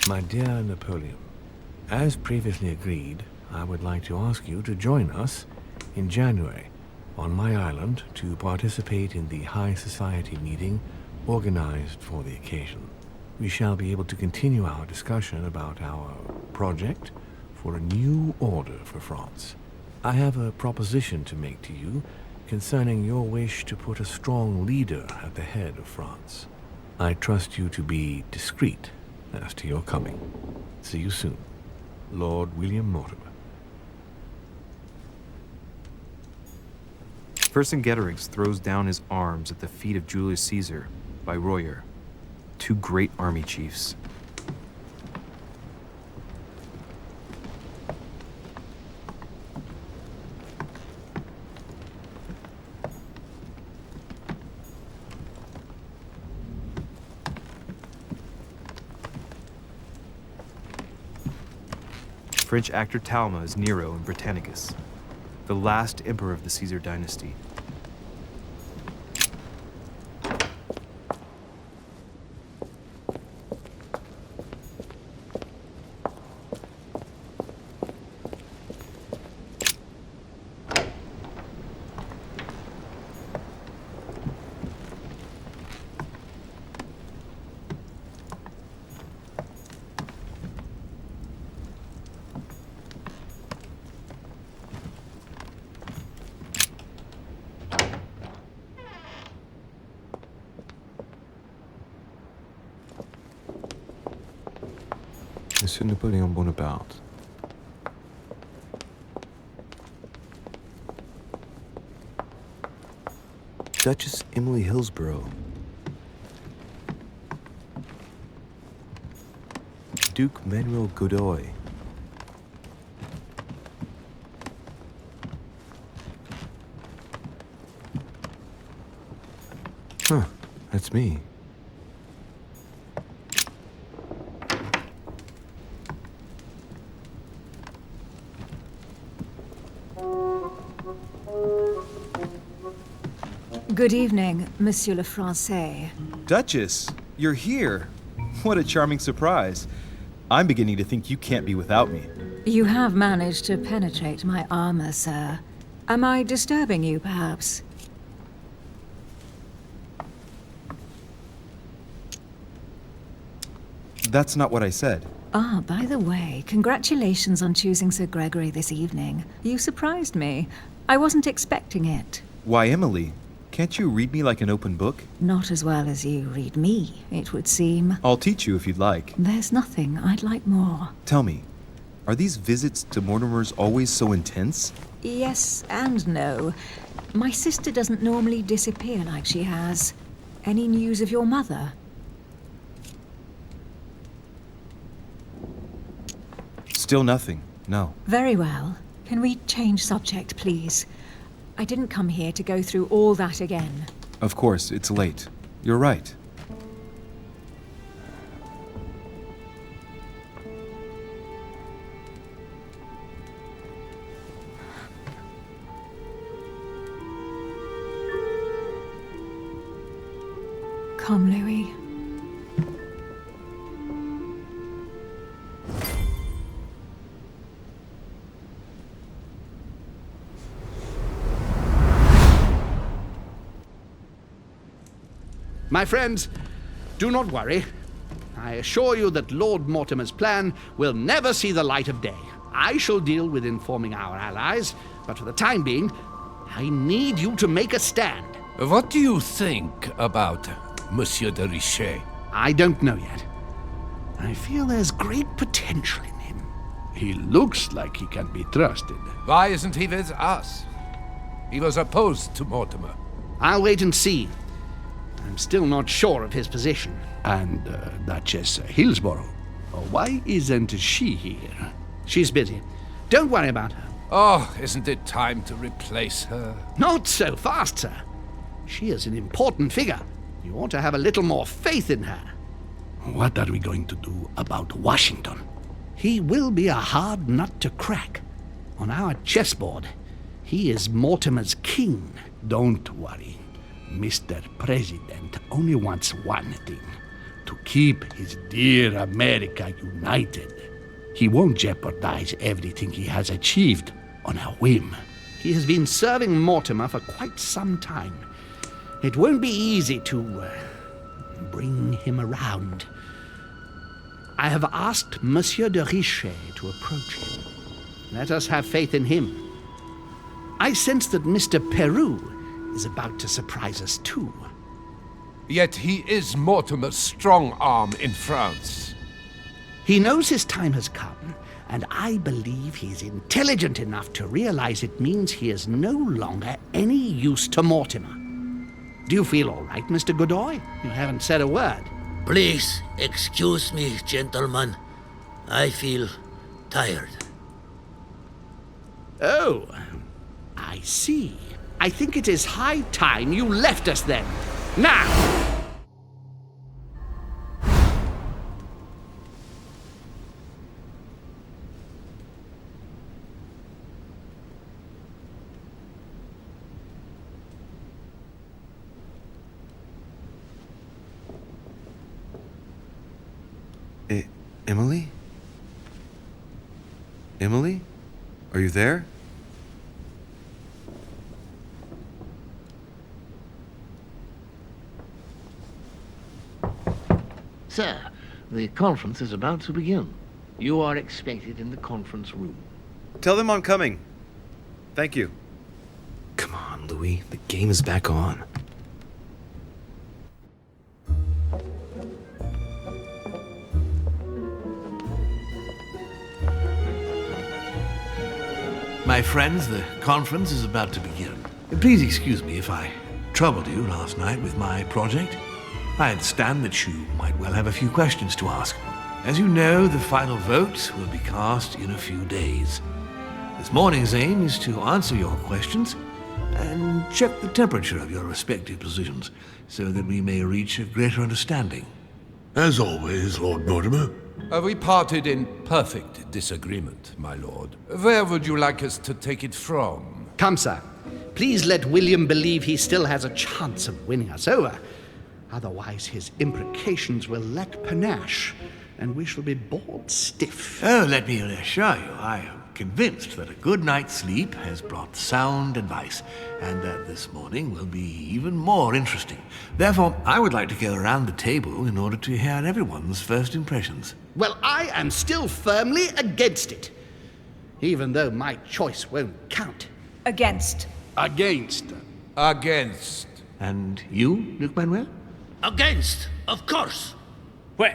S1: My dear Napoleon, as previously agreed, I would like to ask you to join us in January on my island to participate in the High Society meeting organized for the occasion. We shall be able to continue our discussion about our project for a new order for France. I have a proposition to make to you concerning your wish to put a strong leader at the head of France. I trust you to be discreet as to your coming. See you soon. Lord William Mortimer.
S2: Vercingetorix throws down his arms at the feet of Julius Caesar by Royer, two great army chiefs. French actor Talma is Nero in Britannicus, the last emperor of the Caesar dynasty.
S12: Monsieur Napoleon Bonaparte. Duchess Emily Hillsborough. Duke Manuel Godoy. Huh, that's me.
S4: Good evening, Monsieur le Français.
S13: Duchess, you're here. What a charming surprise. I'm beginning to think you can't be without me.
S4: You have managed to penetrate my armor, sir. Am I disturbing you, perhaps?
S13: That's not what I said.
S4: Ah, by the way, congratulations on choosing Sir Gregory this evening. You surprised me. I wasn't expecting it.
S13: Why, Emily? Can't you read me like an open book?
S4: Not as well as you read me, it would seem.
S13: I'll teach you if you'd like.
S4: There's nothing I'd like more.
S13: Tell me, are these visits to Mortimer's always so intense?
S4: Yes and no. My sister doesn't normally disappear like she has. Any news of your mother?
S13: Still nothing, no.
S4: Very well. Can we change subject, please? I didn't come here to go through all that again.
S13: Of course, it's late. You're right.
S4: Come, Louis.
S7: My friends, do not worry. I assure you that Lord Mortimer's plan will never see the light of day. I shall deal with informing our allies, but for the time being, I need you to make a stand.
S9: What do you think about Monsieur de Richet?
S7: I don't know yet. I feel there's great potential in him. He looks like he can be trusted.
S9: Why isn't he with us? He was opposed to Mortimer.
S7: I'll wait and see. I'm still not sure of his position. And Duchess Hillsborough? Why isn't she here? She's busy. Don't worry about her.
S9: Oh, isn't it time to replace her?
S7: Not so fast, sir. She is an important figure. You ought to have a little more faith in her. What are we going to do about Washington? He will be a hard nut to crack. On our chessboard, he is Mortimer's king. Don't worry. Mr. President only wants one thing: to keep his dear America united. He won't jeopardize everything he has achieved on a whim. He has been serving Mortimer for quite some time. It won't be easy to bring him around. I have asked Monsieur de Richet to approach him. Let us have faith in him. I sense that Mr. Peru is about to surprise us too.
S9: Yet he is Mortimer's strong arm in France.
S7: He knows his time has come, and I believe he's intelligent enough to realize it means he is no longer any use to Mortimer. Do you feel all right, Mr. Godoy? You haven't said a word.
S10: Please excuse me, gentlemen. I feel tired.
S7: Oh, I see. I think it is high time you left us then. Now!
S13: Emily? Emily? Are you there?
S1: Sir, the conference is about to begin. You are expected in the conference room.
S13: Tell them I'm coming. Thank you.
S3: Come on, Louis. The game is back on.
S1: My friends, the conference is about to begin. Please excuse me if I troubled you last night with my project. I understand that you might well have a few questions to ask. As you know, the final vote will be cast in a few days. This morning's aim is to answer your questions and check the temperature of your respective positions so that we may reach a greater understanding.
S8: As always, Lord Mortimer.
S9: We parted in perfect disagreement, my lord. Where would you like us to take it from?
S7: Come, sir. Please let William believe he still has a chance of winning us over. Otherwise, his imprecations will lack panache, and we shall be bored stiff.
S1: Oh, let me reassure you, I am convinced that a good night's sleep has brought sound advice, and that this morning will be even more interesting. Therefore, I would like to go around the table in order to hear everyone's first impressions.
S7: Well, I am still firmly against it, even though my choice won't count.
S4: Against.
S7: Against.
S9: Against.
S1: And you, Luc Manuel?
S10: Against, of course.
S14: Well,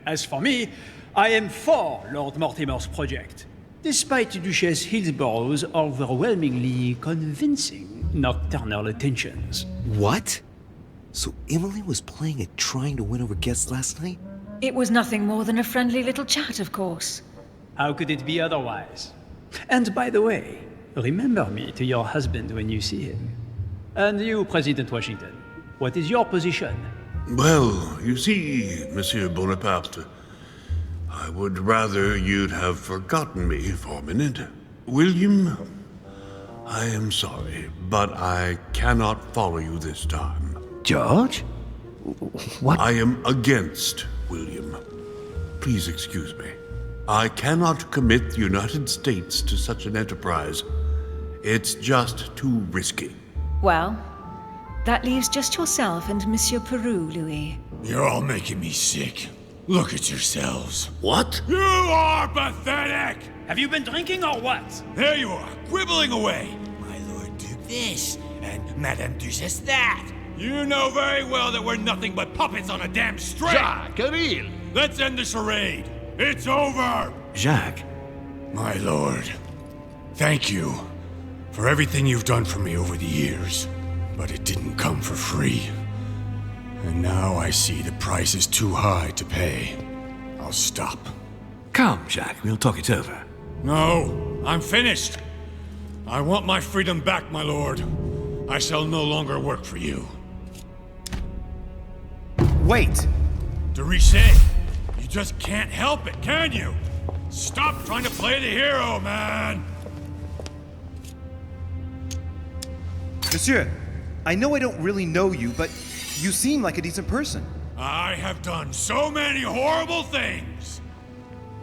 S14: as for me, I am for Lord Mortimer's project, despite Duchess Hillsborough's overwhelmingly convincing nocturnal attentions.
S2: What? So Emily was playing at trying to win over guests last night?
S4: It was nothing more than a friendly little chat, of course.
S14: How could it be otherwise? And by the way, remember me to your husband when you see him. And you, President Washington, what is your position?
S8: Well, you see, Monsieur Bonaparte, I would rather you'd have forgotten me for a minute. William, I am sorry, but I cannot follow you this time.
S1: George? What?
S8: I am against William. Please excuse me. I cannot commit the United States to such an enterprise. It's just too risky.
S4: Well, that leaves just yourself and Monsieur Peru, Louis.
S6: You're all making me sick. Look at yourselves.
S10: What?
S6: You are pathetic!
S14: Have you been drinking or what?
S6: There you are, quibbling away. My Lord Duke this, and Madame Duchess that. You know very well that we're nothing but puppets on a damn string.
S7: Jacques, Ariel.
S6: Let's end the charade. It's over!
S1: Jacques?
S6: My lord, thank you for everything you've done for me over the years. But it didn't come for free. And now I see the price is too high to pay. I'll stop.
S1: Come, Jacques, we'll talk it over.
S6: No, I'm finished. I want my freedom back, my lord. I shall no longer work for you.
S13: Wait!
S6: De Richet, you just can't help it, can you? Stop trying to play the hero, man!
S13: Monsieur, I know I don't really know you, but you seem like a decent person.
S6: I have done so many horrible things!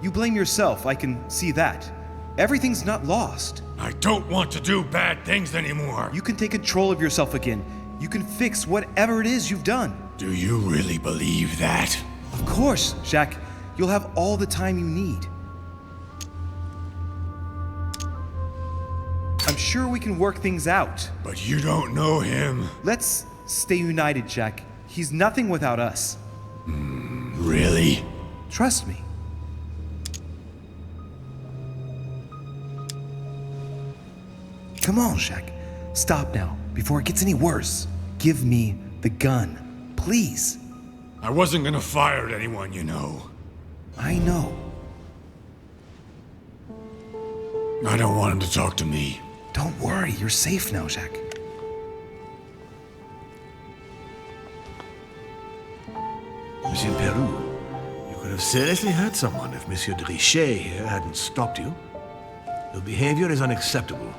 S13: You blame yourself, I can see that. Everything's not lost.
S6: I don't want to do bad things anymore.
S13: You can take control of yourself again. You can fix whatever it is you've done.
S6: Do you really believe that?
S13: Of course, Jacques. You'll have all the time you need. I'm sure we can work things out.
S6: But you don't know him.
S13: Let's stay united, Jacques. He's nothing without us.
S6: Really?
S13: Trust me. Come on, Jacques. Stop now, before it gets any worse. Give me the gun, please.
S6: I wasn't gonna fire at anyone, you know.
S13: I know.
S6: I don't want him to talk to me.
S13: Don't worry, you're safe now, Jacques.
S1: Monsieur Peru, you could have seriously hurt someone if Monsieur de Richet here hadn't stopped you. Your behavior is unacceptable.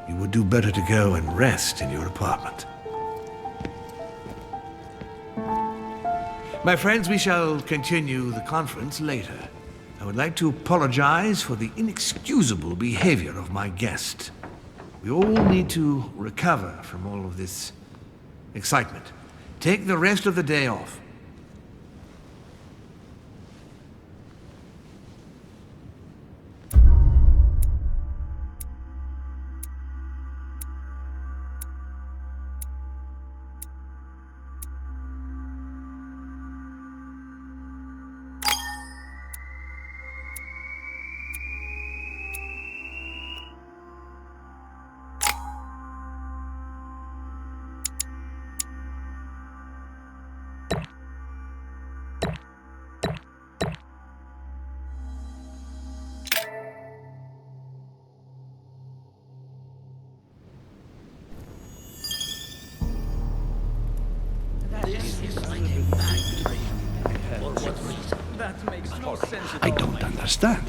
S1: You would do better to go and rest in your apartment. My friends, we shall continue the conference later. I would like to apologize for the inexcusable behavior of my guest. We all need to recover from all of this excitement. Take the rest of the day off.
S7: understand.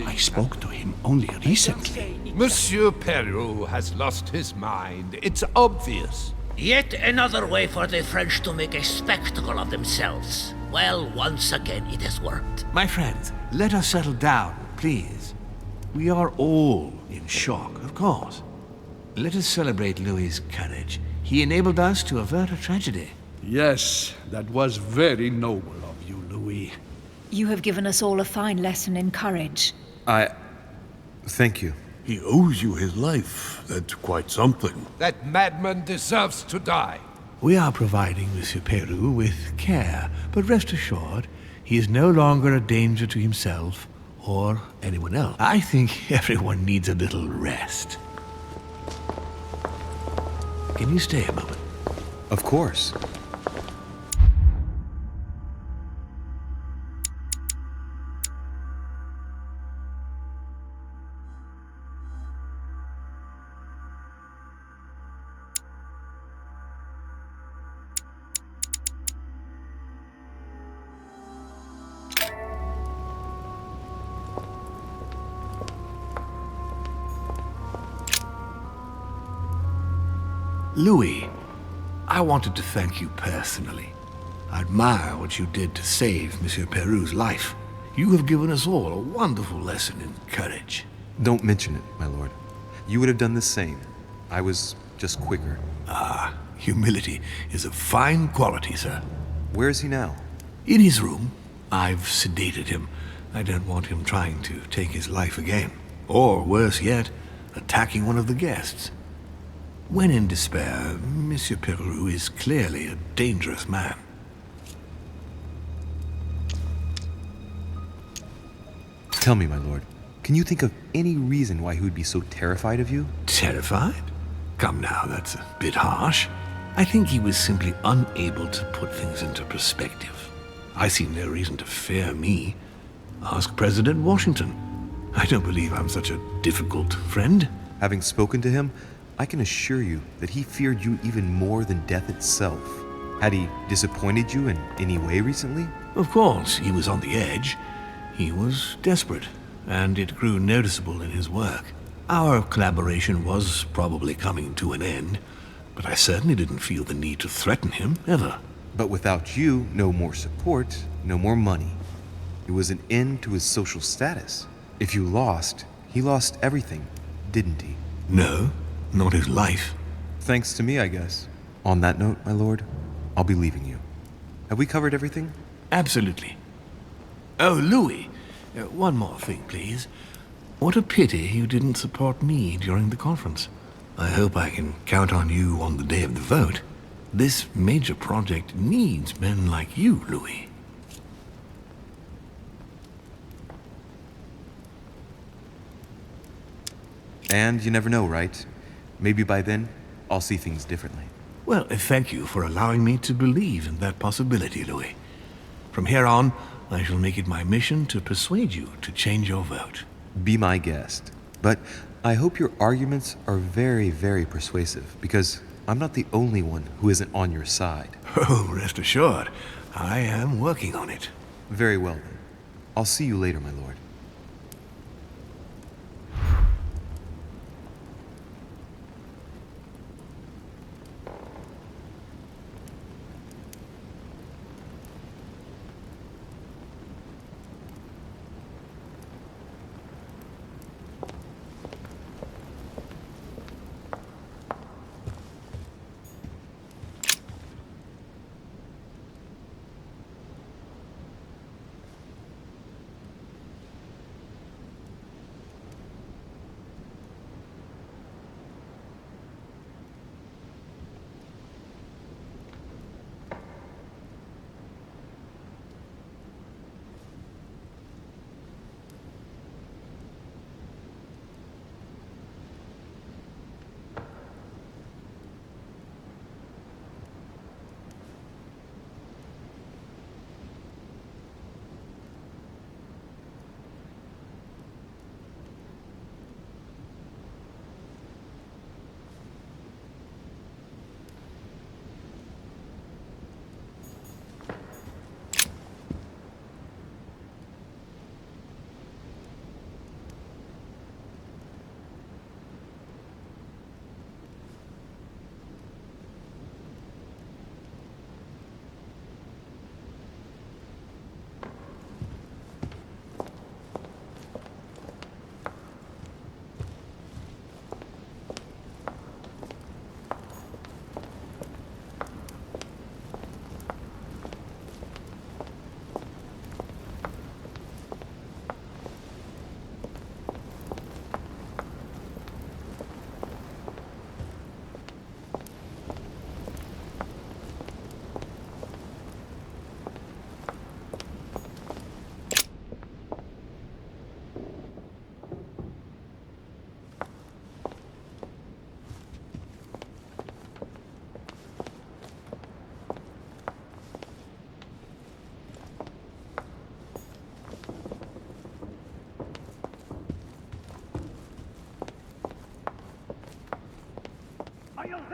S7: I spoke to him only recently.
S9: Monsieur Peru has lost his mind. It's obvious.
S10: Yet another way for the French to make a spectacle of themselves. Well, once again it has worked.
S1: My friends, let us settle down, please. We are all in shock, of course. Let us celebrate Louis's courage. He enabled us to avert a tragedy.
S7: Yes, that was very noble of you, Louis.
S4: You have given us all a fine lesson in courage.
S3: Thank you.
S8: He owes you his life. That's quite something.
S9: That madman deserves to die.
S1: We are providing Monsieur Peru with care, but rest assured, he is no longer a danger to himself or anyone else. I think everyone needs a little rest. Can you stay a moment?
S3: Of course.
S1: Louis, I wanted to thank you personally. I admire what you did to save Monsieur Peru's life. You have given us all a wonderful lesson in courage.
S3: Don't mention it, my lord. You would have done the same. I was just quicker.
S1: Humility is a fine quality, sir.
S3: Where is he now?
S1: In his room. I've sedated him. I don't want him trying to take his life again. Or, worse yet, attacking one of the guests. When in despair, Monsieur Peru is clearly a dangerous man.
S3: Tell me, my lord, can you think of any reason why he would be so terrified of you?
S1: Terrified? Come now, that's a bit harsh. I think he was simply unable to put things into perspective. I see no reason to fear me. Ask President Washington. I don't believe I'm such a difficult friend.
S3: Having spoken to him, I can assure you that he feared you even more than death itself. Had he disappointed you in any way recently?
S1: Of course, he was on the edge. He was desperate, and it grew noticeable in his work. Our collaboration was probably coming to an end, but I certainly didn't feel the need to threaten him, ever.
S3: But without you, no more support, no more money. It was an end to his social status. If you lost, he lost everything, didn't he?
S1: No. Not his life.
S3: Thanks to me, I guess. On that note, my lord, I'll be leaving you. Have we covered everything?
S1: Absolutely. Oh, Louis, one more thing, please. What a pity you didn't support me during the conference. I hope I can count on you on the day of the vote. This major project needs men like you, Louis.
S3: And you never know, right? Maybe by then, I'll see things differently.
S1: Well, thank you for allowing me to believe in that possibility, Louis. From here on, I shall make it my mission to persuade you to change your vote.
S3: Be my guest. But I hope your arguments are very, very persuasive, because I'm not the only one who isn't on your side.
S1: Oh, rest assured, I am working on it.
S3: Very well, then. I'll see you later, my lord.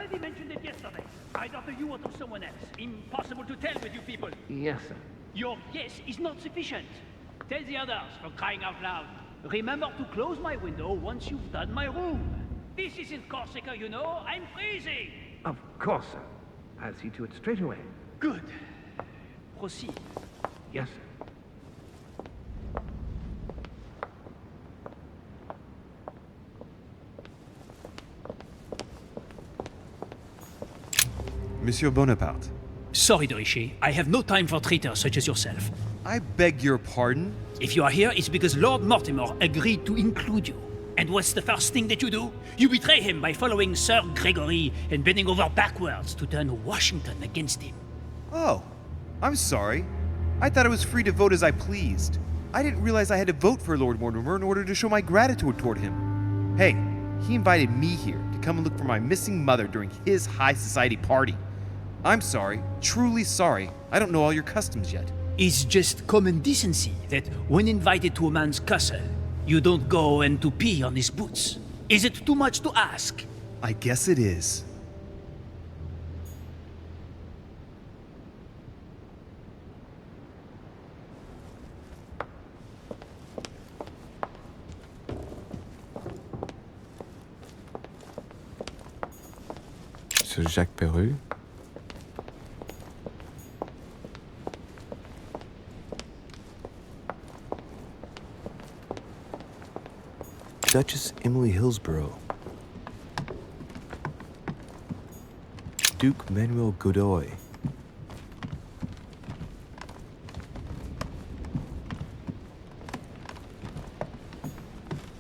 S14: already mentioned it yesterday. Either to you or to someone else. Impossible to tell with you people.
S15: Yes, sir.
S14: Your guess is not sufficient. Tell the others, for crying out loud. Remember to close my window once you've done my room. This isn't Corsica, you know. I'm freezing.
S15: Of course, sir. I'll see to it straight away.
S14: Good. Proceed.
S15: Yes, sir.
S13: Monsieur Bonaparte.
S14: Sorry, Dorishi. I have no time for traitors such as yourself.
S13: I beg your pardon?
S14: If you are here, it's because Lord Mortimer agreed to include you. And what's the first thing that you do? You betray him by following Sir Gregory and bending over backwards to turn Washington against him.
S13: Oh, I'm sorry. I thought I was free to vote as I pleased. I didn't realize I had to vote for Lord Mortimer in order to show my gratitude toward him. Hey, he invited me here to come and look for my missing mother during his high society party. I'm sorry, truly sorry. I don't know all your customs yet.
S14: It's just common decency that when invited to a man's castle, you don't go and to pee on his boots. Is it too much to ask?
S13: I guess it is.
S12: Sir Jacques Perru? Duchess Emily Hillsborough. Duke Manuel Godoy.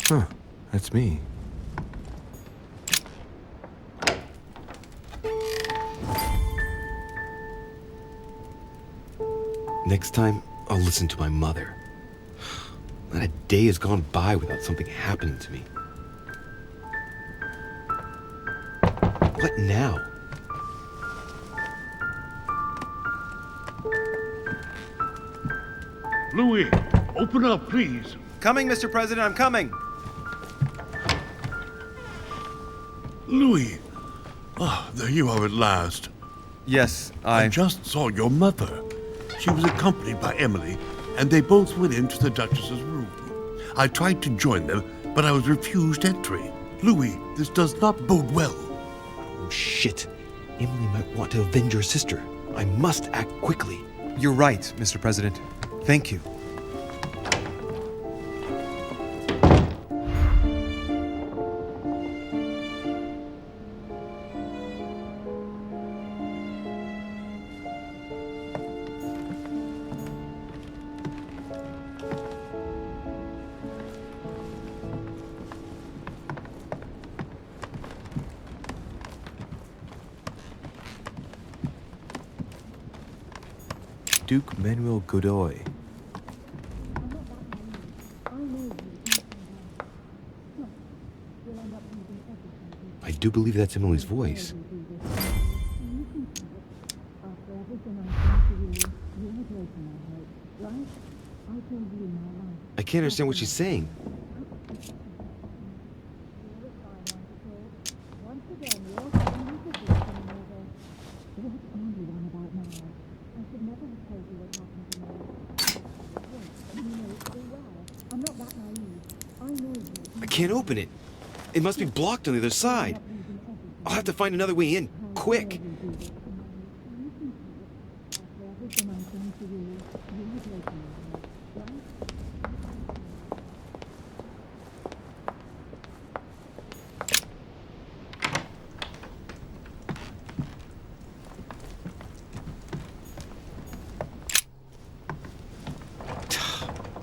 S12: Huh, that's me. Next time, I'll listen to my mother. Not a day has gone by without something happening to me. What now?
S11: Louis, open up, please.
S13: Coming, Mr. President, I'm coming.
S8: Louis. Ah, there you are at last.
S13: Yes,
S8: I just saw your mother. She was accompanied by Emily, and they both went into the Duchess's room. I tried to join them, but I was refused entry. Louis, this does not bode well.
S12: Oh, shit. Emily might want to avenge her sister. I must act quickly.
S13: You're right, Mr. President. Thank you.
S12: Duke Manuel Godoy. I do believe that's Emily's voice. I can't understand what she's saying. I can't open it. It must be blocked on the other side. I'll have to find another way in, quick.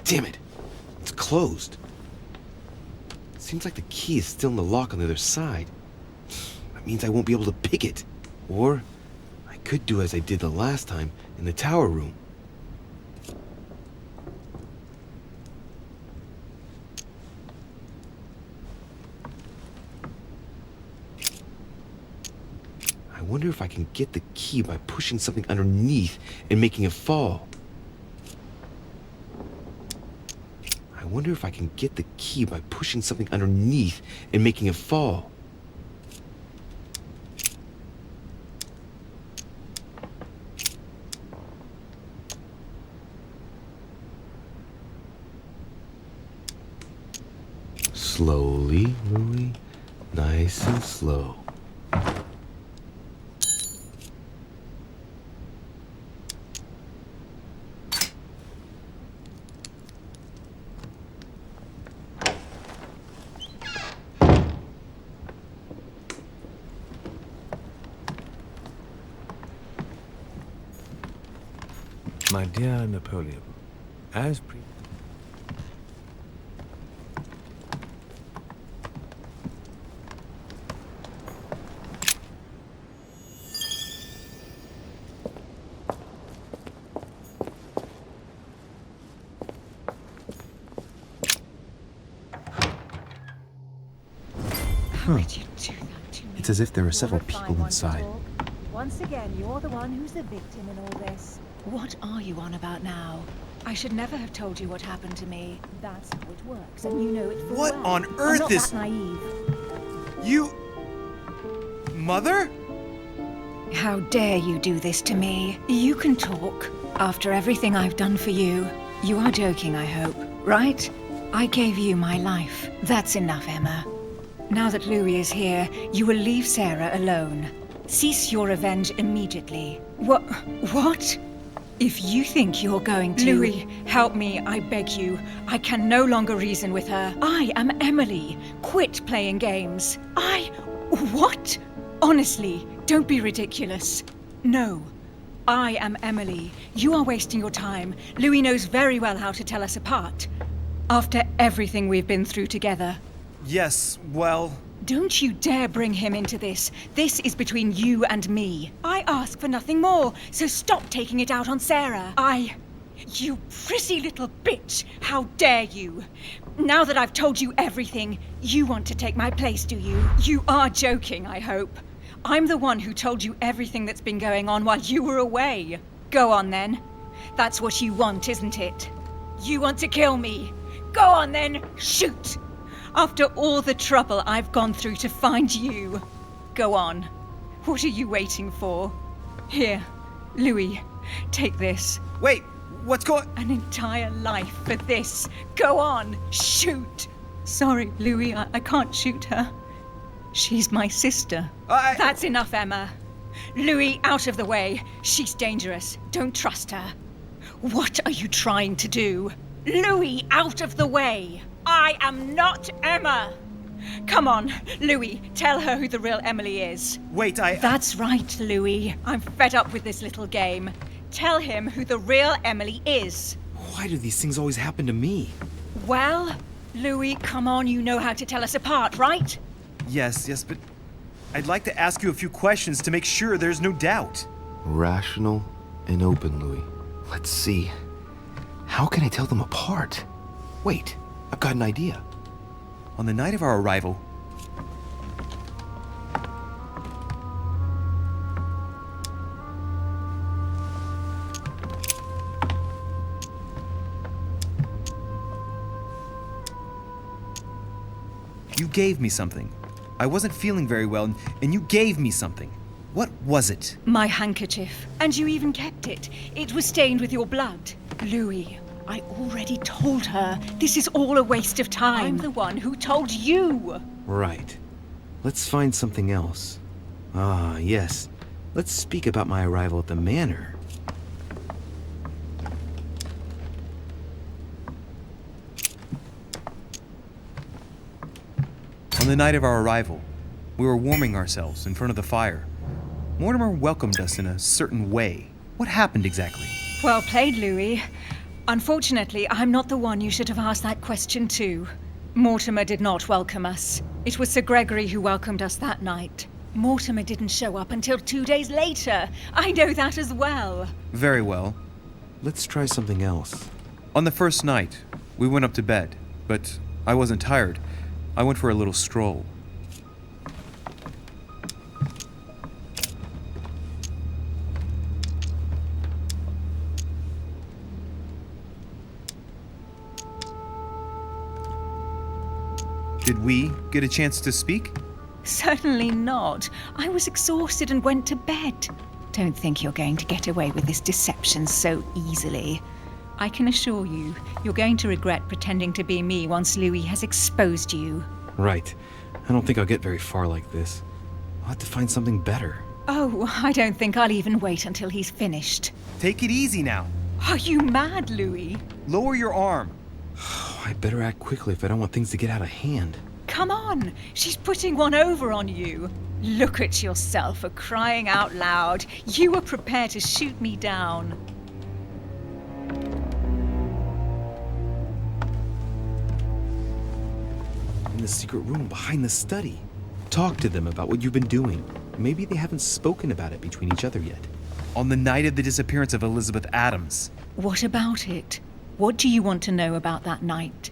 S12: Damn it. It's closed. Seems like the key is still in the lock on the other side. That means I won't be able to pick it. Or I could do as I did the last time in the tower room. I wonder if I can get the key by pushing something underneath and making it fall. I wonder if I can get the key by pushing something underneath and making it fall. Slowly, Louis. Nice and slow.
S1: My dear Napoleon, as pre...
S4: How could you do that to me?
S12: It's as if there are several people inside.
S16: Once again, you're the one who's the victim in all this.
S4: What are you on about now? I should never have told you what happened to me.
S16: That's how it works, and you know it full
S17: What
S16: well.
S17: on
S16: I'm
S17: earth
S16: not
S17: is...
S16: that naive.
S17: You... Mother?
S4: How dare you do this to me? You can talk. After everything I've done for you. You are joking, I hope, right? I gave you my life. That's enough, Emma. Now that Louis is here, you will leave Sarah alone. Cease your revenge immediately. What? If you think you're going to... Louis, help me, I beg you. I can no longer reason with her. I am Emily. Quit playing games. What? Honestly, don't be ridiculous. No. I am Emily. You are wasting your time. Louis knows very well how to tell us apart. After everything we've been through together.
S17: Yes, well...
S4: Don't you dare bring him into this. This is between you and me. I ask for nothing more, so stop taking it out on Sarah. You prissy little bitch! How dare you! Now that I've told you everything, you want to take my place, do you? You are joking, I hope. I'm the one who told you everything that's been going on while you were away. Go on then. That's what you want, isn't it? You want to kill me. Go on then, shoot! After all the trouble I've gone through to find you. Go on. What are you waiting for? Here, Louis, take this.
S17: Wait, what's going...
S4: An entire life for this. Go on, shoot! Sorry, Louis, I can't shoot her. She's my sister. That's enough, Emma. Louis, out of the way. She's dangerous. Don't trust her. What are you trying to do? Louis, out of the way! I am not Emma! Come on, Louis, tell her who the real Emily is.
S17: Wait,
S4: That's right, Louis. I'm fed up with this little game. Tell him who the real Emily is.
S12: Why do these things always happen to me?
S4: Well, Louis, come on, you know how to tell us apart, right?
S17: Yes, but... I'd like to ask you a few questions to make sure there's no doubt.
S12: Rational and open, Louis. Let's see. How can I tell them apart? Wait, I've got an idea.
S17: On the night of our arrival... You gave me something. I wasn't feeling very well, and you gave me something. What was it?
S4: My handkerchief. And you even kept it. It was stained with your blood. Louis, I already told her. This is all a waste of time. I'm the one who told you.
S12: Right. Let's find something else. Ah, yes. Let's speak about my arrival at the manor.
S17: On the night of our arrival, we were warming ourselves in front of the fire. Mortimer welcomed us in a certain way. What happened exactly?
S4: Well played, Louis. Unfortunately, I'm not the one you should have asked that question to. Mortimer did not welcome us. It was Sir Gregory who welcomed us that night. Mortimer didn't show up until 2 days later. I know that as well.
S17: Very well.
S12: Let's try something else.
S17: On the first night, we went up to bed, but I wasn't tired. I went for a little stroll. Did we get a chance to speak?
S4: Certainly not. I was exhausted and went to bed. Don't think you're going to get away with this deception so easily. I can assure you, you're going to regret pretending to be me once Louis has exposed you.
S12: Right. I don't think I'll get very far like this. I'll have to find something better.
S4: Oh, I don't think I'll even wait until he's finished.
S17: Take it easy now.
S4: Are you mad, Louis?
S17: Lower your arm.
S12: I better act quickly if I don't want things to get out of hand.
S4: Come on, she's putting one over on you. Look at yourself for crying out loud. You were prepared to shoot me down.
S12: In the secret room behind the study. Talk to them about what you've been doing. Maybe they haven't spoken about it between each other yet.
S17: On the night of the disappearance of Elizabeth Adams.
S4: What about it? What do you want to know about that night?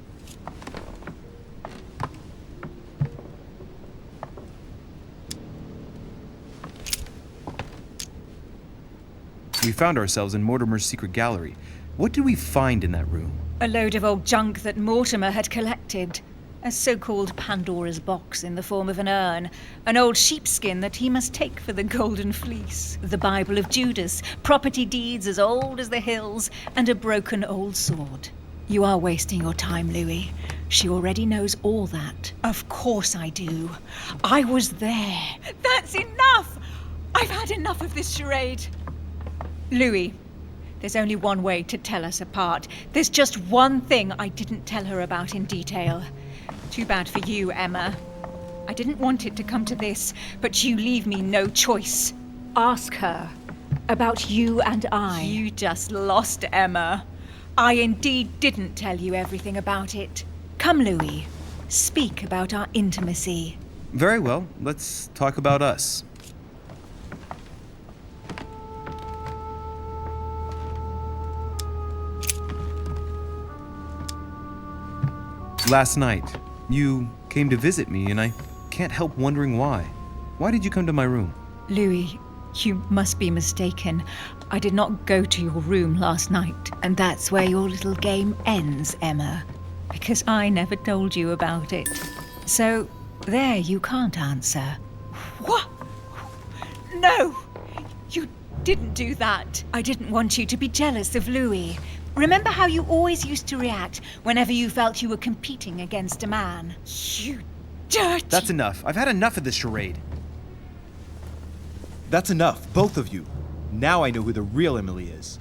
S17: We found ourselves in Mortimer's secret gallery. What did we find in that room?
S4: A load of old junk that Mortimer had collected. A so-called Pandora's box in the form of an urn, an old sheepskin that he must take for the Golden Fleece, the Bible of Judas, property deeds as old as the hills, and a broken old sword. You are wasting your time, Louis. She already knows all that. Of course I do. I was there. That's enough! I've had enough of this charade. Louis, there's only one way to tell us apart. There's just one thing I didn't tell her about in detail. Too bad for you, Emma. I didn't want it to come to this, but you leave me no choice. Ask her about you and I. You just lost, Emma. I indeed didn't tell you everything about it. Come, Louis. Speak about our intimacy.
S17: Very well. Let's talk about us. Last night, you came to visit me, and I can't help wondering why. Why did you come to my room?
S4: Louis, you must be mistaken. I did not go to your room last night, and that's where your little game ends, Emma. Because I never told you about it. So, there you can't answer. What? No! You didn't do that. I didn't want you to be jealous of Louis. Remember how you always used to react whenever you felt you were competing against a man? You dirty...
S17: That's enough. I've had enough of this charade.
S18: That's enough, both of you. Now I know who the real Emily is.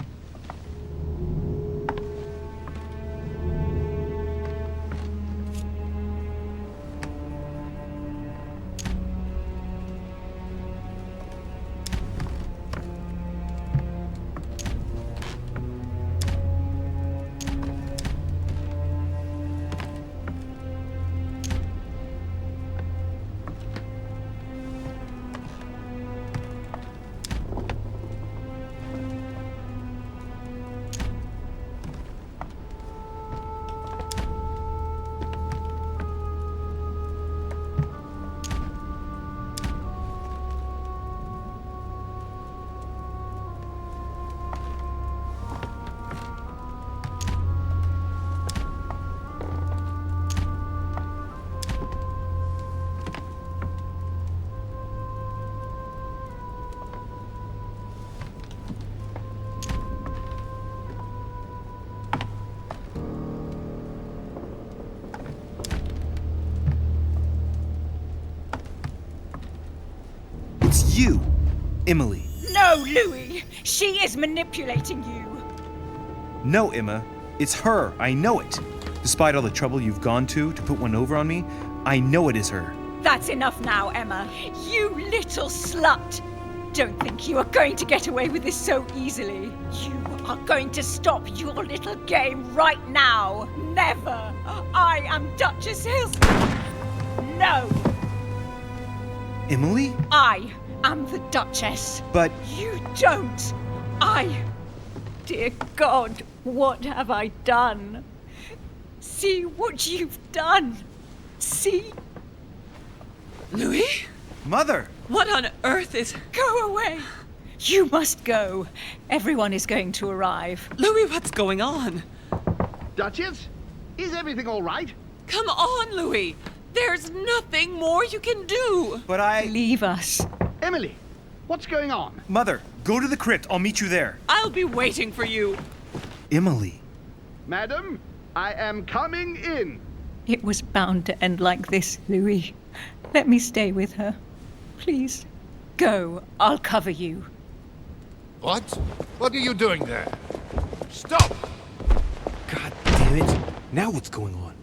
S17: It's you, Emily.
S4: No, Louis! She is manipulating you.
S17: No, Emma. It's her. I know it. Despite all the trouble you've gone to put one over on me, I know it is her.
S4: That's enough now, Emma. You little slut! Don't think you are going to get away with this so easily. You are going to stop your little game right now. Never! I am Duchess Hill. No!
S17: Emily?
S4: I am the Duchess.
S17: But...
S4: You don't. Dear God, what have I done? See what you've done. See?
S19: Louis?
S17: Mother!
S19: What on earth is...
S4: Go away. You must go. Everyone is going to arrive.
S19: Louis, what's going on?
S7: Duchess? Is everything all right?
S19: Come on, Louis. There's nothing more you can do.
S17: But I...
S4: Leave us.
S7: Emily, what's going on?
S17: Mother, go to the crypt. I'll meet you there.
S19: I'll be waiting for you.
S17: Emily.
S7: Madam, I am coming in.
S4: It was bound to end like this, Louis. Let me stay with her. Please. Go. I'll cover you.
S9: What? What are you doing there? Stop!
S3: God damn it. Now what's going on?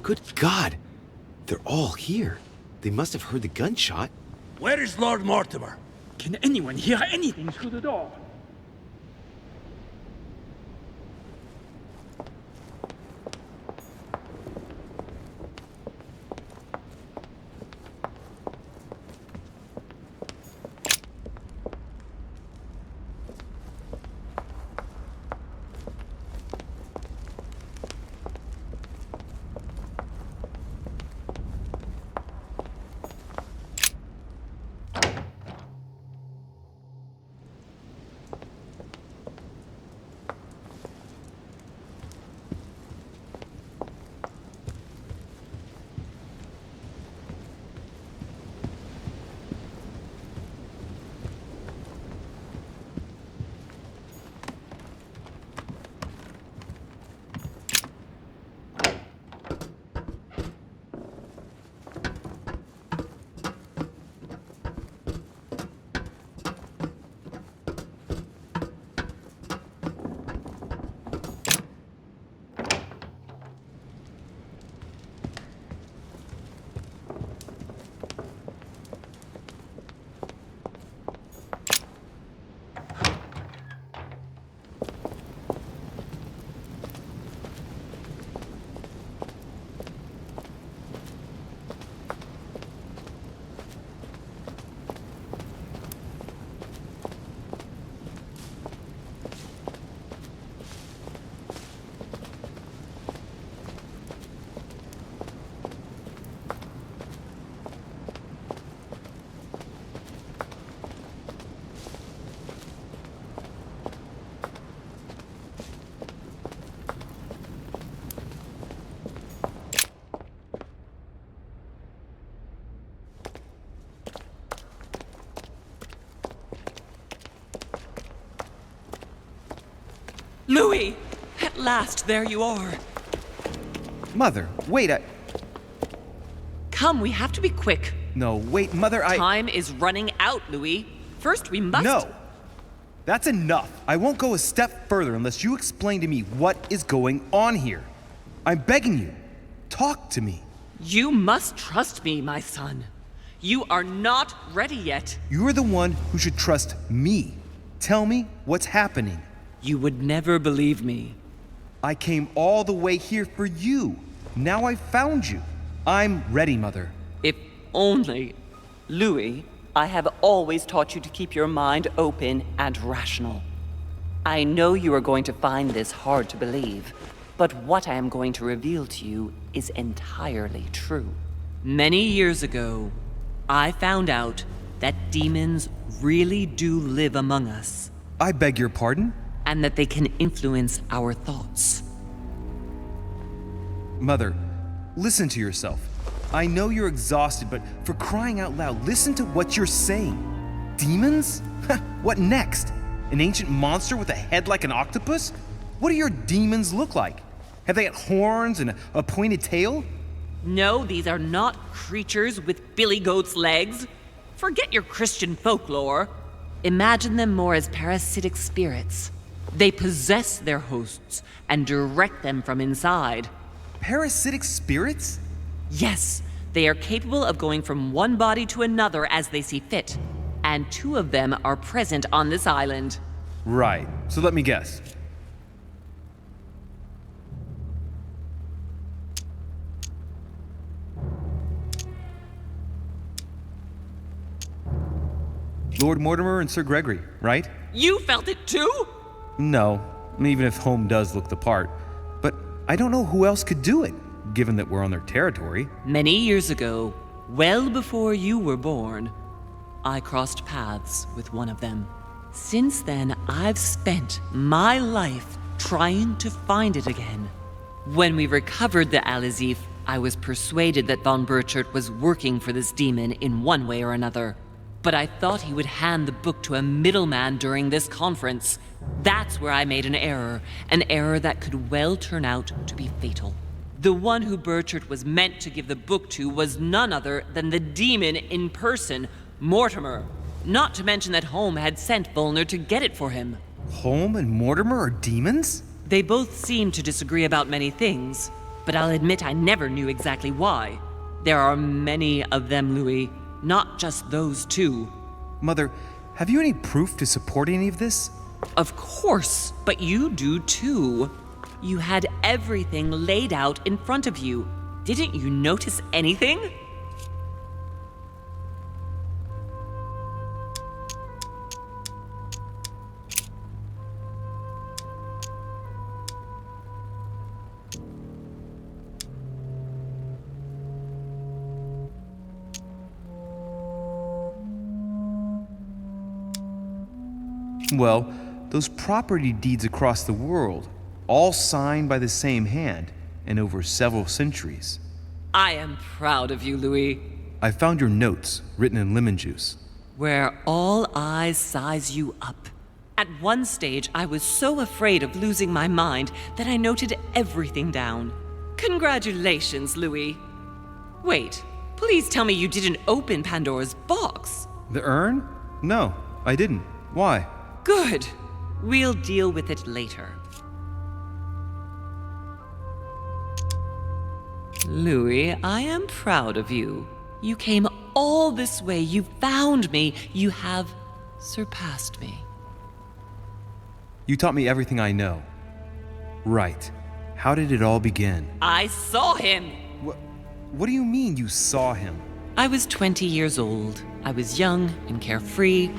S3: Good God! They're all here. They must have heard the gunshot.
S10: Where is Lord Mortimer?
S14: Can anyone hear anything through the door?
S19: Louis! At last, there you are.
S17: Mother, wait,
S19: Come, we have to be quick.
S17: No, wait, Mother,
S19: Time is running out, Louis. First, we must...
S17: No! That's enough. I won't go a step further unless you explain to me what is going on here. I'm begging you. Talk to me.
S19: You must trust me, my son. You are not ready yet.
S17: You're the one who should trust me. Tell me what's happening.
S19: You would never believe me.
S17: I came all the way here for you. Now I've found you. I'm ready, Mother.
S19: If only... Louis, I have always taught you to keep your mind open and rational. I know you are going to find this hard to believe, but what I am going to reveal to you is entirely true. Many years ago, I found out that demons really do live among us.
S17: I beg your pardon?
S19: And that they can influence our thoughts.
S17: Mother, listen to yourself. I know you're exhausted, but for crying out loud, listen to what you're saying. Demons? What next? An ancient monster with a head like an octopus? What do your demons look like? Have they got horns and a pointed tail?
S19: No, these are not creatures with billy goat's legs. Forget your Christian folklore.
S20: Imagine them more as parasitic spirits. They possess their hosts and direct them from inside.
S17: Parasitic spirits?
S20: Yes, they are capable of going from one body to another as they see fit. And 2 of them are present on this island.
S17: Right. So let me guess. Lord Mortimer and Sir Gregory, right?
S20: You felt it too?
S17: No, even if Home does look the part. But I don't know who else could do it, given that we're on their territory.
S20: Many years ago, well before you were born, I crossed paths with one of them. Since then, I've spent my life trying to find it again. When we recovered the Alizif, I was persuaded that von Burchard was working for this demon in one way or another. But I thought he would hand the book to a middleman during this conference. That's where I made an error that could well turn out to be fatal. The one who Burchard was meant to give the book to was none other than the demon in person, Mortimer. Not to mention that Home had sent Volner to get it for him.
S17: Home and Mortimer are demons?
S20: They both seem to disagree about many things, but I'll admit I never knew exactly why. There are many of them, Louis. Not just those 2.
S17: Mother, have you any proof to support any of this?
S20: Of course, but you do too. You had everything laid out in front of you. Didn't you notice anything?
S17: Well, those property deeds across the world, all signed by the same hand and over several centuries.
S20: I am proud of you, Louis.
S17: I found your notes written in lemon juice.
S20: Where all eyes size you up. At one stage, I was so afraid of losing my mind that I noted everything down. Congratulations, Louis. Wait, please tell me you didn't open Pandora's box.
S17: The urn? No, I didn't. Why?
S20: Good. We'll deal with it later. Louis, I am proud of you. You came all this way. You found me. You have surpassed me.
S17: You taught me everything I know. Right. How did it all begin?
S20: I saw him.
S17: What do you mean you saw him?
S20: I was 20 years old. I was young and carefree.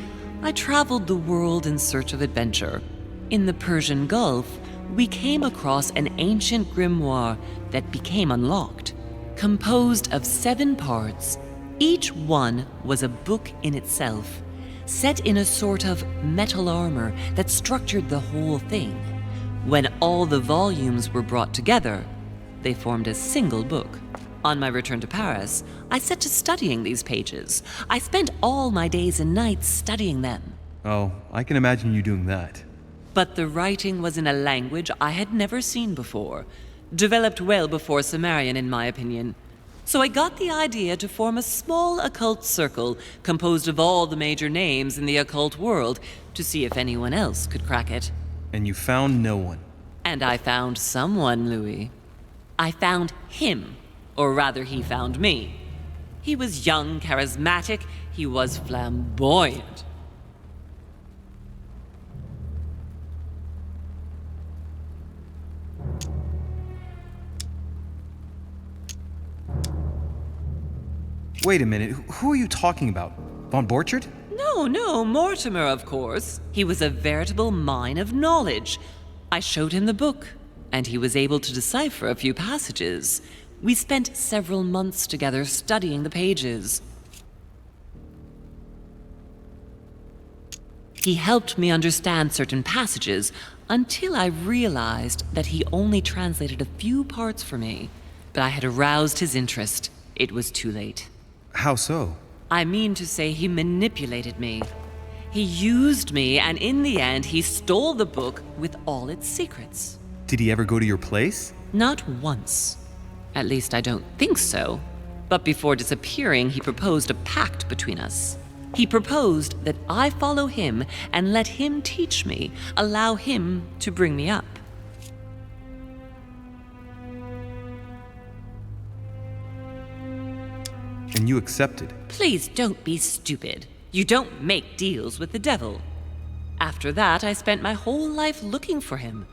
S20: I traveled the world in search of adventure. In the Persian Gulf, we came across an ancient grimoire that became unlocked. Composed of 7 parts, each one was a book in itself, set in a sort of metal armor that structured the whole thing. When all the volumes were brought together, they formed a single book. On my return to Paris, I set to studying these pages. I spent all my days and nights studying them.
S17: Oh, I can imagine you doing that.
S20: But the writing was in a language I had never seen before, developed well before Sumerian, in my opinion. So I got the idea to form a small occult circle composed of all the major names in the occult world to see if anyone else could crack it.
S17: And you found no one.
S20: And I found someone, Louis. I found him. Or rather, he found me. He was young, charismatic, he was flamboyant.
S17: Wait a minute, who are you talking about? Von Burchard?
S20: No, Mortimer, of course. He was a veritable mine of knowledge. I showed him the book, and he was able to decipher a few passages. We spent several months together studying the pages. He helped me understand certain passages until I realized that he only translated a few parts for me. But I had aroused his interest. It was too late.
S17: How so?
S20: I mean to say he manipulated me. He used me, and in the end, he stole the book with all its secrets.
S17: Did he ever go to your place?
S20: Not once. At least I don't think so. But before disappearing, he proposed a pact between us. He proposed that I follow him and let him teach me, allow him to bring me up.
S17: And you accepted.
S20: Please don't be stupid. You don't make deals with the devil. After that, I spent my whole life looking for him.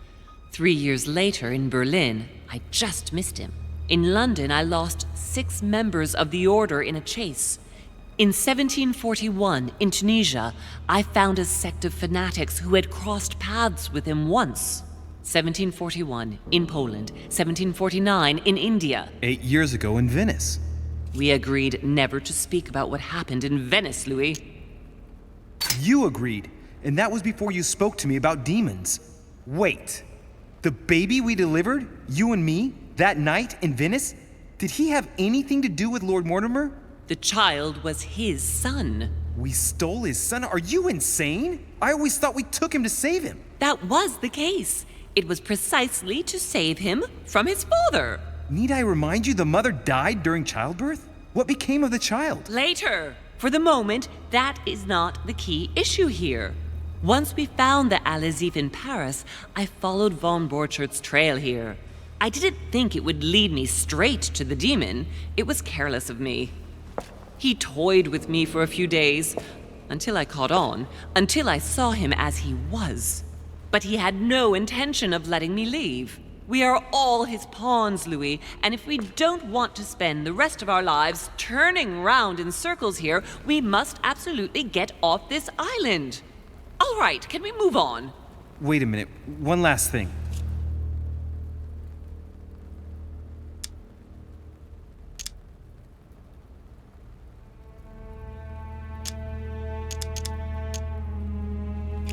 S20: 3 years later in Berlin, I just missed him. In London, I lost 6 members of the order in a chase. In 1741, in Tunisia, I found a sect of fanatics who had crossed paths with him once. 1741, in Poland. 1749, in India.
S17: 8 years ago in Venice.
S20: We agreed never to speak about what happened in Venice, Louis.
S17: You agreed, and that was before you spoke to me about demons. Wait, the baby we delivered, you and me, that night in Venice, did he have anything to do with Lord Mortimer?
S20: The child was his son.
S17: We stole his son? Are you insane? I always thought we took him to save him.
S20: That was the case. It was precisely to save him from his father.
S17: Need I remind you the mother died during childbirth? What became of the child?
S20: Later. For the moment, that is not the key issue here. Once we found the Al-Azif in Paris, I followed von Borchart's trail here. I didn't think it would lead me straight to the demon. It was careless of me. He toyed with me for a few days, until I caught on, until I saw him as he was. But he had no intention of letting me leave. We are all his pawns, Louis, and if we don't want to spend the rest of our lives turning round in circles here, we must absolutely get off this island. All right, can we move on?
S17: Wait a minute, one last thing.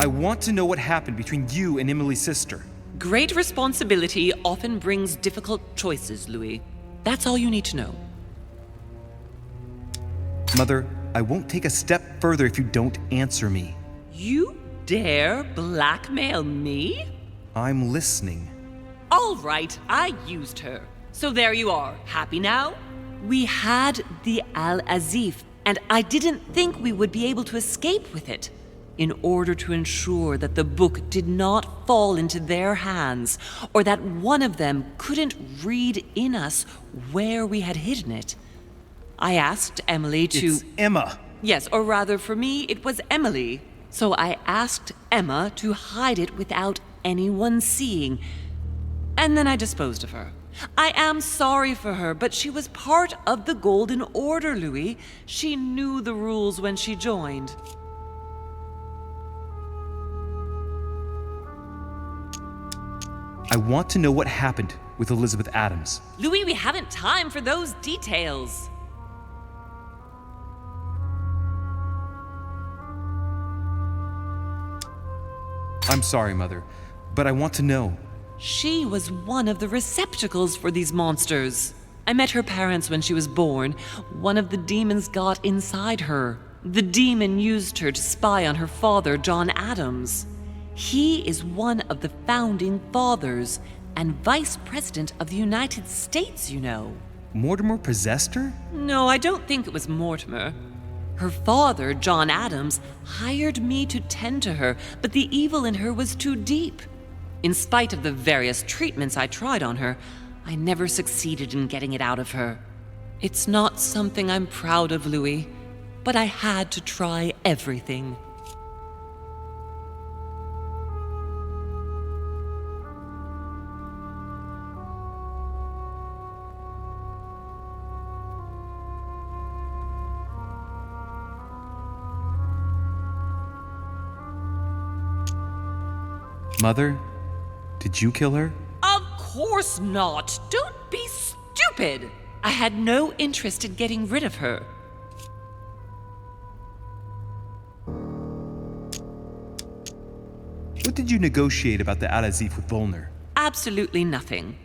S17: I want to know what happened between you and Emily's sister.
S20: Great responsibility often brings difficult choices, Louis. That's all you need to know.
S17: Mother, I won't take a step further if you don't answer me.
S20: You dare blackmail me?
S17: I'm listening.
S20: All right, I used her. So there you are. Happy now? We had the Al-Azif, and I didn't think we would be able to escape with it. In order to ensure that the book did not fall into their hands, or that one of them couldn't read in us where we had hidden it, I asked Emily to...
S17: It's Emma.
S20: Yes, or rather for me, it was Emily. So I asked Emma to hide it without anyone seeing, and then I disposed of her. I am sorry for her, but she was part of the Golden Order, Louis. She knew the rules when she joined.
S17: I want to know what happened with Elizabeth Adams.
S20: Louis, we haven't time for those details.
S17: I'm sorry, Mother, but I want to know.
S20: She was one of the receptacles for these monsters. I met her parents when she was born. One of the demons got inside her. The demon used her to spy on her father, John Adams. He is one of the founding fathers and vice president of the United States, you know.
S17: Mortimer possessed her?
S20: No, I don't think it was Mortimer. Her father, John Adams, hired me to tend to her, but the evil in her was too deep. In spite of the various treatments I tried on her, I never succeeded in getting it out of her. It's not something I'm proud of, Louis, but I had to try everything.
S17: Mother, did you kill her?
S20: Of course not. Don't be stupid. I had no interest in getting rid of her.
S17: What did you negotiate about the Al-Azif with Volner?
S20: Absolutely nothing.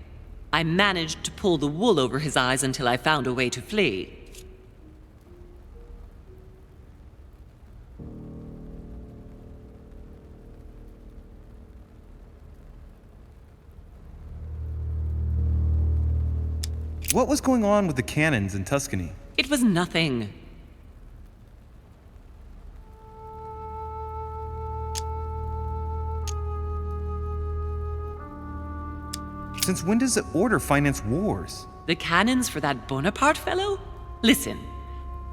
S20: I managed to pull the wool over his eyes until I found a way to flee.
S17: What was going on with the cannons in Tuscany?
S20: It was nothing.
S17: Since when does the Order finance wars?
S20: The cannons for that Bonaparte fellow? Listen,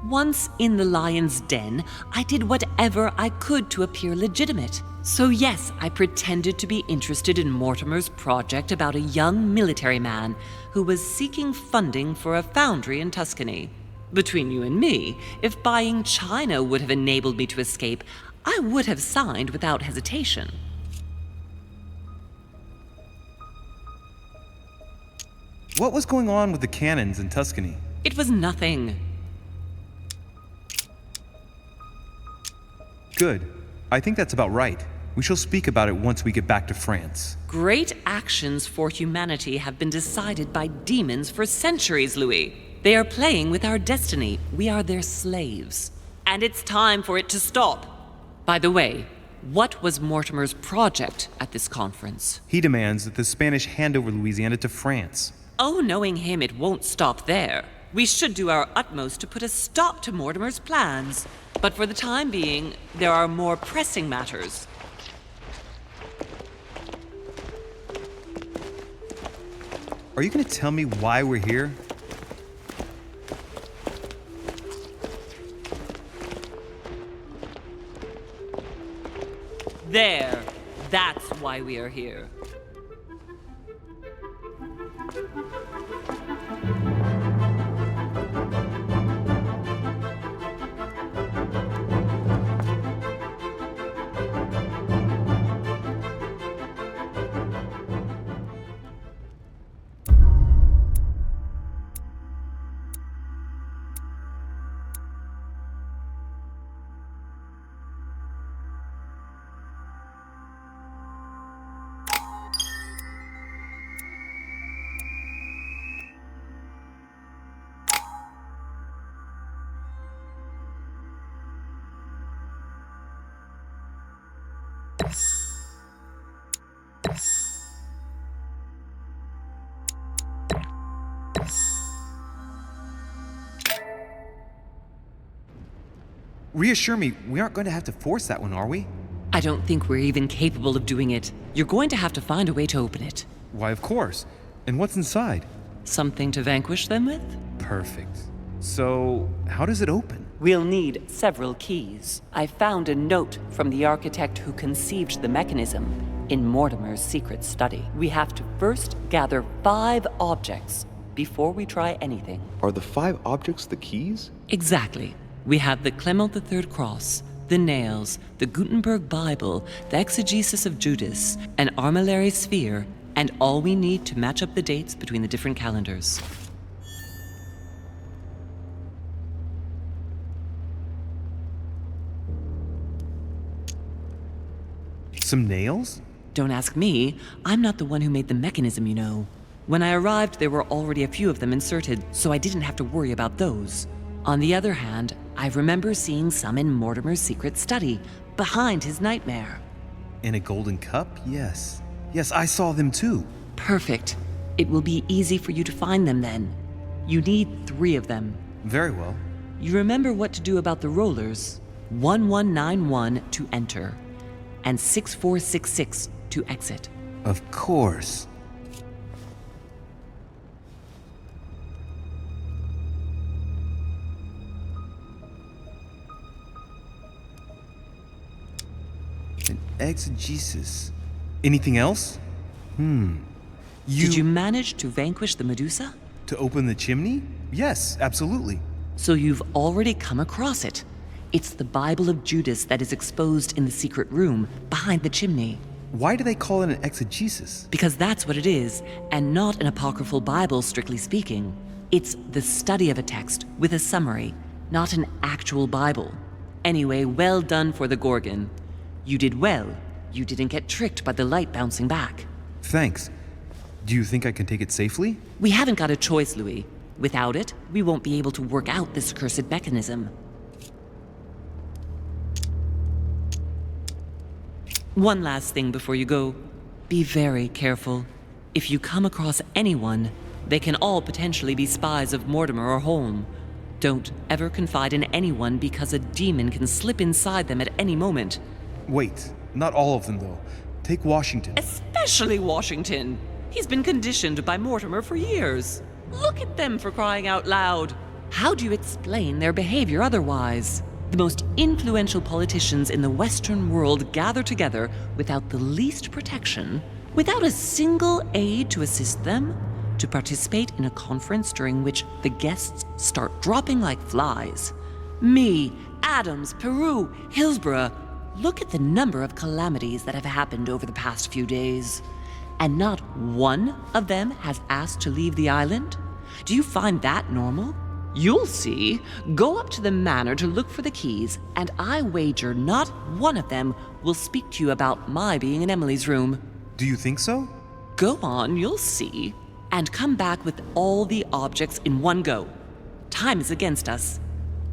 S20: once in the lion's den, I did whatever I could to appear legitimate. So yes, I pretended to be interested in Mortimer's project about a young military man who was seeking funding for a foundry in Tuscany. Between you and me, if buying China would have enabled me to escape, I would have signed without hesitation.
S17: What was going on with the cannons in Tuscany?
S20: It was nothing.
S17: Good. I think that's about right. We shall speak about it once we get back to France.
S20: Great actions for humanity have been decided by demons for centuries, Louis. They are playing with our destiny. We are their slaves. And it's time for it to stop. By the way, what was Mortimer's project at this conference?
S17: He demands that the Spanish hand over Louisiana to France.
S20: Oh, knowing him, it won't stop there. We should do our utmost to put a stop to Mortimer's plans. But for the time being, there are more pressing matters.
S17: Are you going to tell me why we're here?
S20: There. That's why we are here.
S17: Reassure me, we aren't going to have to force that one, are we?
S20: I don't think we're even capable of doing it. You're going to have to find a way to open it.
S17: Why, of course. And what's inside?
S20: Something to vanquish them with?
S17: Perfect. So, how does it open?
S19: We'll need several keys. I found a note from the architect who conceived the mechanism in Mortimer's secret study. We have to first gather 5 objects before we try anything.
S3: Are the 5 objects the keys?
S20: Exactly. We have the Clement III cross, the nails, the Gutenberg Bible, the exegesis of Judas, an armillary sphere, and all we need to match up the dates between the different calendars.
S17: Some nails?
S20: Don't ask me. I'm not the one who made the mechanism, you know. When I arrived, there were already a few of them inserted, so I didn't have to worry about those. On the other hand, I remember seeing some in Mortimer's secret study, behind his nightmare.
S17: In a golden cup? Yes. Yes, I saw them too.
S20: Perfect. It will be easy for you to find them then. You need 3 of them.
S17: Very well.
S20: You remember what to do about the rollers. 1191 to enter, and 6466 to exit.
S17: Of course. An exegesis. Anything else?
S20: Did you manage to vanquish the Medusa?
S17: To open the chimney? Yes, absolutely.
S20: So you've already come across it. It's the Bible of Judas that is exposed in the secret room behind the chimney.
S17: Why do they call it an exegesis?
S20: Because that's what it is, and not an apocryphal Bible, strictly speaking. It's the study of a text with a summary, not an actual Bible. Anyway, well done for the Gorgon. You did well. You didn't get tricked by the light bouncing back.
S17: Thanks. Do you think I can take it safely?
S20: We haven't got a choice, Louis. Without it, we won't be able to work out this cursed mechanism. One last thing before you go. Be very careful. If you come across anyone, they can all potentially be spies of Mortimer or Holm. Don't ever confide in anyone because a demon can slip inside them at any moment.
S17: Wait, not all of them though. Take Washington.
S20: Especially Washington. He's been conditioned by Mortimer for years. Look at them, for crying out loud. How do you explain their behavior otherwise? The most influential politicians in the Western world gather together without the least protection, without a single aid to assist them, to participate in a conference during which the guests start dropping like flies. Me, Adams, Peru, Hillsborough. Look at the number of calamities that have happened over the past few days. And not one of them has asked to leave the island? Do you find that normal? You'll see. Go up to the manor to look for the keys, and I wager not one of them will speak to you about my being in Emily's room.
S18: Do you think so?
S20: Go on, you'll see. And come back with all the objects in one go. Time is against us.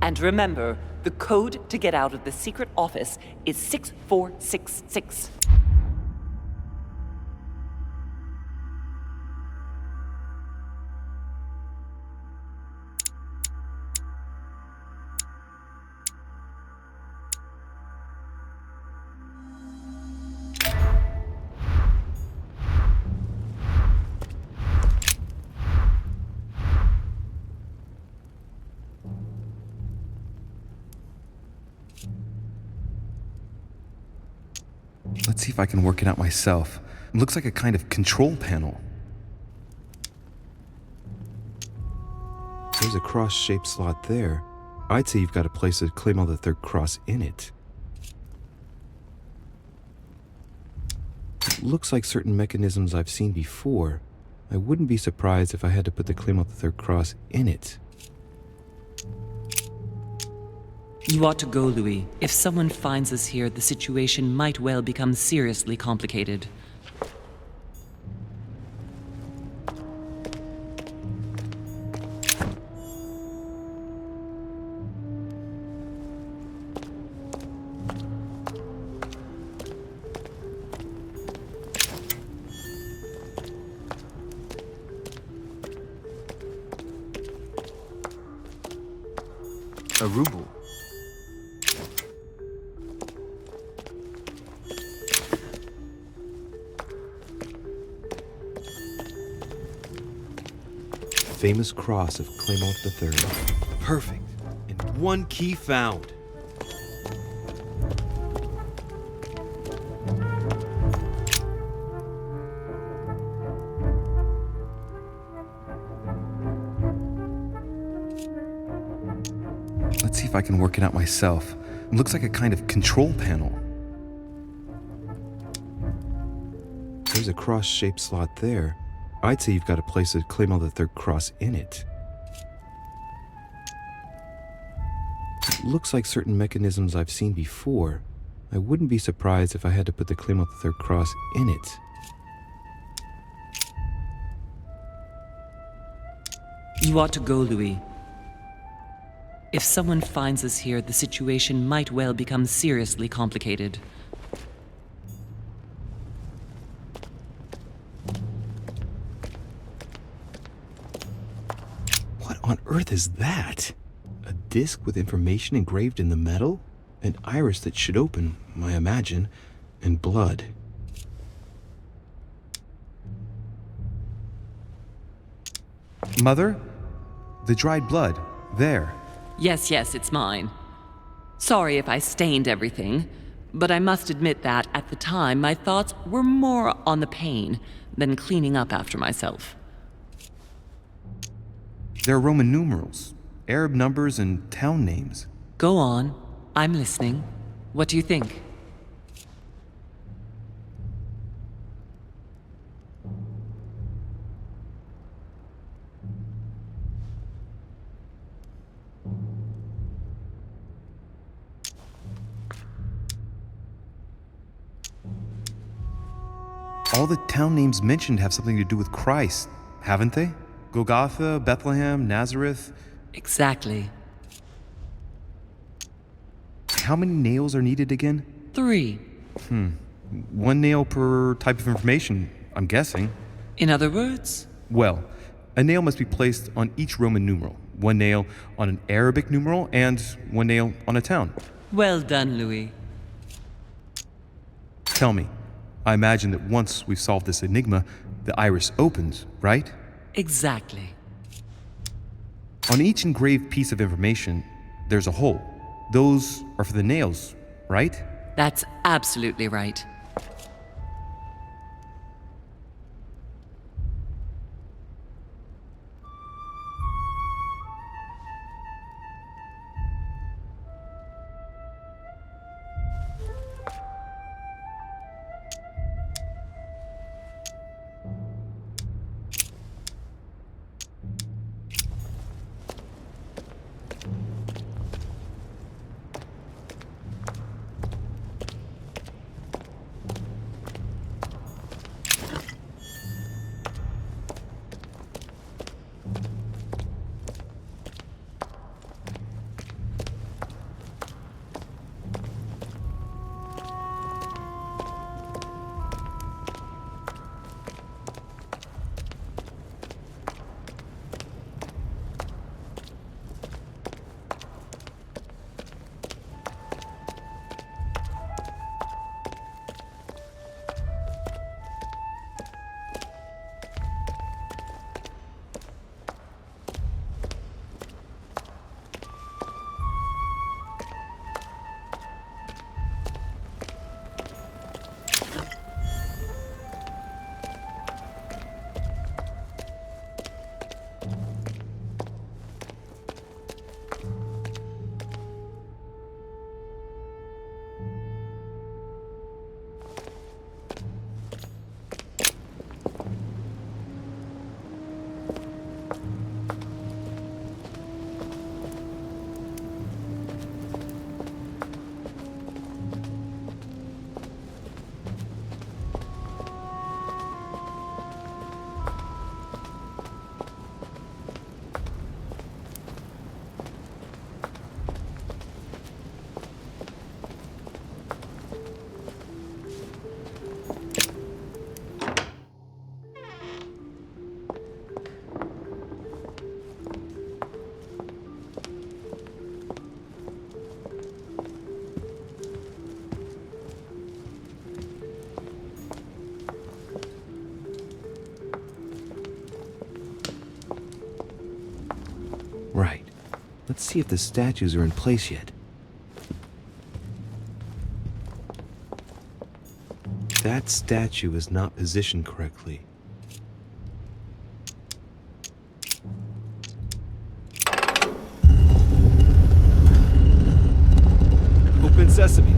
S19: And remember, the code to get out of the secret office is 6466.
S18: Let's see if I can work it out myself. It looks like a kind of control panel.
S12: There's a cross-shaped slot there. I'd say you've got to place a claymore the third cross in it. It looks like certain mechanisms I've seen before. I wouldn't be surprised if I had to put the claymore the third cross in it.
S20: You ought to go, Louis. If someone finds us here, the situation might well become seriously complicated.
S2: A ruble.
S12: Famous cross of Clement III.
S3: Perfect. And one key found.
S18: Let's see if I can work it out myself. It looks like a kind of control panel.
S12: There's a cross-shaped slot there. I'd say you've got to place a claymore the third cross in it. It looks like certain mechanisms I've seen before. I wouldn't be surprised if I had to put the claymore the third cross in it.
S20: You ought to go, Louis. If someone finds us here, the situation might well become seriously complicated.
S12: What on earth is that? A disc with information engraved in the metal? An iris that should open, I imagine, and blood.
S18: Mother? The dried blood. There.
S20: Yes, it's mine. Sorry if I stained everything, but I must admit that, at the time, my thoughts were more on the pain than cleaning up after myself.
S18: There are Roman numerals, Arab numbers, and town names.
S20: Go on. I'm listening. What do you think?
S18: All the town names mentioned have something to do with Christ, haven't they? Golgotha, Bethlehem, Nazareth.
S20: Exactly.
S18: How many nails are needed again?
S20: 3.
S18: One nail per type of information, I'm guessing.
S20: In other words?
S18: Well, a nail must be placed on each Roman numeral. One nail on an Arabic numeral, and one nail on a town.
S20: Well done, Louis.
S18: Tell me, I imagine that once we've solved this enigma, the iris opens, right?
S20: Exactly.
S18: On each engraved piece of information, there's a hole. Those are for the nails, right?
S20: That's absolutely right.
S12: Right. Let's see if the statues are in place yet. That statue is not positioned correctly. Open sesame.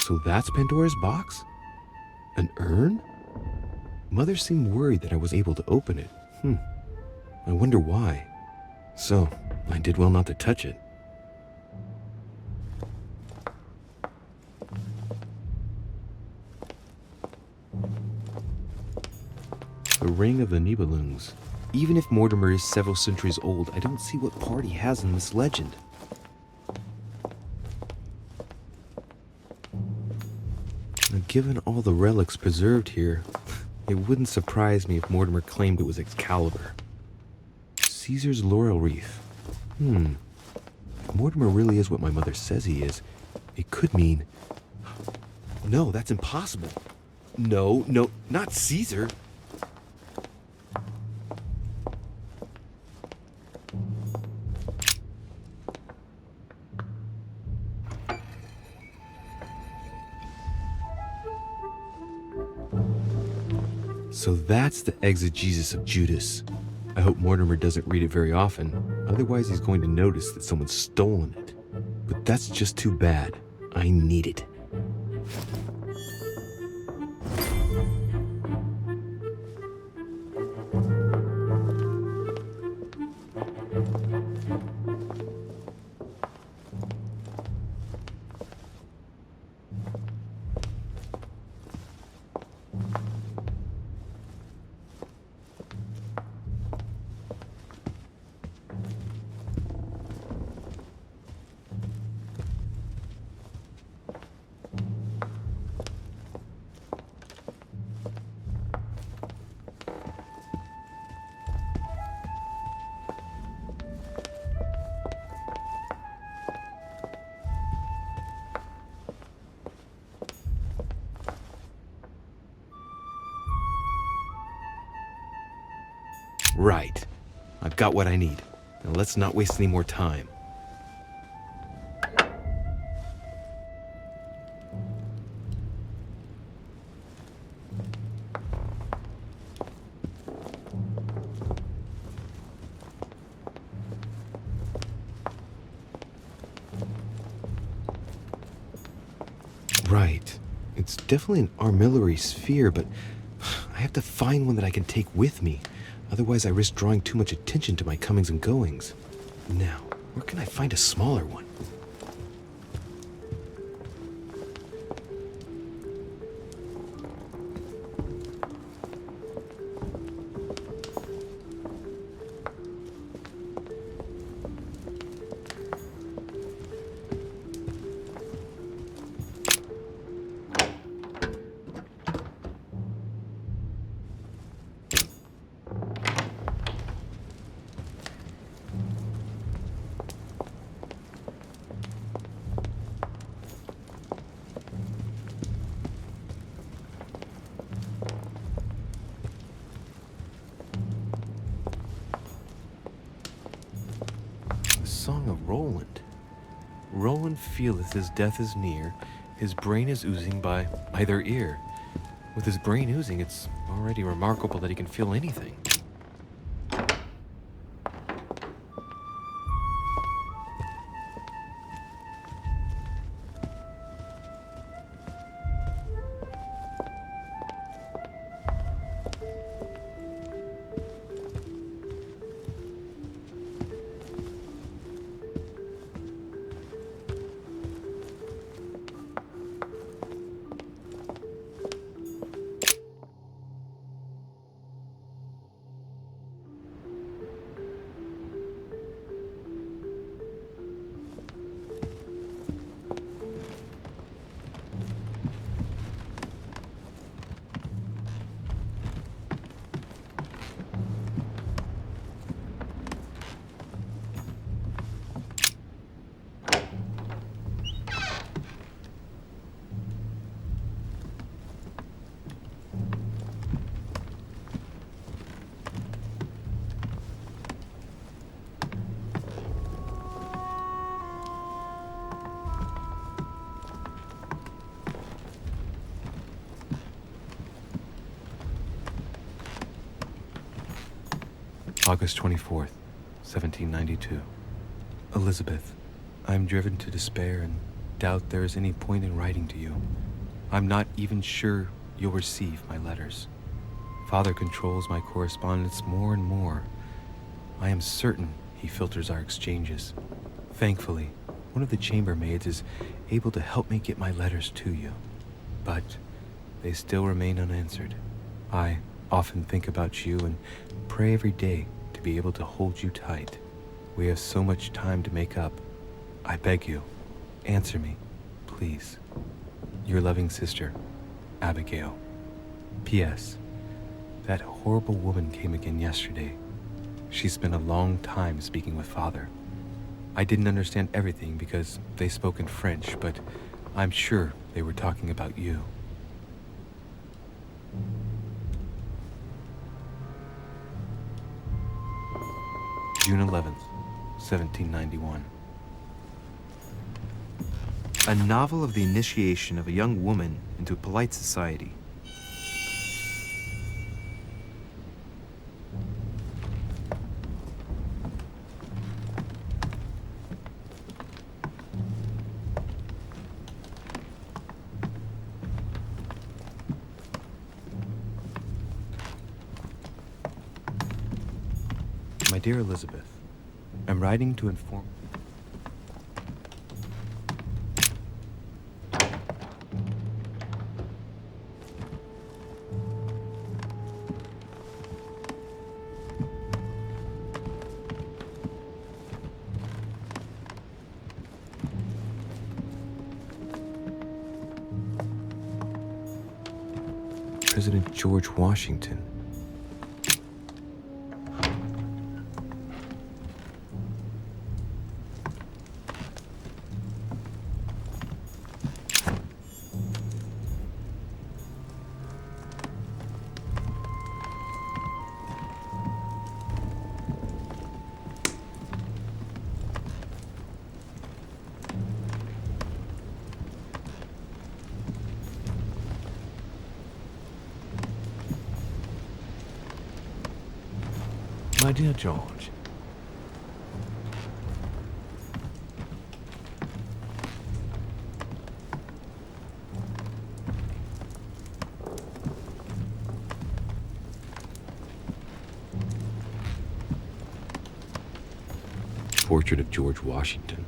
S12: So that's Pandora's box? An urn? Mother seemed worried that I was able to open it. I wonder why. So, I did well not to touch it. The Ring of the Nibelungs. Even if Mortimer is several centuries old, I don't see what part he has in this legend. Now, given all the relics preserved here, it wouldn't surprise me if Mortimer claimed it was Excalibur. Caesar's laurel wreath. If Mortimer really is what my mother says he is, it could mean... No, that's impossible. No, not Caesar. So that's the exegesis of Judas. I hope Mortimer doesn't read it very often, otherwise he's going to notice that someone's stolen it. But that's just too bad. I need it.
S3: Right. I've got what I need. Now let's not waste any more time. Right. It's definitely an armillary sphere, but I have to find one that I can take with me. Otherwise, I risk drawing too much attention to my comings and goings. Now, where can I find a smaller one? Song of Roland. Roland feeleth his death is near, his brain is oozing by either ear. With his brain oozing, it's already remarkable that he can feel anything. August 24th, 1792. Elizabeth, I am driven to despair and doubt there is any point in writing to you. I'm not even sure you'll receive my letters. Father controls my correspondence more and more. I am certain he filters our exchanges. Thankfully, one of the chambermaids is able to help me get my letters to you. But they still remain unanswered. I often think about you and pray every day to be able to hold you tight. We have so much time to make up. I beg you, answer me, please. Your loving sister, Abigail. P.S. That horrible woman came again yesterday. She spent a long time speaking with Father. I didn't understand everything because they spoke in French, but I'm sure they were talking about you. June 11th, 1791.
S2: A novel of the initiation of a young woman into polite society.
S3: My dear Elizabeth, I'm writing to inform... President George Washington.
S1: My dear George,
S12: Portrait of George Washington.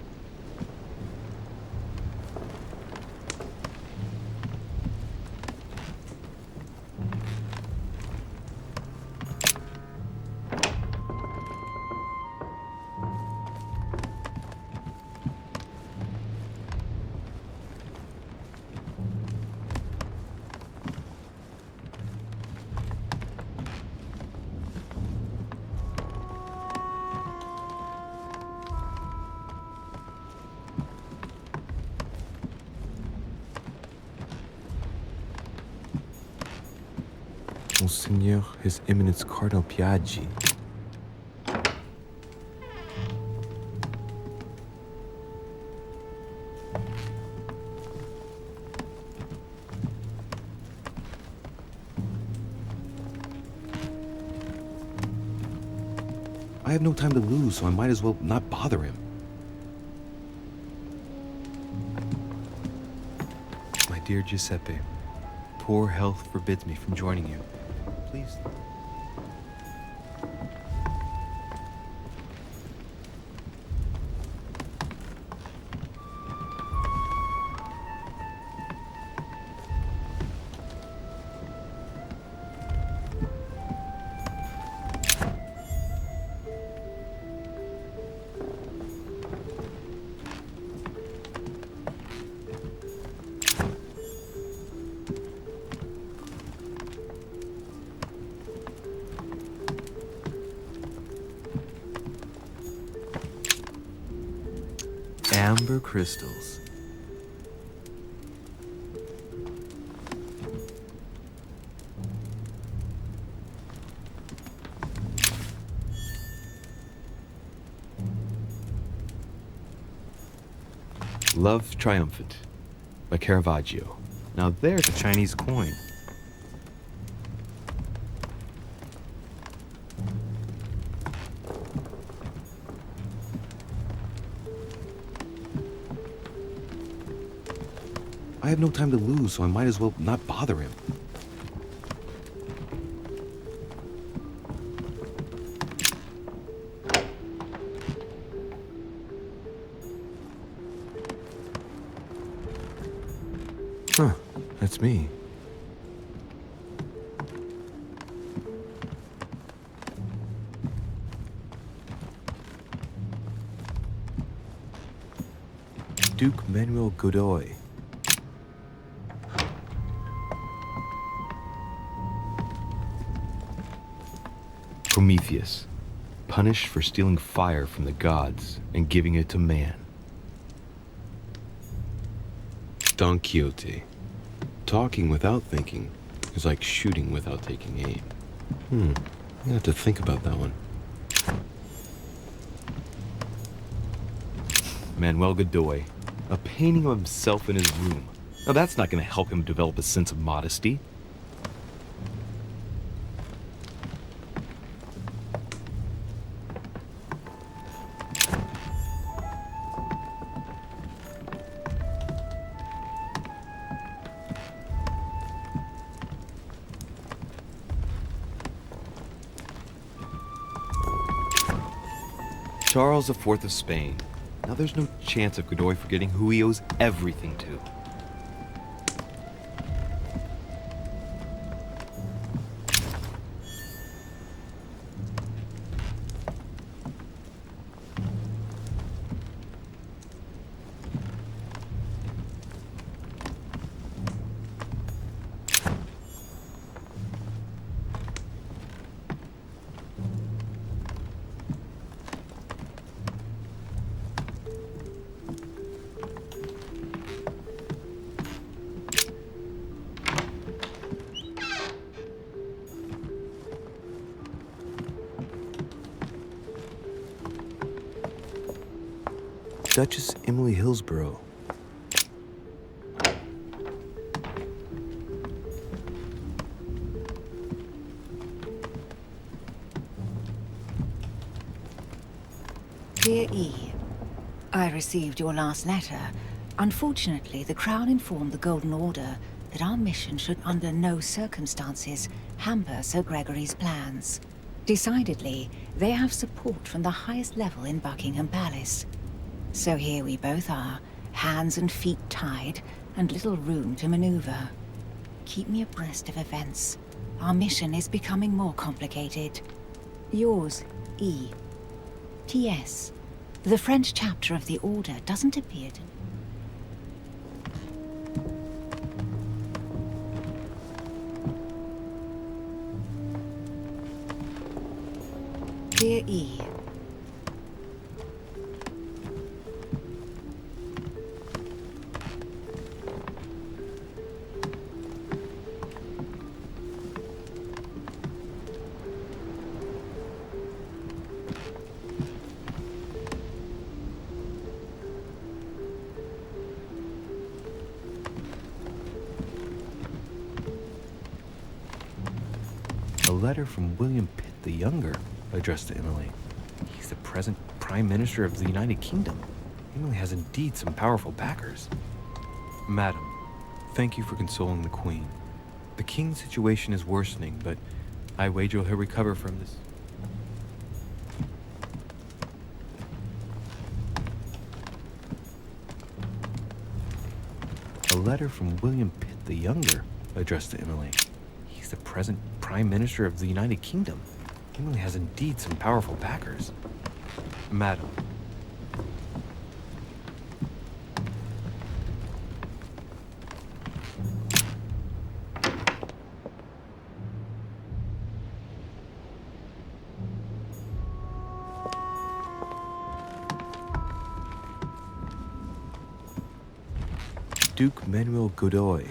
S12: Monseigneur, His Eminence Cardinal Piaggi. I have no time to lose, so I might as well not bother him.
S2: My dear Giuseppe, poor health forbids me from joining you. Please. Amber crystals.
S12: Love Triumphant by Caravaggio. Now there's
S2: A Chinese coin.
S12: I have no time to lose, so I might as well not bother him. Huh, that's me. Duke Manuel Godoy. Prometheus, punished for stealing fire from the gods and giving it to man. Don Quixote, talking without thinking is like shooting without taking aim. I'm gonna have to think about that one. Manuel Godoy, a painting of himself in his room. Now that's not gonna help him develop a sense of modesty. Charles IV of Spain. Now there's no chance of Godoy forgetting who he owes everything to. Duchess Emily Hillsborough.
S21: Dear E, I received your last letter. Unfortunately, the Crown informed the Golden Order that our mission should under no circumstances hamper Sir Gregory's plans. Decidedly, they have support from the highest level in Buckingham Palace. So here we both are, hands and feet tied, and little room to maneuver. Keep me abreast of events. Our mission is becoming more complicated. Yours, E. T.S. The French chapter of the Order doesn't appear to... Dear E.
S12: A letter from William Pitt the Younger, addressed to Emily. He's the present Prime Minister of the United Kingdom. Emily has indeed some powerful backers. Madam, thank you for consoling the Queen. The King's situation is worsening, but I wager he'll recover from this. A letter from William Pitt the Younger, addressed to Emily. He's the present Prime Minister of the United Kingdom. Emily has indeed some powerful backers. Madam. Duke Manuel Godoy.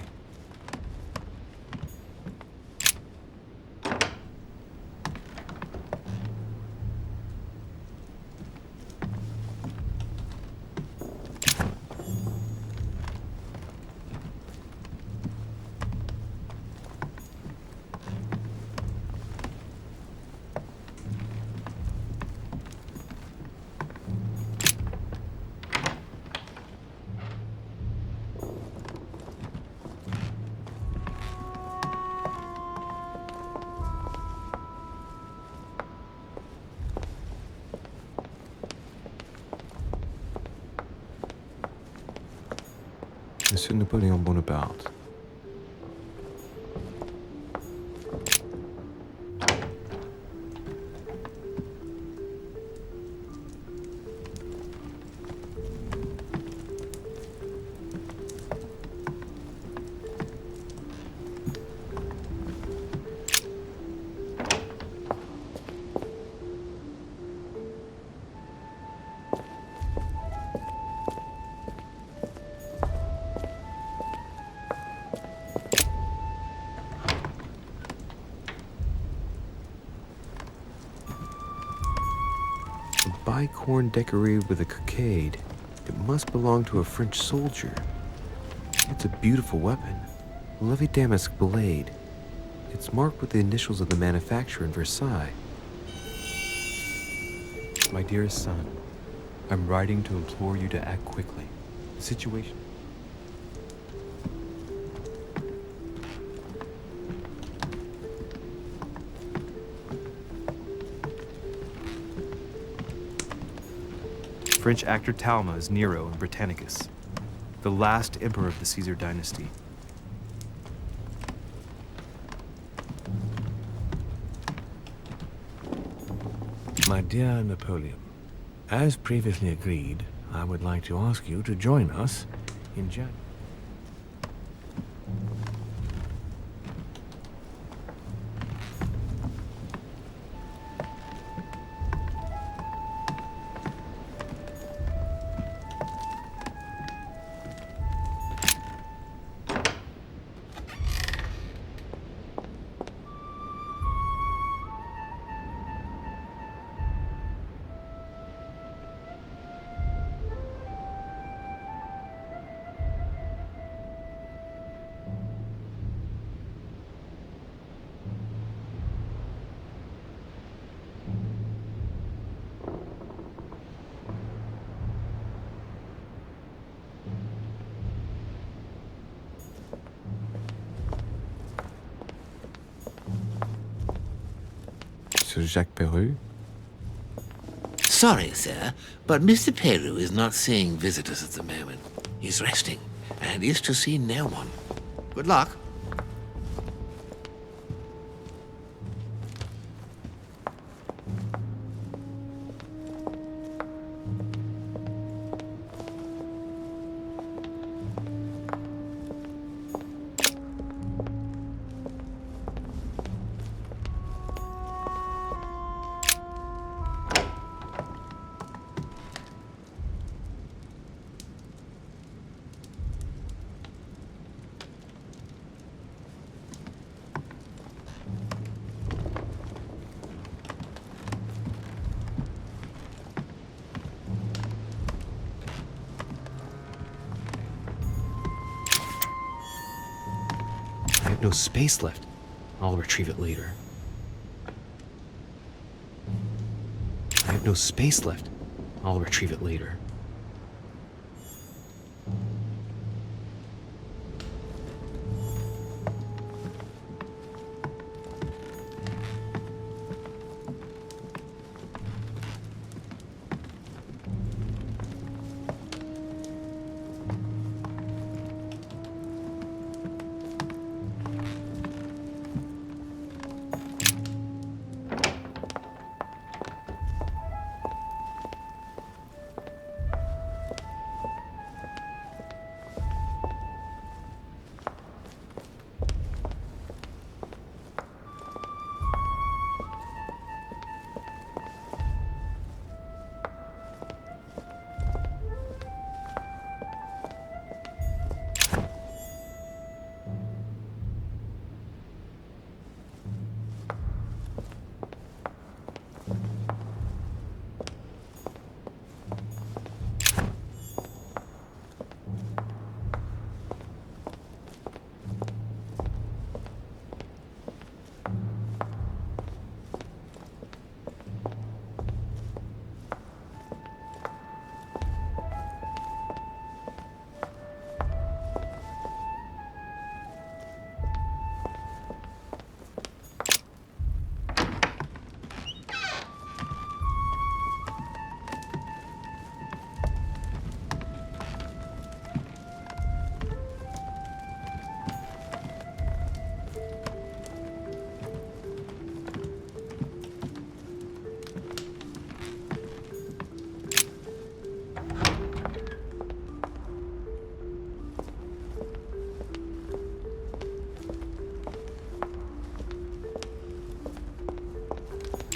S12: Monsieur Napoleon Bonaparte. Bicorn decorated with a cockade. It must belong to a French soldier. It's a beautiful weapon. A Levy damask blade. It's marked with the initials of the manufacturer in Versailles. My dearest son, I'm writing to implore you to act quickly. The situation...
S2: French actor Talma is Nero in Britannicus, the last emperor of the Caesar dynasty.
S1: My dear Napoleon, as previously agreed, I would like to ask you to join us in January.
S12: Sir Jacques Peru?
S5: Sorry, sir, but Mr. Peru is not seeing visitors at the moment. He's resting, and is to see no one. Good luck.
S3: I have no space left. I'll retrieve it later. I have no space left. I'll retrieve it later.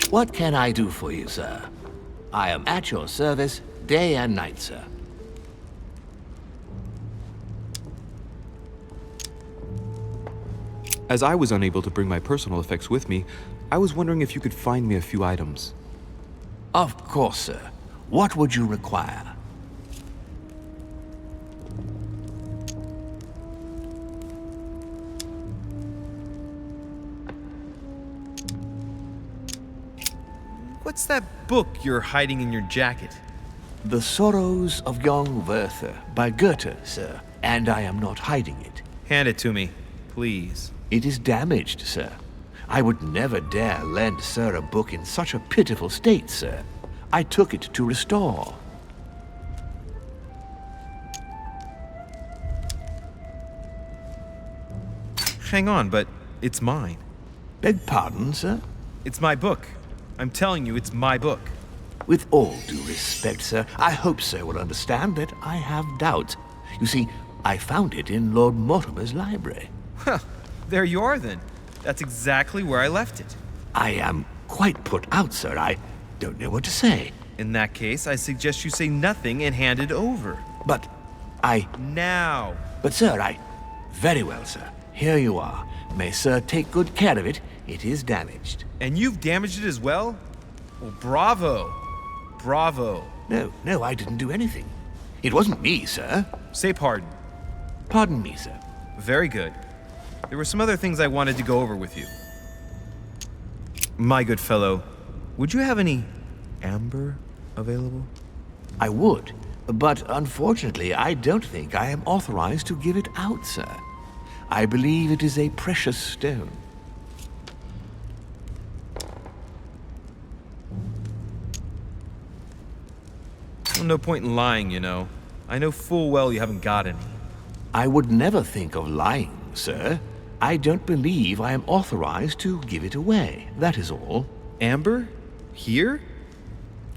S5: What can I do for you, sir? I am at your service day and night, sir.
S3: As I was unable to bring my personal effects with me, I was wondering if you could find me a few items.
S5: Of course, sir. What would you require?
S2: What's that book you're hiding in your jacket?
S1: The Sorrows of Young Werther by Goethe, sir, and I am not hiding it.
S2: Hand it to me, please.
S1: It is damaged, sir. I would never dare lend sir a book in such a pitiful state, sir. I took it to restore.
S2: Hang on, but it's mine.
S1: Beg pardon, sir?
S2: It's my book. I'm telling you, it's my book.
S1: With all due respect, sir, I hope sir will understand that I have doubts. You see, I found it in Lord Mortimer's library.
S2: Huh, there you are then. That's exactly where I left it.
S1: I am quite put out, sir. I don't know what to say.
S2: In that case, I suggest you say nothing and hand it over.
S1: But I...
S2: Now!
S1: But sir, I... Very well, sir. Here you are. May sir take good care of it. It is damaged.
S2: And you've damaged it as well? Well, bravo. Bravo.
S1: No, I didn't do anything. It wasn't me, sir.
S2: Say pardon.
S1: Pardon me, sir.
S2: Very good. There were some other things I wanted to go over with you. My good fellow, would you have any amber available?
S1: I would, but unfortunately, I don't think I am authorized to give it out, sir. I believe it is a precious stone.
S2: Well, no point in lying, you know. I know full well you haven't got any.
S1: I would never think of lying, sir. I don't believe I am authorized to give it away, that is all.
S3: Amber? Here?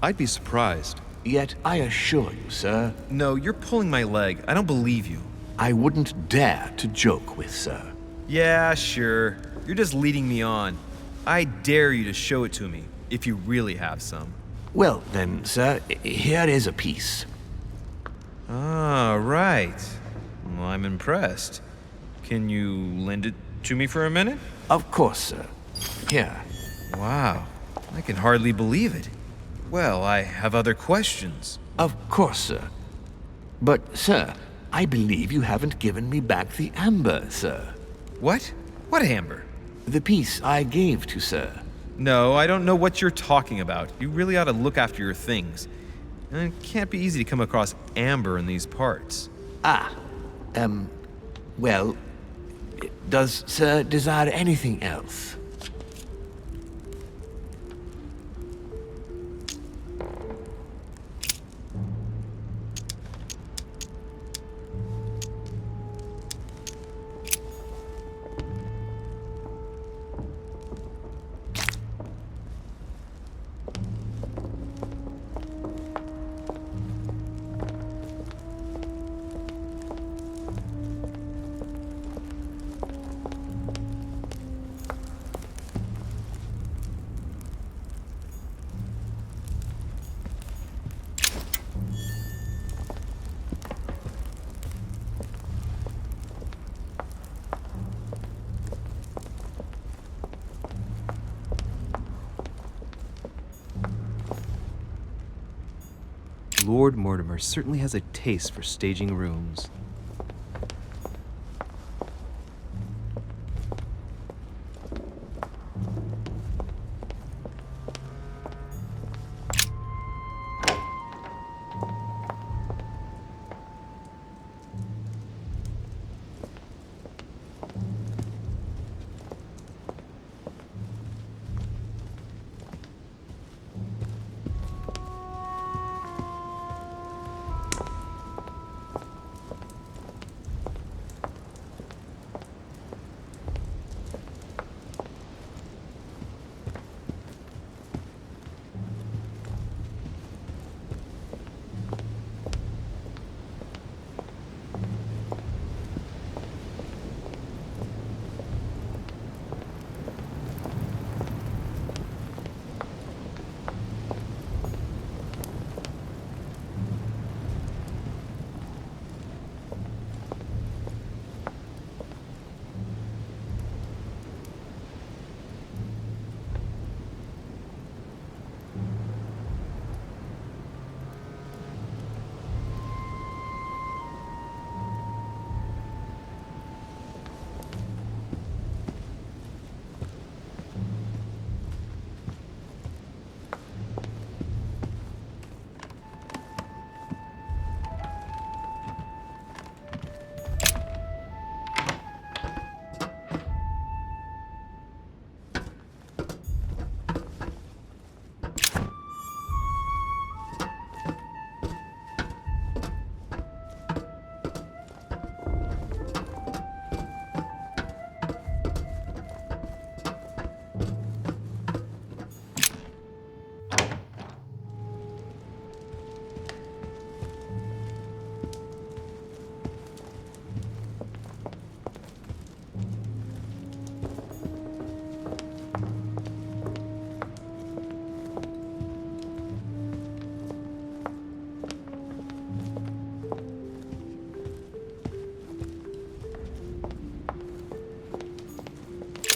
S3: I'd be surprised.
S1: Yet I assure you, sir...
S2: No, you're pulling my leg. I don't believe you.
S1: I wouldn't dare to joke with, sir.
S2: Yeah, sure. You're just leading me on. I dare you to show it to me, if you really have some.
S1: Well, then, sir, here is a piece.
S2: Ah, right. Well, I'm impressed. Can you lend it to me for a minute?
S1: Of course, sir. Here.
S2: Wow, I can hardly believe it. Well, I have other questions.
S1: Of course, sir. But, sir, I believe you haven't given me back the amber, sir.
S2: What? What amber?
S1: The piece I gave to sir.
S2: No, I don't know what you're talking about. You really ought to look after your things. It can't be easy to come across amber in these parts.
S1: Well, does sir desire anything else?
S3: Lord Mortimer certainly has a taste for staging rooms.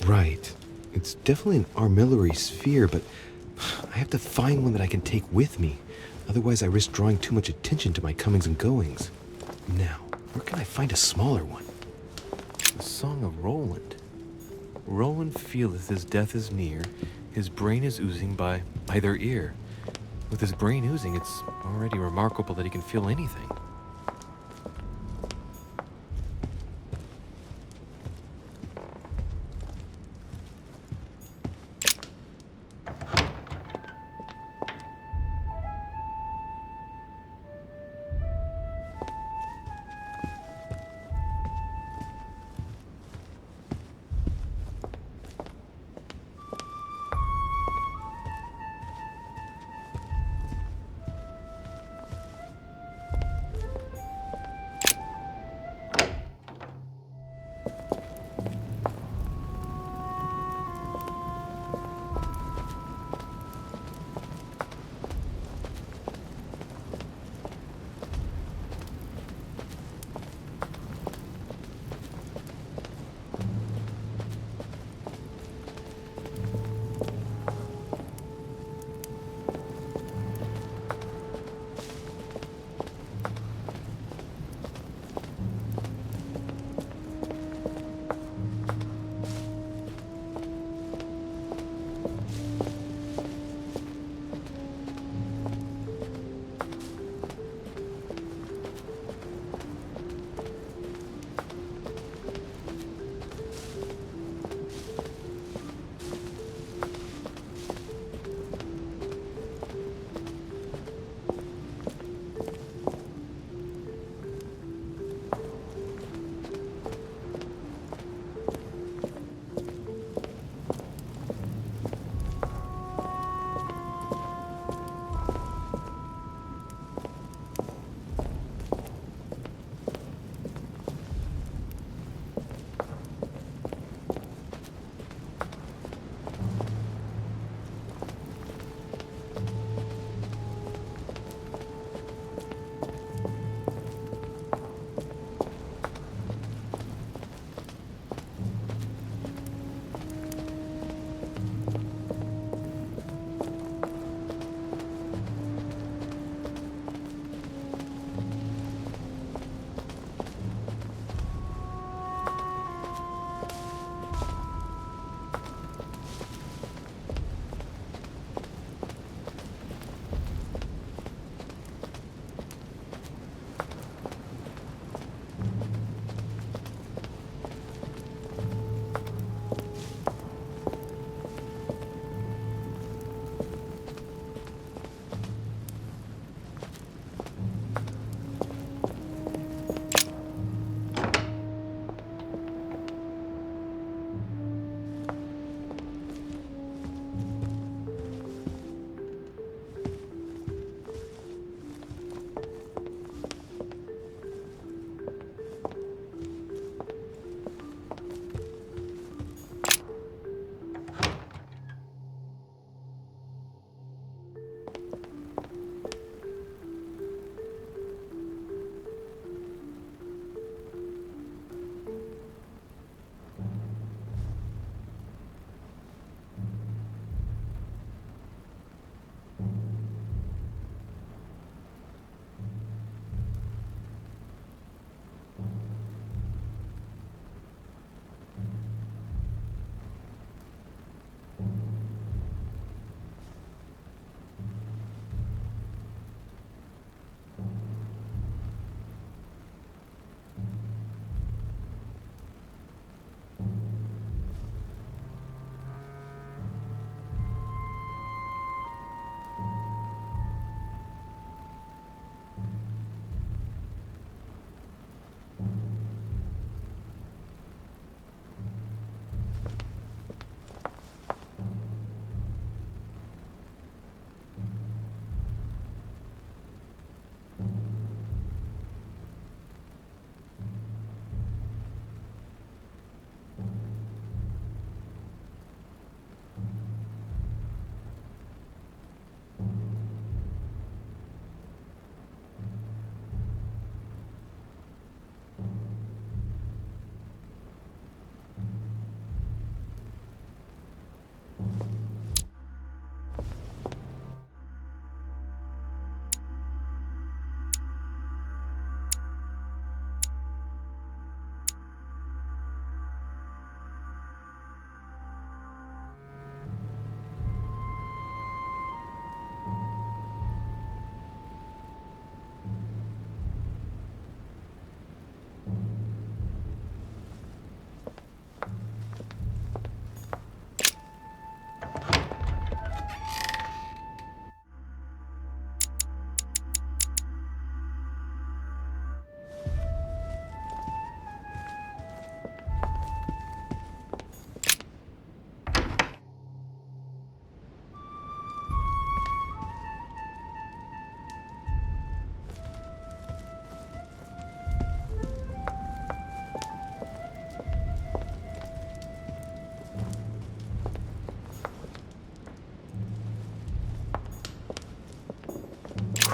S12: Right. It's definitely an armillary sphere, but I have to find one that I can take with me. Otherwise, I risk drawing too much attention to my comings and goings. Now, where can I find a smaller one?
S3: The Song of Roland. Roland feeleth his death is near, his brain is oozing by either ear. With his brain oozing, it's already remarkable that he can feel anything.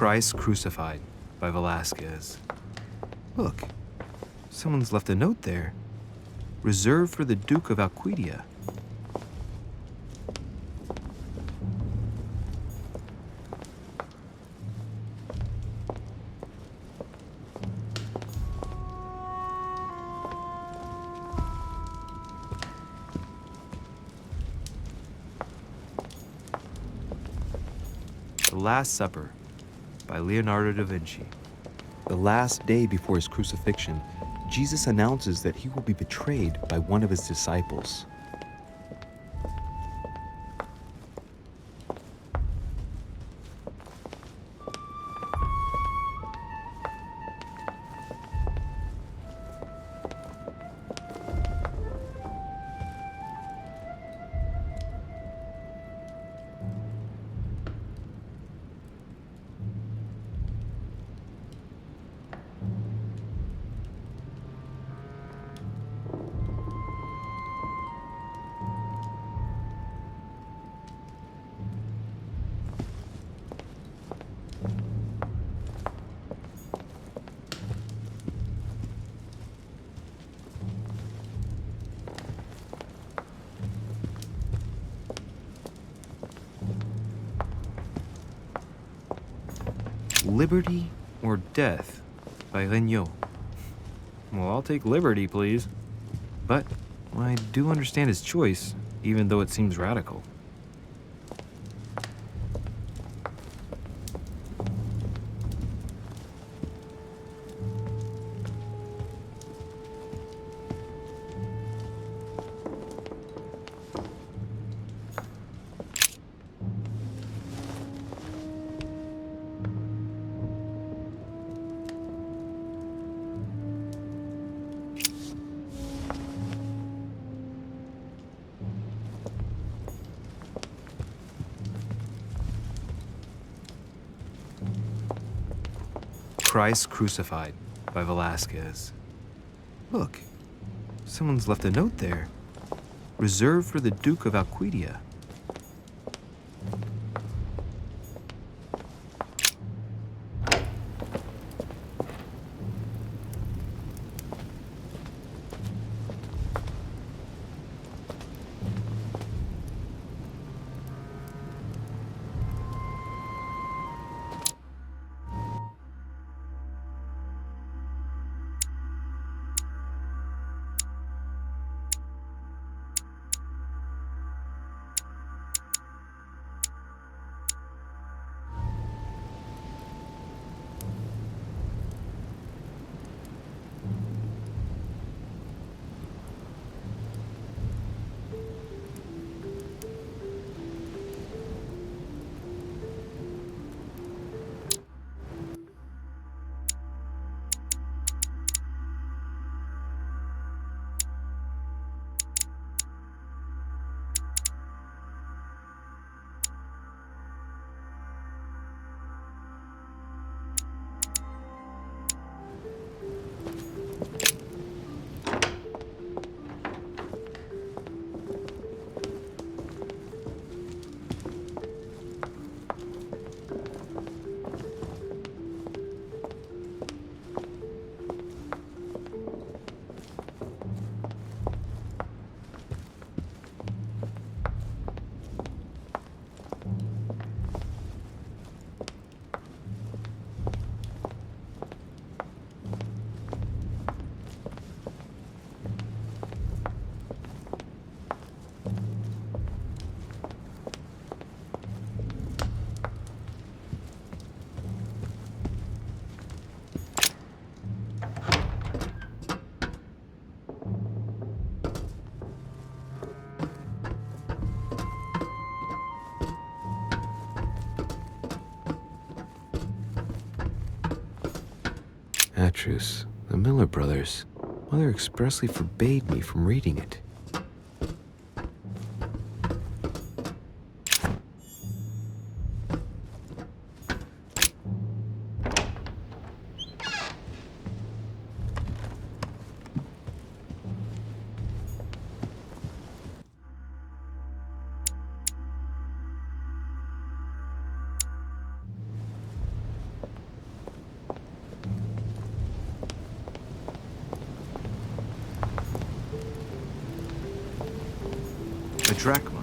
S2: Christ Crucified by Velasquez. Look, someone's left a note there. Reserved for the Duke of Alcudia. The Last Supper by Leonardo da Vinci.
S3: The last day before his crucifixion, Jesus announces that he will be betrayed by one of his disciples.
S2: Liberty or Death by Regnault. Well, I'll take liberty, please. But I do understand his choice, even though it seems radical. Christ Crucified by Velasquez. Look, someone's left a note there. Reserved for the Duke of Alquidia.
S12: Atrus, the Miller brothers. Mother expressly forbade me from reading it.
S2: A drachma.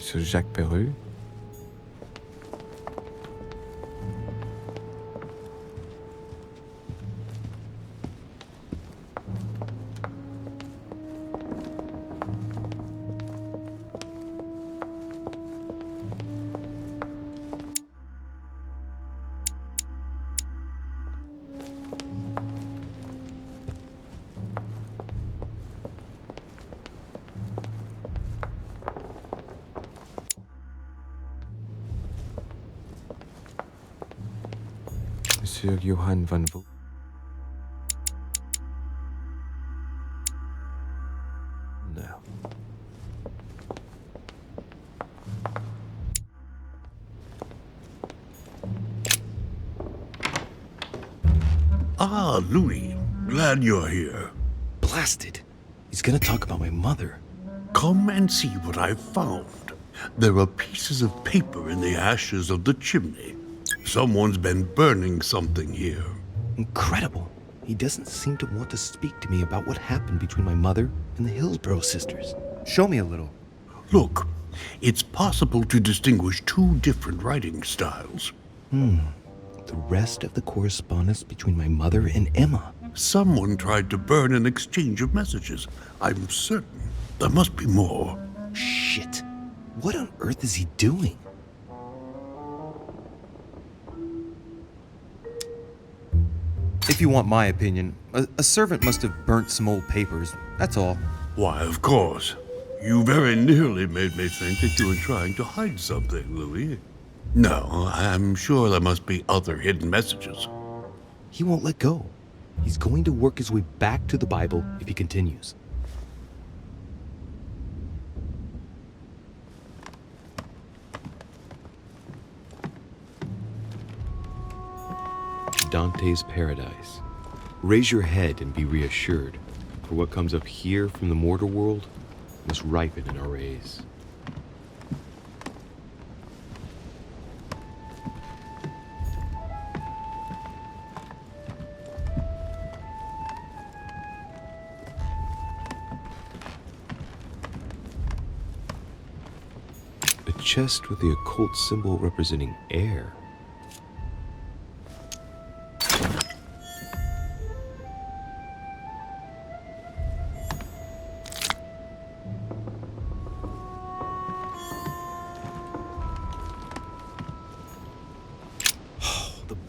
S12: Sur Jacques Perru. Monsieur Johann van Vo. No.
S8: Ah, Louis. Glad you're here.
S12: Blasted. He's gonna talk about my mother.
S8: Come and see what I've found. There are pieces of paper in the ashes of the chimney. Someone's been burning something here.
S12: Incredible. He doesn't seem to want to speak to me about what happened between my mother and the Hillsborough sisters.
S18: Show me a little.
S8: Look, it's possible to distinguish two different writing styles.
S12: The rest of the correspondence between my mother and Emma.
S8: Someone tried to burn an exchange of messages. I'm certain there must be more.
S12: Shit. What on earth is he doing?
S18: If you want my opinion, a servant must have burnt some old papers, that's all.
S8: Why, of course. You very nearly made me think that you were trying to hide something, Louis. No, I'm sure there must be other hidden messages.
S12: He won't let go. He's going to work his way back to the Bible if he continues. Dante's Paradise. Raise your head and be reassured, for what comes up here from the mortar world must ripen in our rays. A chest with the occult symbol representing air.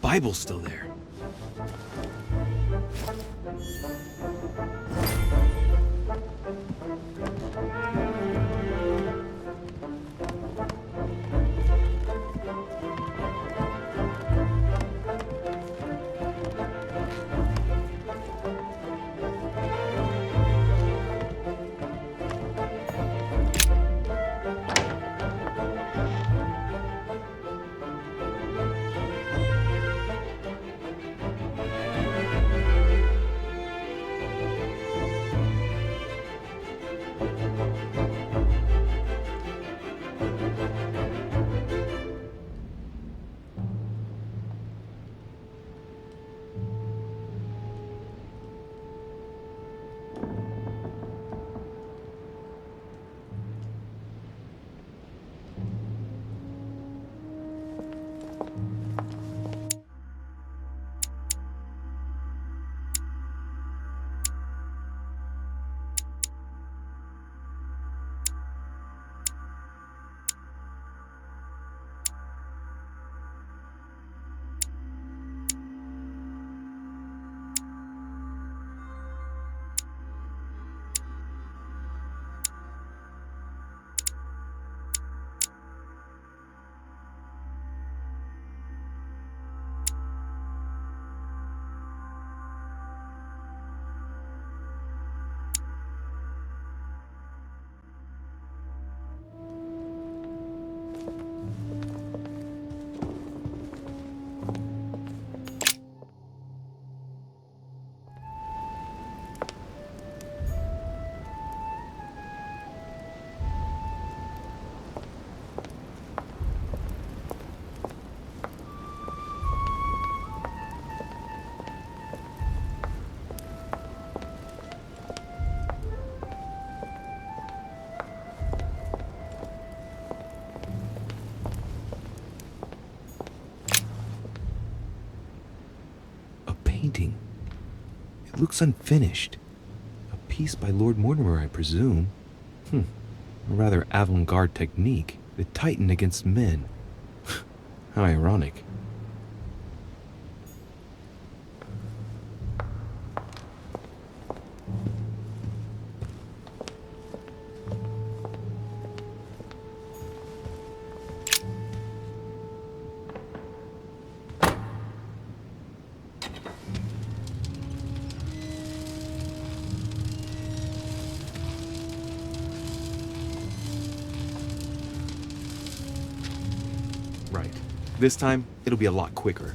S12: Bible's still there. Painting. It looks unfinished. A piece by Lord Mortimer, I presume. A rather avant-garde technique. The Titan against men. How ironic. Right. This time, it'll be a lot quicker.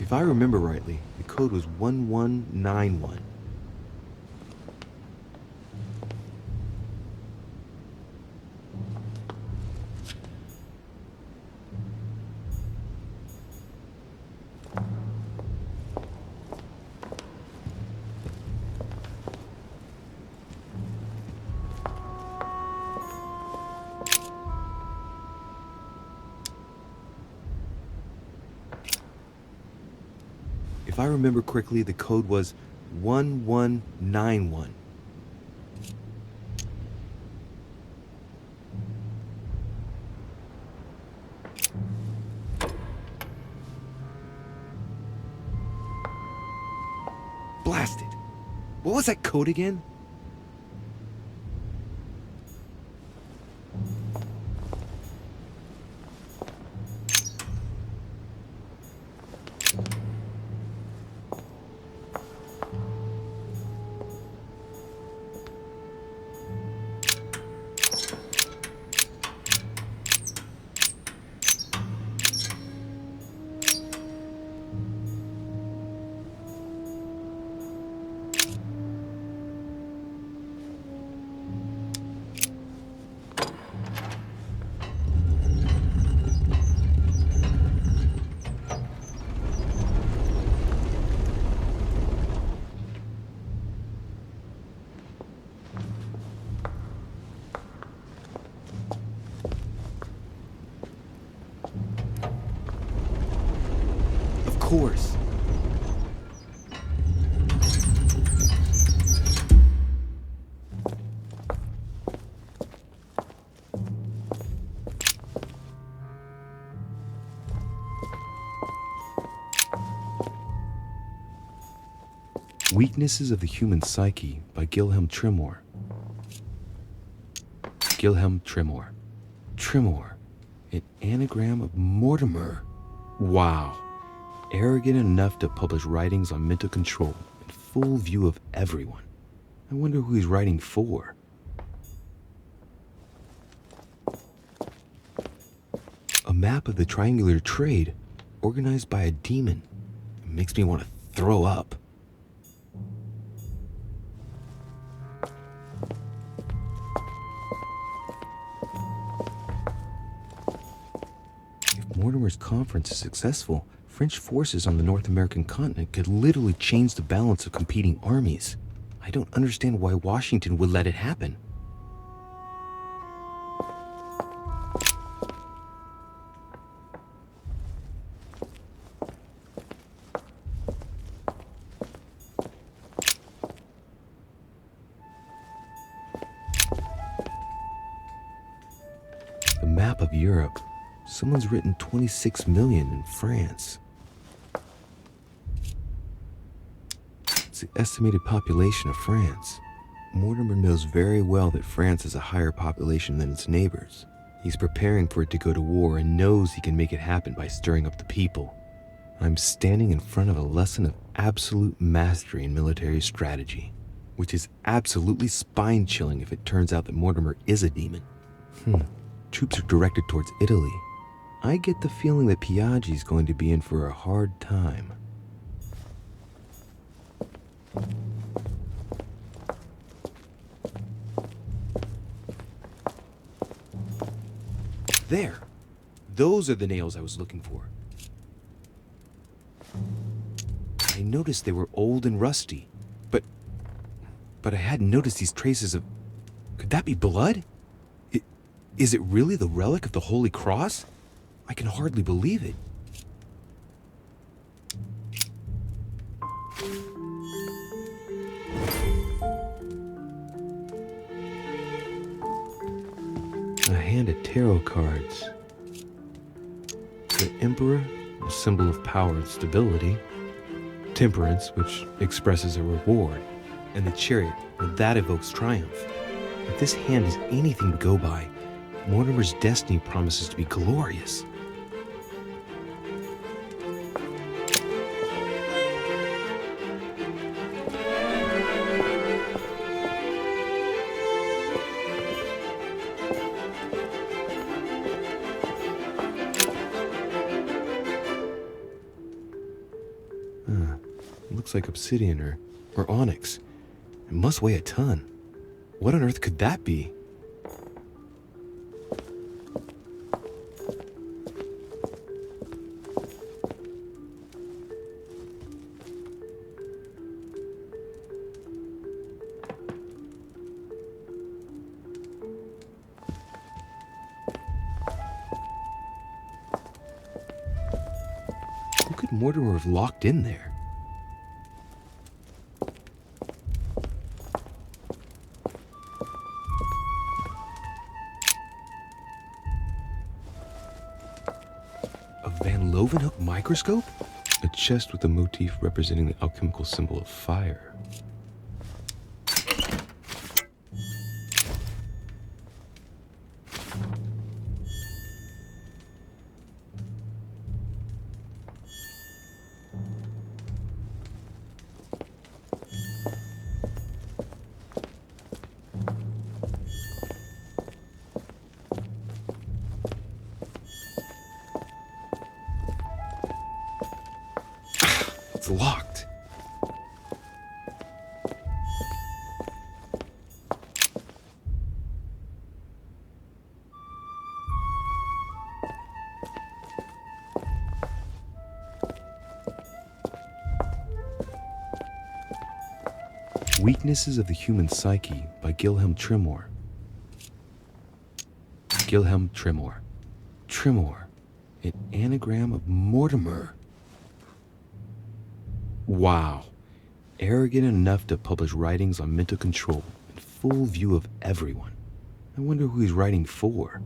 S12: If I remember rightly, the code was 1191. If I remember correctly, the code was 1191. Blasted! What was that code again? Of course. Weaknesses of the Human Psyche by Gilhelm Trimor. Gilhelm Trimor. Trimor, an anagram of Mortimer. Wow. Arrogant enough to publish writings on mental control in full view of everyone. I wonder who he's writing for. A map of the triangular trade organized by a demon. It makes me want to throw up. If Mortimer's conference is successful, French forces on the North American continent could literally change the balance of competing armies. I don't understand why Washington would let it happen. The map of Europe. Someone's written 26 million in France. It's the estimated population of France. Mortimer knows very well that France has a higher population than its neighbors. He's preparing for it to go to war and knows he can make it happen by stirring up the people. I'm standing in front of a lesson of absolute mastery in military strategy, which is absolutely spine-chilling if it turns out that Mortimer is a demon. Troops are directed towards Italy. I get the feeling that Piaggi's going to be in for a hard time. There! Those are the nails I was looking for. I noticed they were old and rusty, but I hadn't noticed these traces of... Could that be blood? Is it really the relic of the Holy Cross? I can hardly believe it. A hand of tarot cards. The Emperor, a symbol of power and stability. Temperance, which expresses a reward. And the Chariot, well, that evokes triumph. If this hand is anything to go by, Mortimer's destiny promises to be glorious. like obsidian or onyx. It must weigh a ton. What on earth could that be? Who could Mortimer have locked in there? A Van Leeuwenhoek microscope? A chest with a motif representing the alchemical symbol of fire. It's locked. Weaknesses of the Human Psyche by Gilhelm Trimor. Gilhelm Trimor. Trimor, an anagram of Mortimer. Wow. Arrogant enough to publish writings on mental control in full view of everyone. I wonder who he's writing for.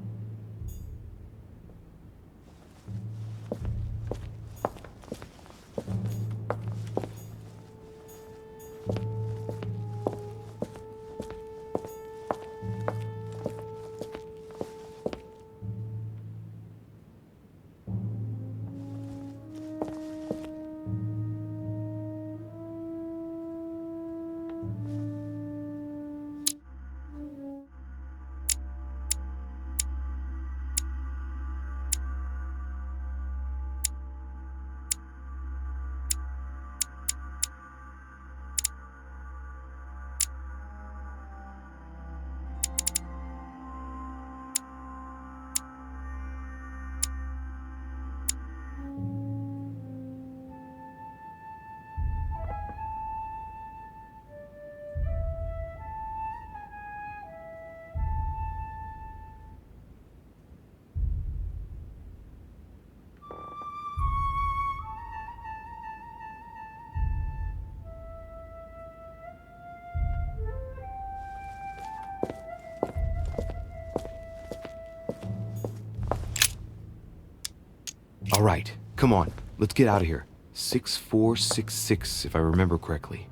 S12: All right, come on, let's get out of here. 6466, if I remember correctly.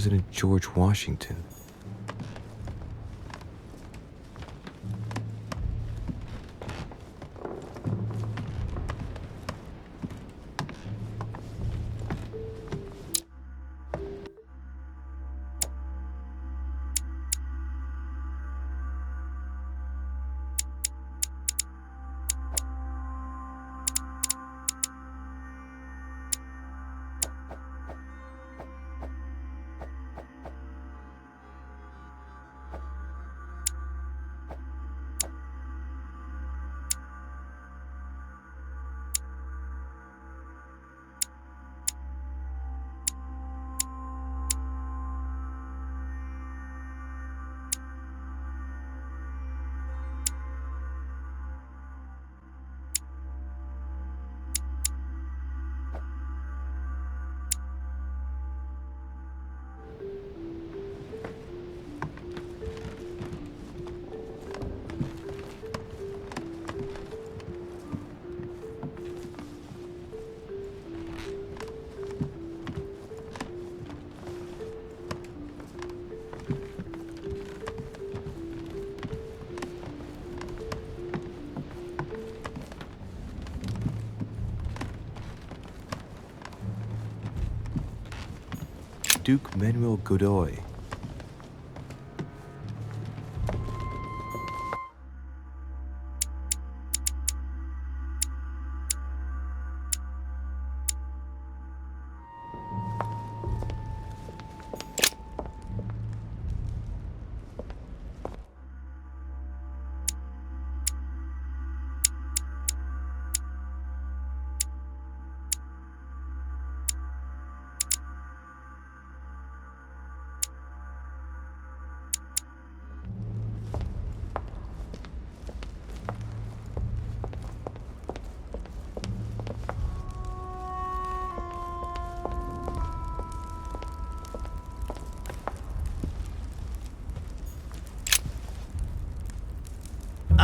S12: President George Washington. Duke Manuel Godoy.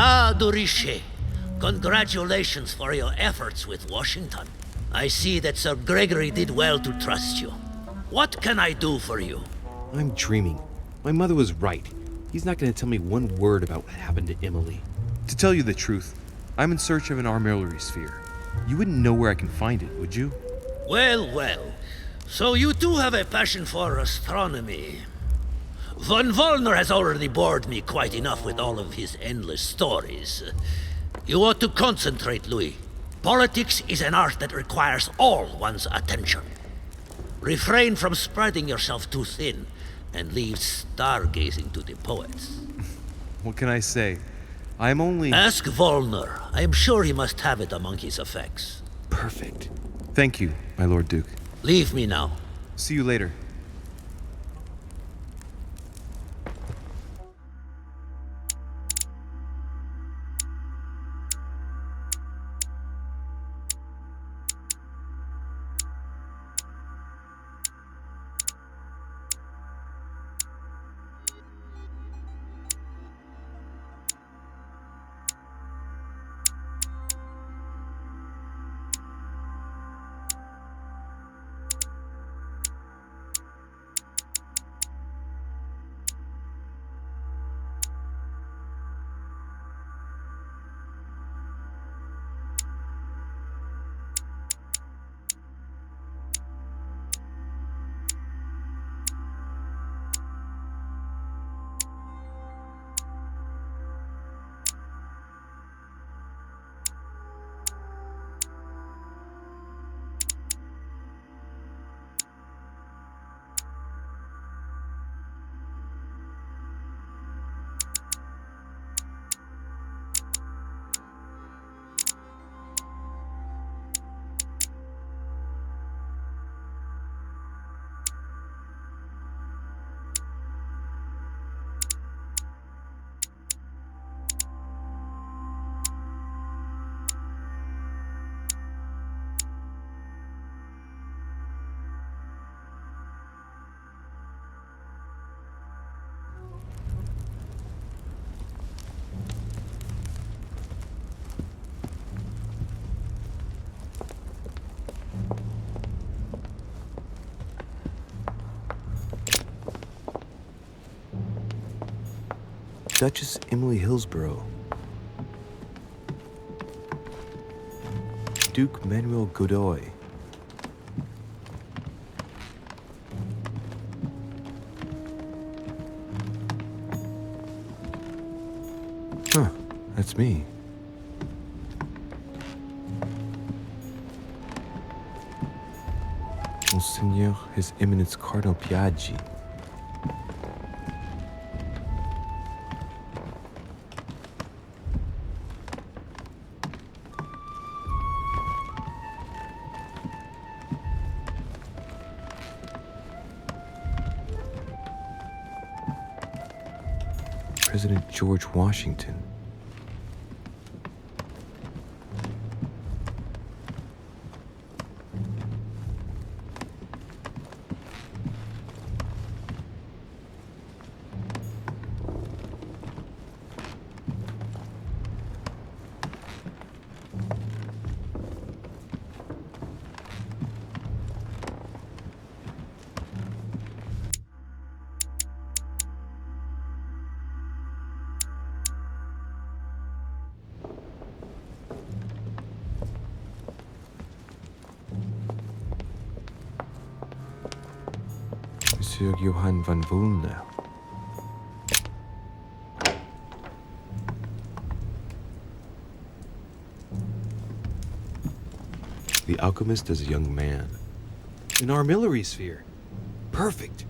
S10: Ah, Doriche. Congratulations for your efforts with Washington. I see that Sir Gregory did well to trust you. What can I do for you?
S3: I'm dreaming. My mother was right. He's not going to tell me one word about what happened to Emily.
S13: To tell you the truth, I'm in search of an armillary sphere. You wouldn't know where I can find it, would you?
S10: Well, well. So you too have a passion for astronomy. Von Wollner has already bored me quite enough with all of his endless stories. You ought to concentrate, Louis. Politics is an art that requires all one's attention. Refrain from spreading yourself too thin, and leave stargazing to the poets.
S13: What can I say? I'm only...
S10: Ask Wollner. I am sure he must have it among his effects.
S3: Perfect.
S13: Thank you, my Lord Duke.
S10: Leave me now.
S13: See you later.
S12: Duchess Emily Hillsborough. Duke Manuel Godoy. Huh, that's me. Monseigneur His Eminence Cardinal Piaggi. President George Washington. Monsieur Johann van Vulner. The alchemist as a young man.
S17: An armillary sphere. Perfect.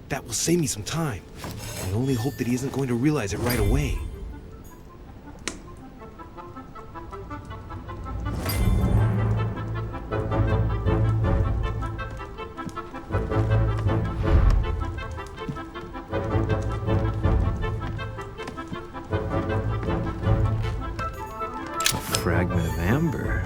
S17: That will save me some time. I only hope that he isn't going to realize it right away.
S12: Fragment of amber.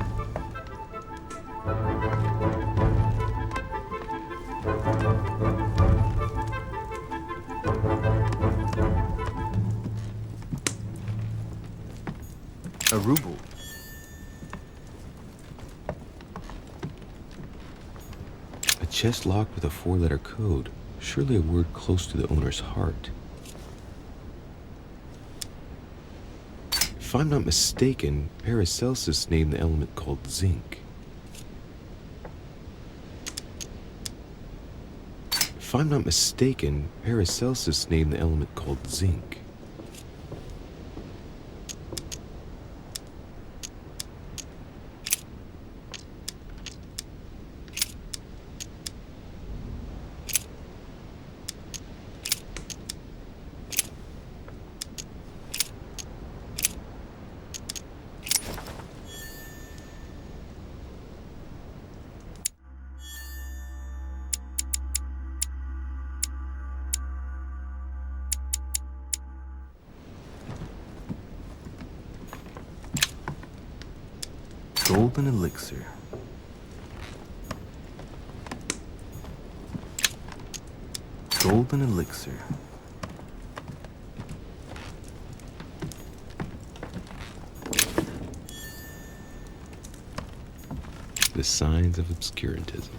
S2: A ruble.
S12: A chest locked with a 4-letter code. Surely a word close to the owner's heart. If I'm not mistaken, Paracelsus named the element called zinc. If I'm not mistaken, Paracelsus named the element called zinc.
S2: Golden elixir. Golden elixir.
S12: The signs of obscurantism.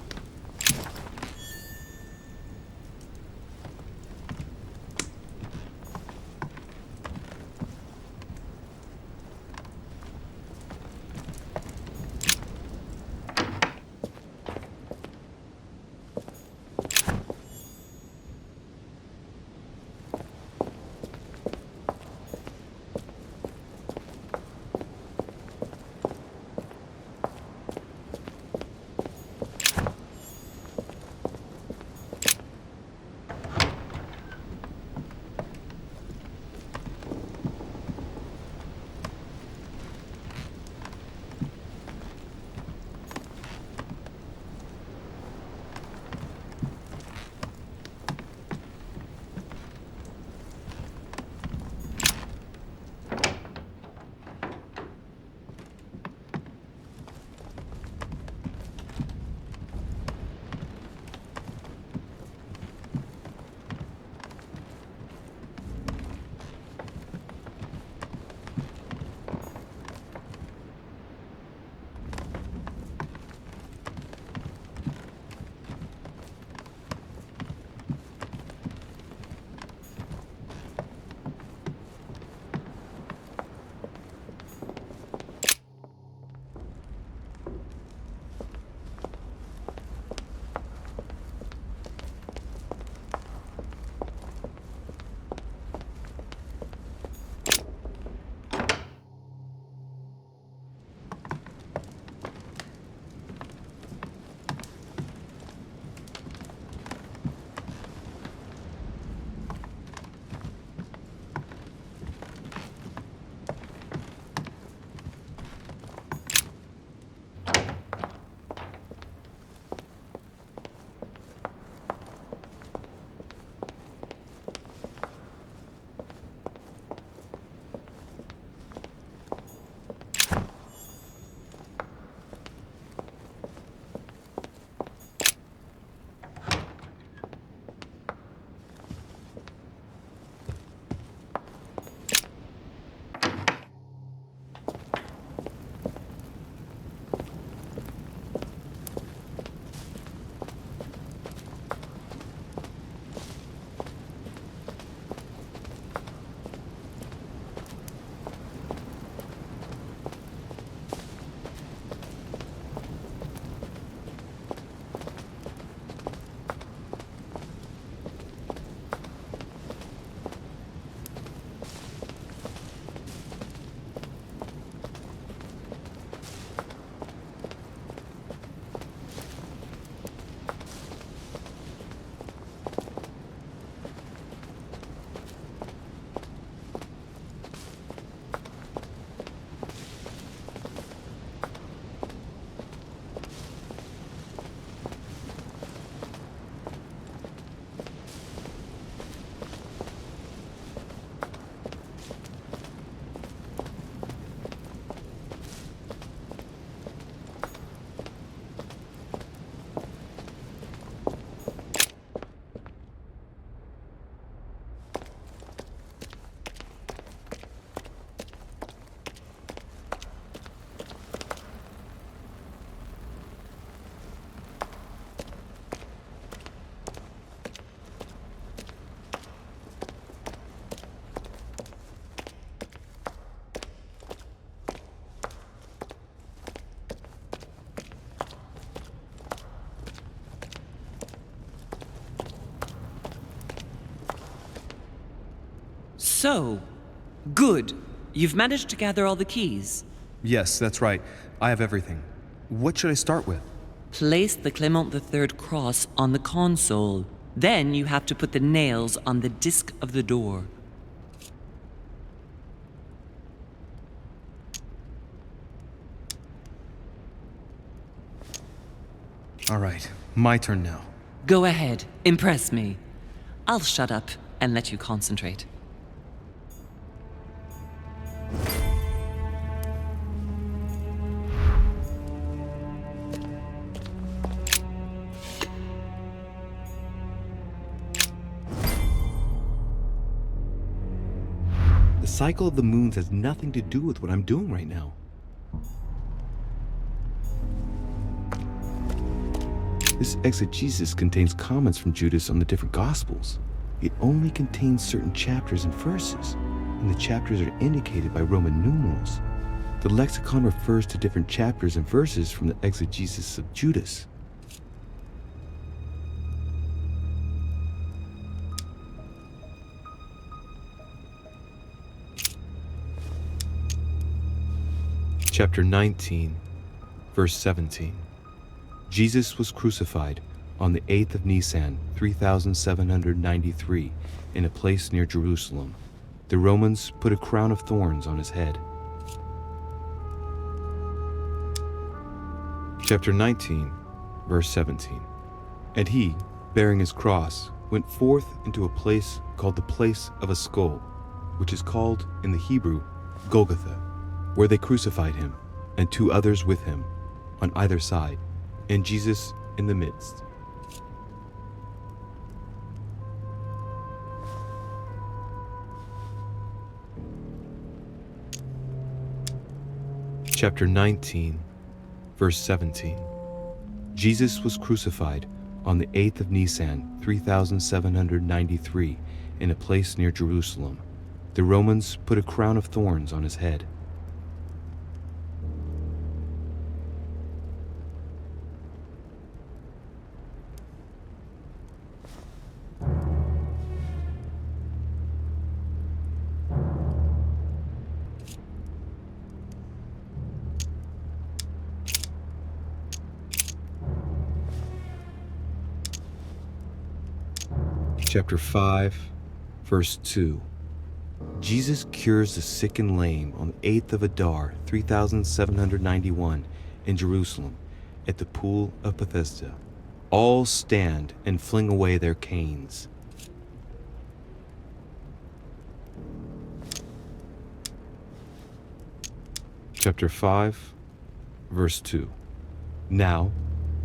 S20: So, good. You've managed to gather all the keys.
S13: Yes, that's right. I have everything. What should I start with?
S20: Place the Clement III cross on the console. Then you have to put the nails on the disc of the door.
S13: All right, my turn now.
S20: Go ahead, impress me. I'll shut up and let you concentrate.
S12: The cycle of the moons has nothing to do with what I'm doing right now. This exegesis contains comments from Judas on the different Gospels. It only contains certain chapters and verses, and the chapters are indicated by Roman numerals. The lexicon refers to different chapters and verses from the exegesis of Judas. Chapter 19, verse 17. Jesus was crucified on the 8th of Nisan, 3793, in a place near Jerusalem. The Romans put a crown of thorns on his head. Chapter 19, verse 17. And he, bearing his cross, went forth into a place called the place of a skull, which is called in the Hebrew Golgotha, where they crucified him, and 2 others with him, on either side, and Jesus in the midst. Chapter 19, verse 17. Jesus was crucified on the 8th of Nisan, 3793, in a place near Jerusalem. The Romans put a crown of thorns on his head. Chapter 5, verse 2. Jesus cures the sick and lame on the 8th of Adar, 3791, in Jerusalem, at the pool of Bethesda. All stand and fling away their canes. Chapter 5, verse 2. Now,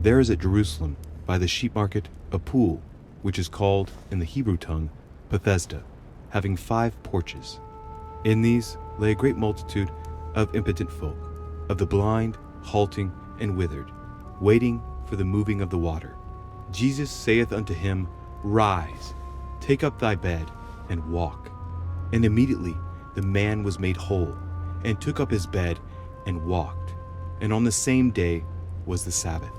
S12: there is at Jerusalem, by the sheep market, a pool, which is called, in the Hebrew tongue, Bethesda, having 5 porches. In these lay a great multitude of impotent folk, of the blind, halting, and withered, waiting for the moving of the water. Jesus saith unto him, Rise, take up thy bed, and walk. And immediately the man was made whole, and took up his bed, and walked. And on the same day was the Sabbath.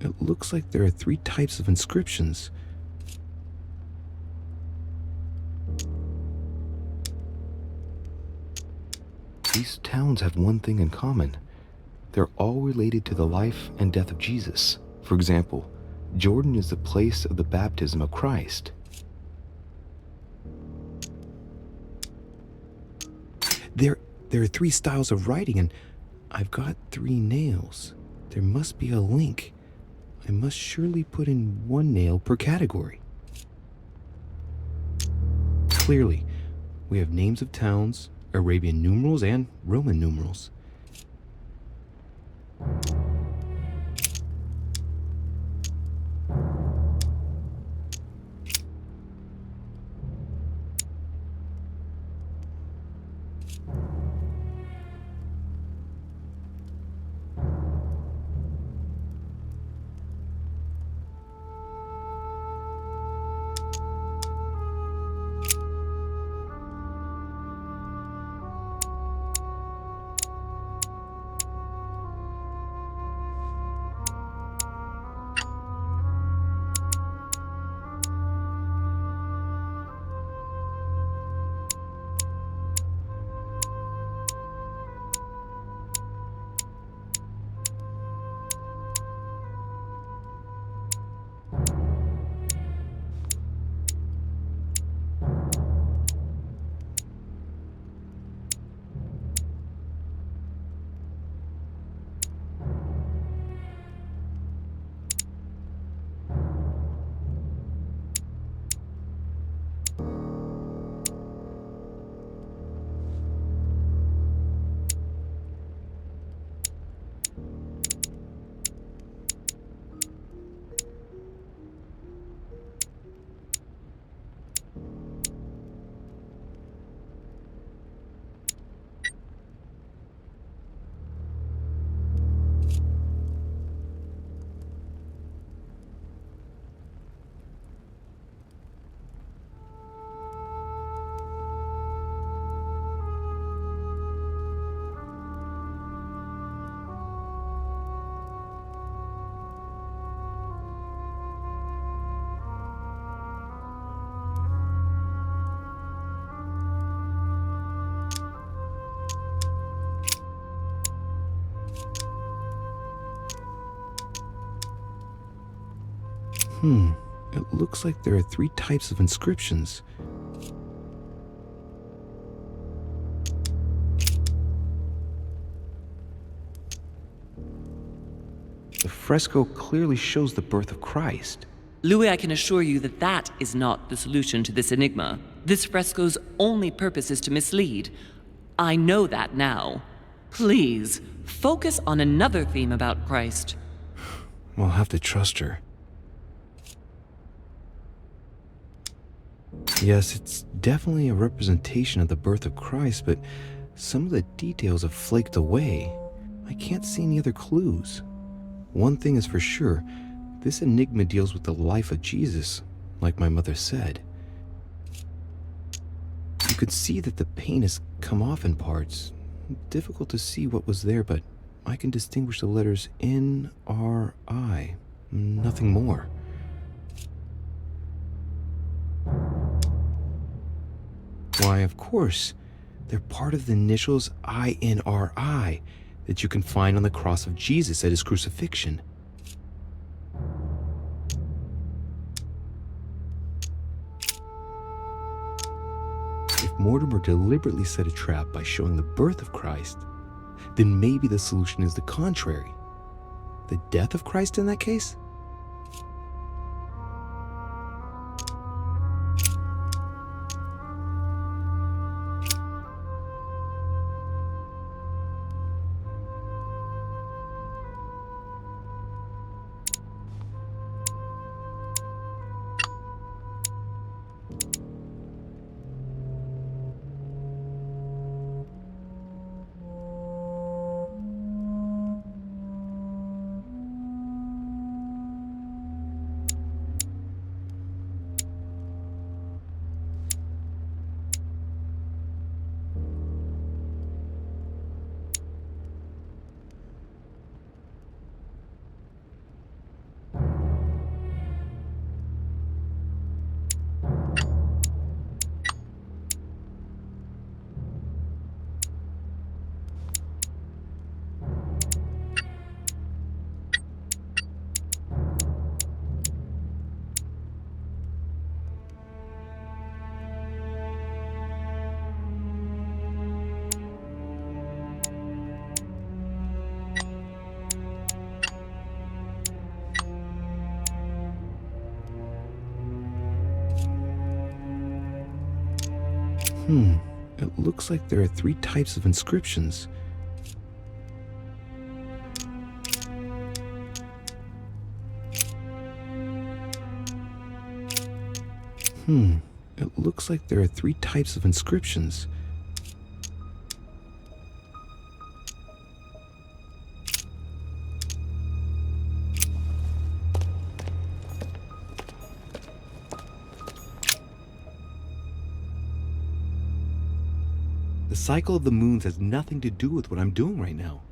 S12: It looks like there are 3 types of inscriptions. These towns have one thing in common. They're all related to the life and death of Jesus. For example, Jordan is the place of the baptism of Christ.
S18: There are 3 styles of writing, and I've got 3 nails. There must be a link. I must surely put in 1 nail per category. Clearly, we have names of towns, Arabian numerals, and Roman numerals. It looks like there are 3 types of inscriptions. The fresco clearly shows the birth of Christ.
S20: Louis, I can assure you that that is not the solution to this enigma. This fresco's only purpose is to mislead. I know that now. Please, focus on another theme about Christ.
S18: We'll have to trust her. Yes, it's definitely a representation of the birth of Christ, but some of the details have flaked away. I can't see any other clues. One thing is for sure, this enigma deals with the life of Jesus, like my mother said. You could see that the paint has come off in parts. Difficult to see what was there, but I can distinguish the letters N-R-I. Nothing more. Why, of course, they're part of the initials I-N-R-I that you can find on the cross of Jesus at his crucifixion. If Mortimer deliberately set a trap by showing the birth of Christ, then maybe the solution is the contrary. The death of Christ in that case? It looks like there are 3 types of inscriptions. It looks like there are 3 types of inscriptions. The cycle of the moons has nothing to do with what I'm doing right now.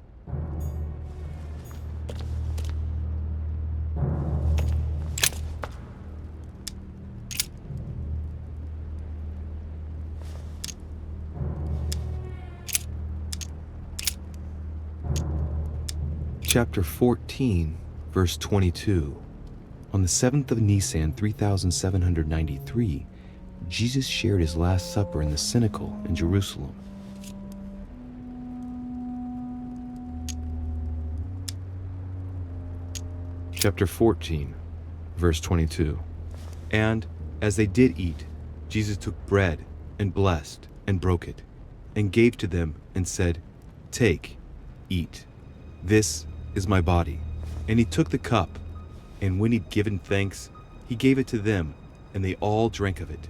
S18: Chapter 14, verse 22. On the 7th of Nisan, 3793, Jesus shared his Last Supper in the Cenacle in Jerusalem. Chapter 14, verse 22. And as they did eat, Jesus took bread and blessed and broke it and gave to them and said, "Take, eat. This is my body." And he took the cup, and when he'd given thanks, he gave it to them, and they all drank of it.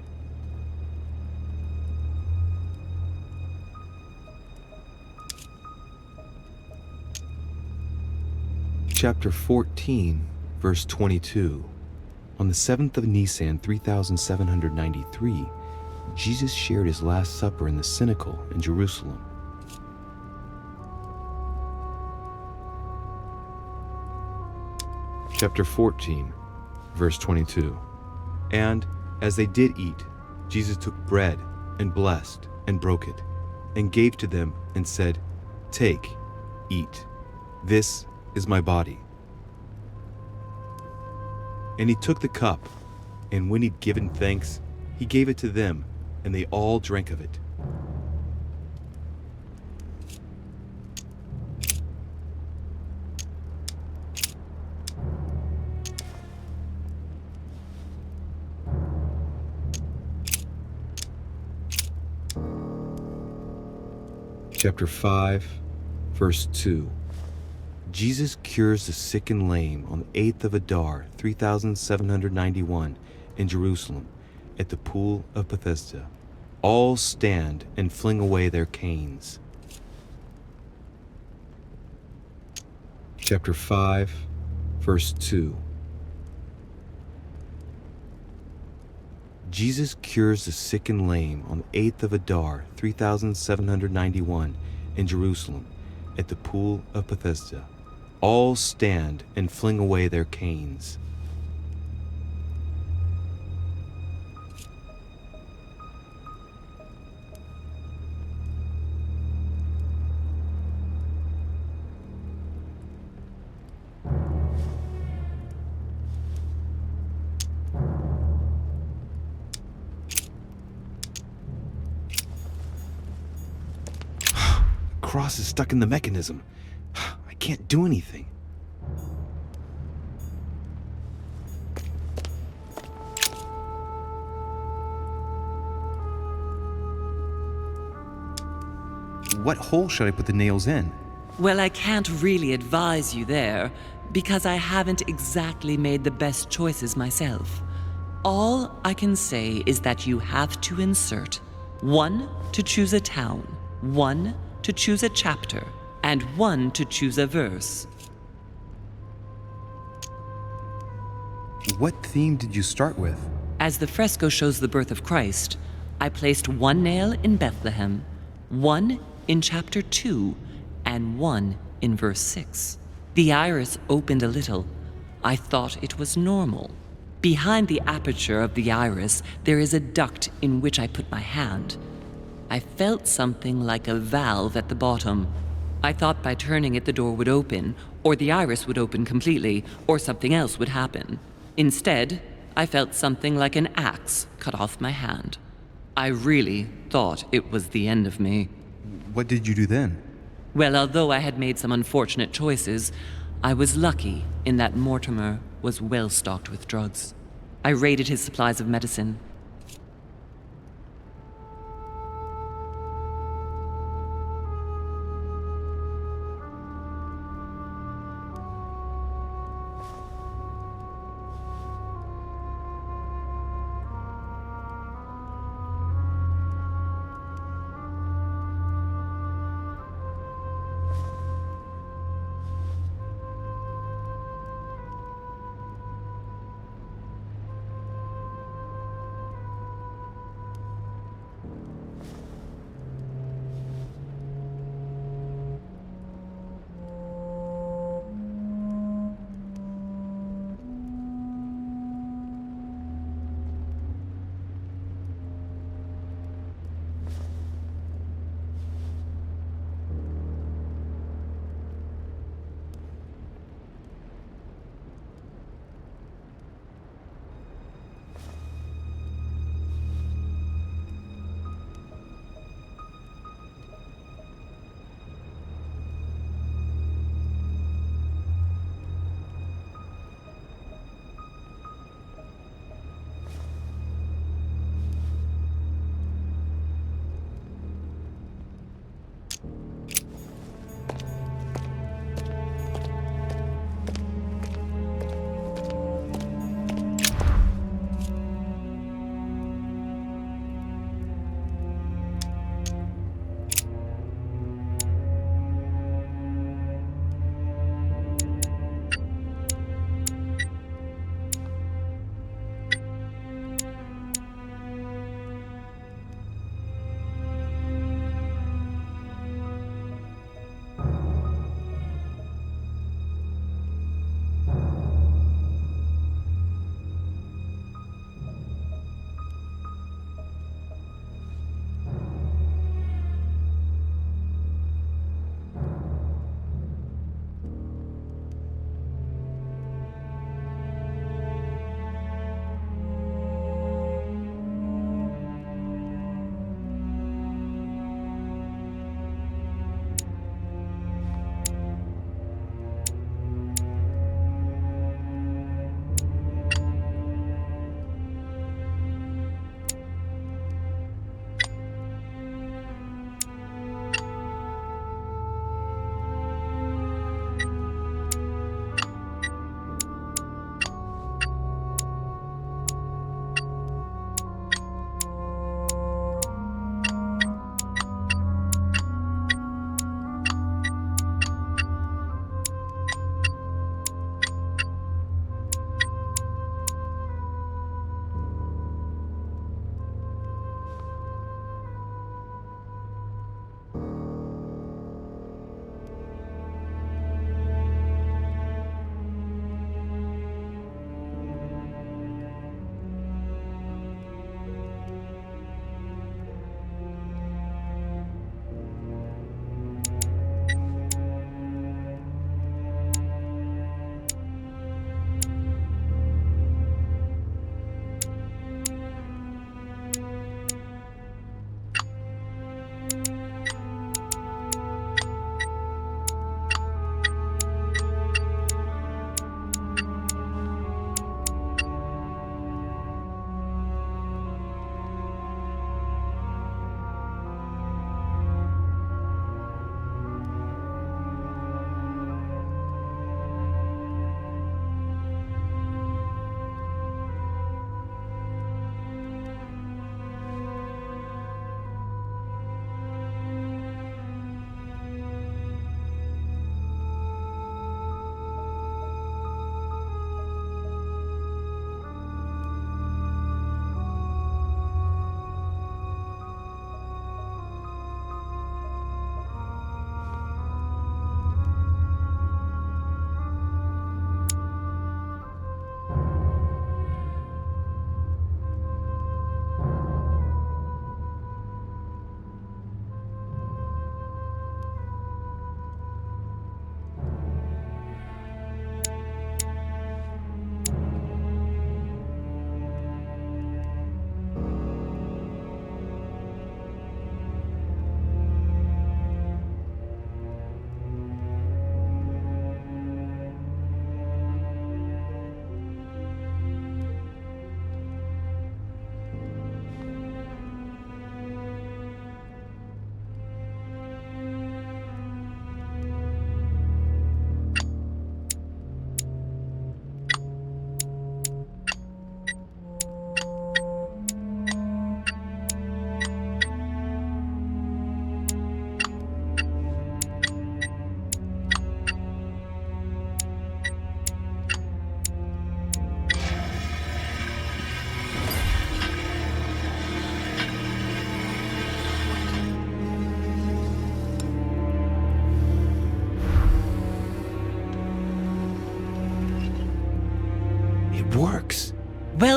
S18: Chapter 14, verse 22. On the 7th of Nisan, 3793, Jesus shared his Last Supper in the Cenacle in Jerusalem. Chapter 14, verse 22. And as they did eat, Jesus took bread and blessed and broke it and gave to them and said, "Take, eat. This is my body." And he took the cup, and when he'd given thanks, he gave it to them, and they all drank of it. Chapter 5, verse 2. Jesus cures the sick and lame on the 8th of Adar, 3791, in Jerusalem, at the pool of Bethesda. All stand and fling away their canes. Chapter 5, verse 2. Jesus cures the sick and lame on the 8th of Adar, 3791, in Jerusalem, at the pool of Bethesda. All stand and fling away their canes. The cross is stuck in the mechanism. I can't do anything.
S17: What hole should I put the nails in?
S20: Well, I can't really advise you there, because I haven't exactly made the best choices myself. All I can say is that you have to insert 1 to choose a town, 1 to choose a chapter, and 1 to choose a verse.
S17: What theme did you start with?
S20: As the fresco shows the birth of Christ, I placed 1 nail in Bethlehem, 1 in chapter 2, and 1 in verse 6. The iris opened a little. I thought it was normal. Behind the aperture of the iris, there is a duct in which I put my hand. I felt something like a valve at the bottom. I thought by turning it the door would open, or the iris would open completely, or something else would happen. Instead, I felt something like an axe cut off my hand. I really thought it was the end of me.
S17: What did you do then?
S20: Well, although I had made some unfortunate choices, I was lucky in that Mortimer was well stocked with drugs. I raided his supplies of medicine.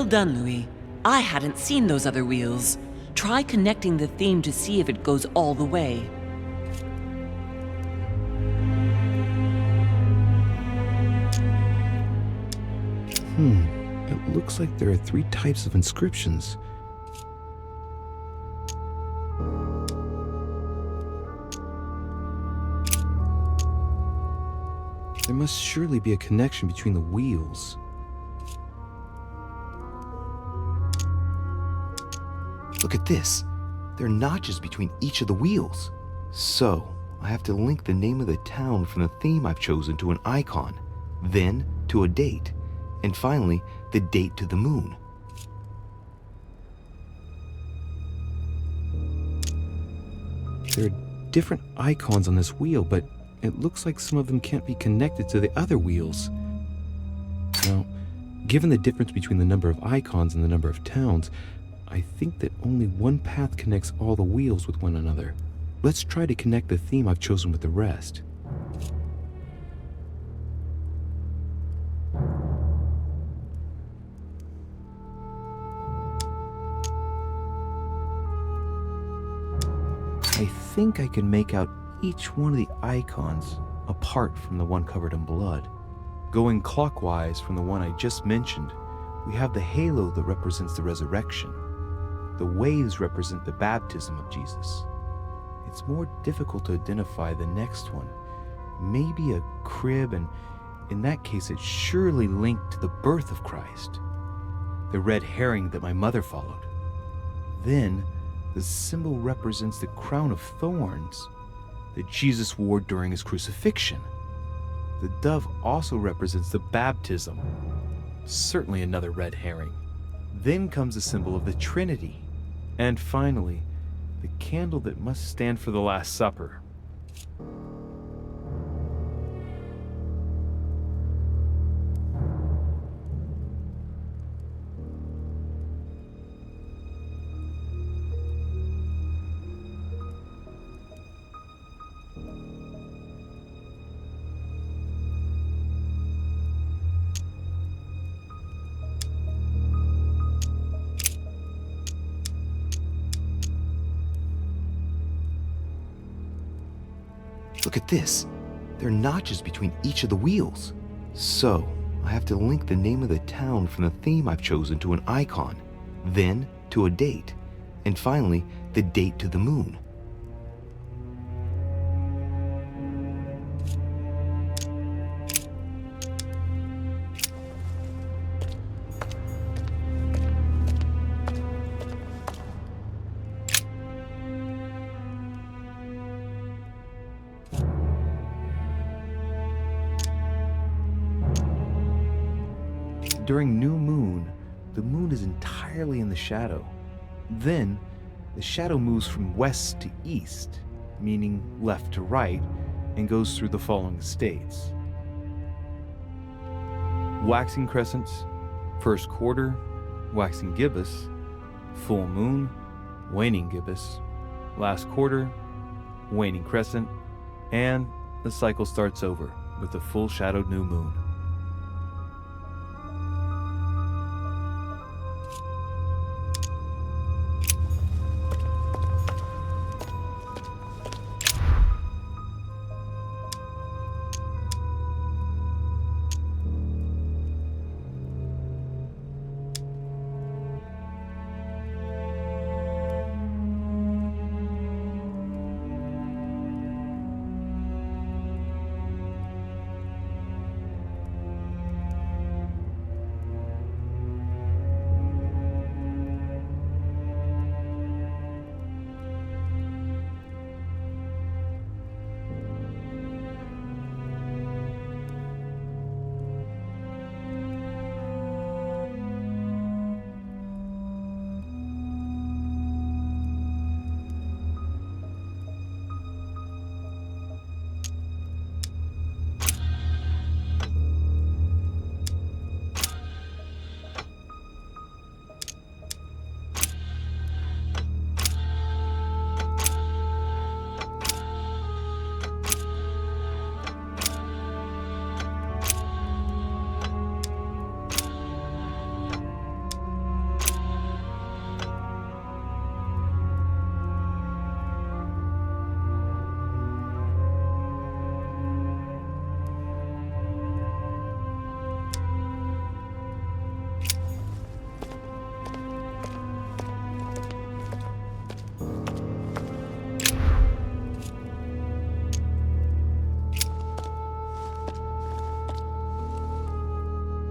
S20: Well done, Louis. I hadn't seen those other wheels. Try connecting the theme to see if it goes all the way.
S18: It looks like there are 3 types of inscriptions. There must surely be a connection between the wheels. Look at this. There are notches between each of the wheels. So, I have to link the name of the town from the theme I've chosen to an icon, then to a date, and finally, the date to the moon. There are different icons on this wheel, but it looks like some of them can't be connected to the other wheels. Now, given the difference between the number of icons and the number of towns, I think that only one path connects all the wheels with one another. Let's try to connect the theme I've chosen with the rest. I think I can make out each one of the icons apart from the one covered in blood. Going clockwise from the one I just mentioned, we have the halo that represents the resurrection. The waves represent the baptism of Jesus. It's more difficult to identify the next one. Maybe a crib, and in that case it's surely linked to the birth of Christ. The red herring that my mother followed. Then, the symbol represents the crown of thorns that Jesus wore during his crucifixion. The dove also represents the baptism. Certainly another red herring. Then comes the symbol of the Trinity. And finally, the candle that must stand for the Last Supper. Look at this. There are notches between each of the wheels. So, I have to link the name of the town from the theme I've chosen to an icon, then to a date, and finally, the date to the moon. During new moon, the moon is entirely in the shadow. Then, the shadow moves from west to east, meaning left to right, and goes through the following states. Waxing crescents, first quarter, waxing gibbous, full moon, waning gibbous, last quarter, waning crescent, and the cycle starts over with the full shadowed new moon.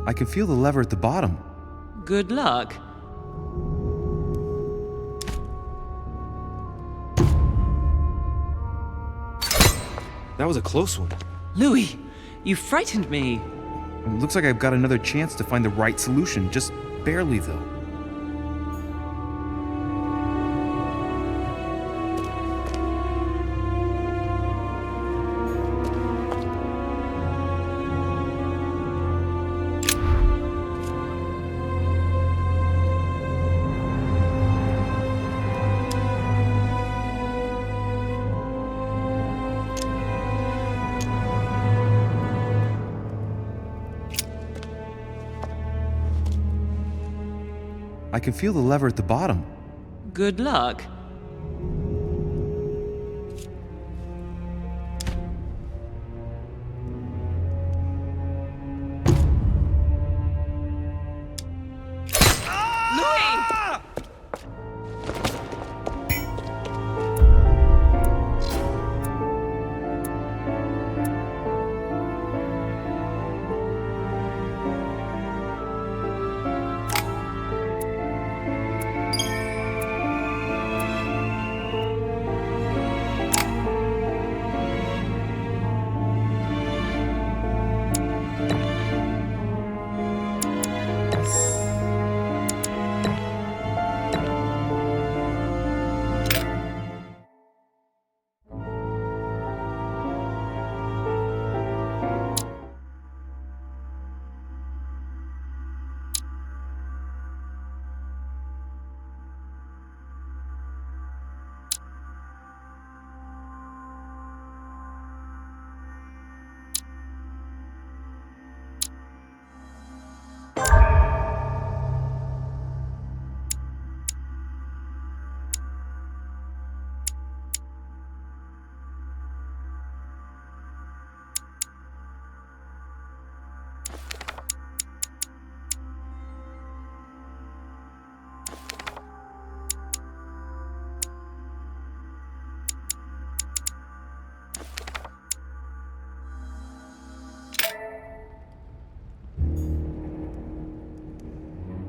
S17: I can feel the lever at the bottom.
S20: Good luck.
S3: That was a close one.
S20: Louis, you frightened me.
S17: It looks like I've got another chance to find the right solution, just barely though. I can feel the lever at the bottom.
S20: Good luck.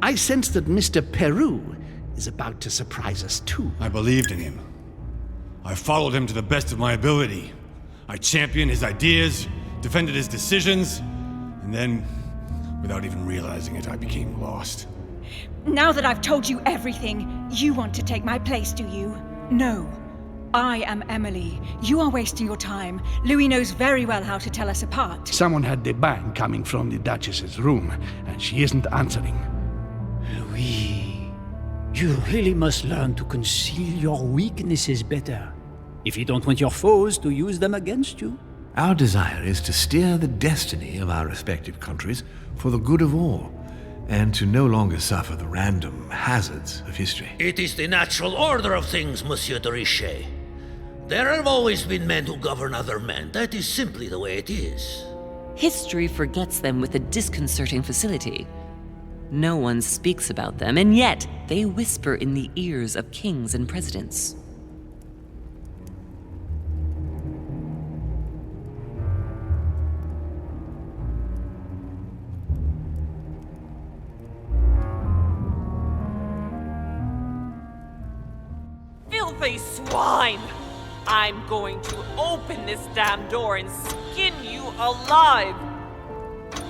S7: I sense that Mr. Peru is about to surprise us too.
S6: I believed in him. I followed him to the best of my ability. I championed his ideas, defended his decisions, and then, without even realizing it, I became lost.
S4: Now that I've told you everything, you want to take my place, do you? No. I am Emily. You are wasting your time. Louis knows very well how to tell us apart.
S7: Someone had the bang coming from the Duchess's room, and she isn't answering.
S14: Louis, you really must learn to conceal your weaknesses better, if you don't want your foes to use them against you.
S1: Our desire is to steer the destiny of our respective countries for the good of all, and to no longer suffer the random hazards of history.
S10: It is the natural order of things, Monsieur de Richet. There have always been men who govern other men. That is simply the way it is.
S20: History forgets them with a disconcerting facility. No one speaks about them, and yet they whisper in the ears of kings and presidents.
S19: Filthy swine! I'm going to open this damn door and skin you alive!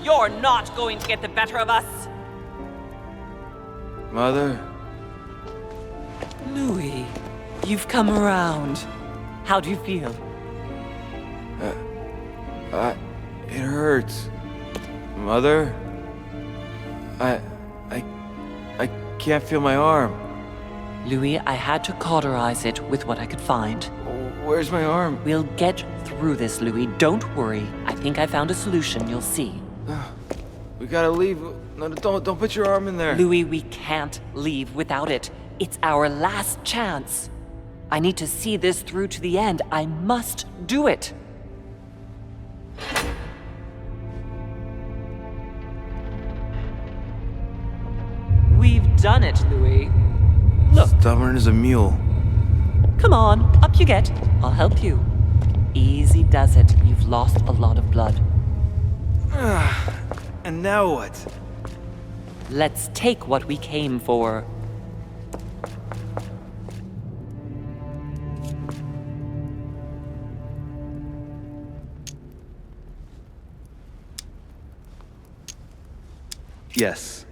S19: You're not going to get the better of us!
S3: Mother?
S19: Louis, you've come around. How do you feel?
S3: It hurts. Mother? I can't feel my arm.
S19: Louis, I had to cauterize it with what I could find.
S3: Where's my arm?
S19: We'll get through this, Louis. Don't worry. I think I found a solution. You'll see.
S3: We gotta leave. No, don't put your arm in there.
S19: Louis, we can't leave without it. It's our last chance. I need to see this through to the end. I must do it. We've done it, Louis. Look.
S3: Stubborn as a mule.
S19: Come on, up you get. I'll help you. Easy does it. You've lost a lot of blood.
S3: And now what?
S19: Let's take what we came for.
S3: Yes,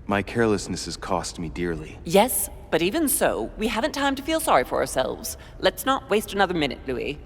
S3: my carelessness has cost me dearly.
S19: Yes, but even so, we haven't time to feel sorry for ourselves. Let's not waste another minute, Louis.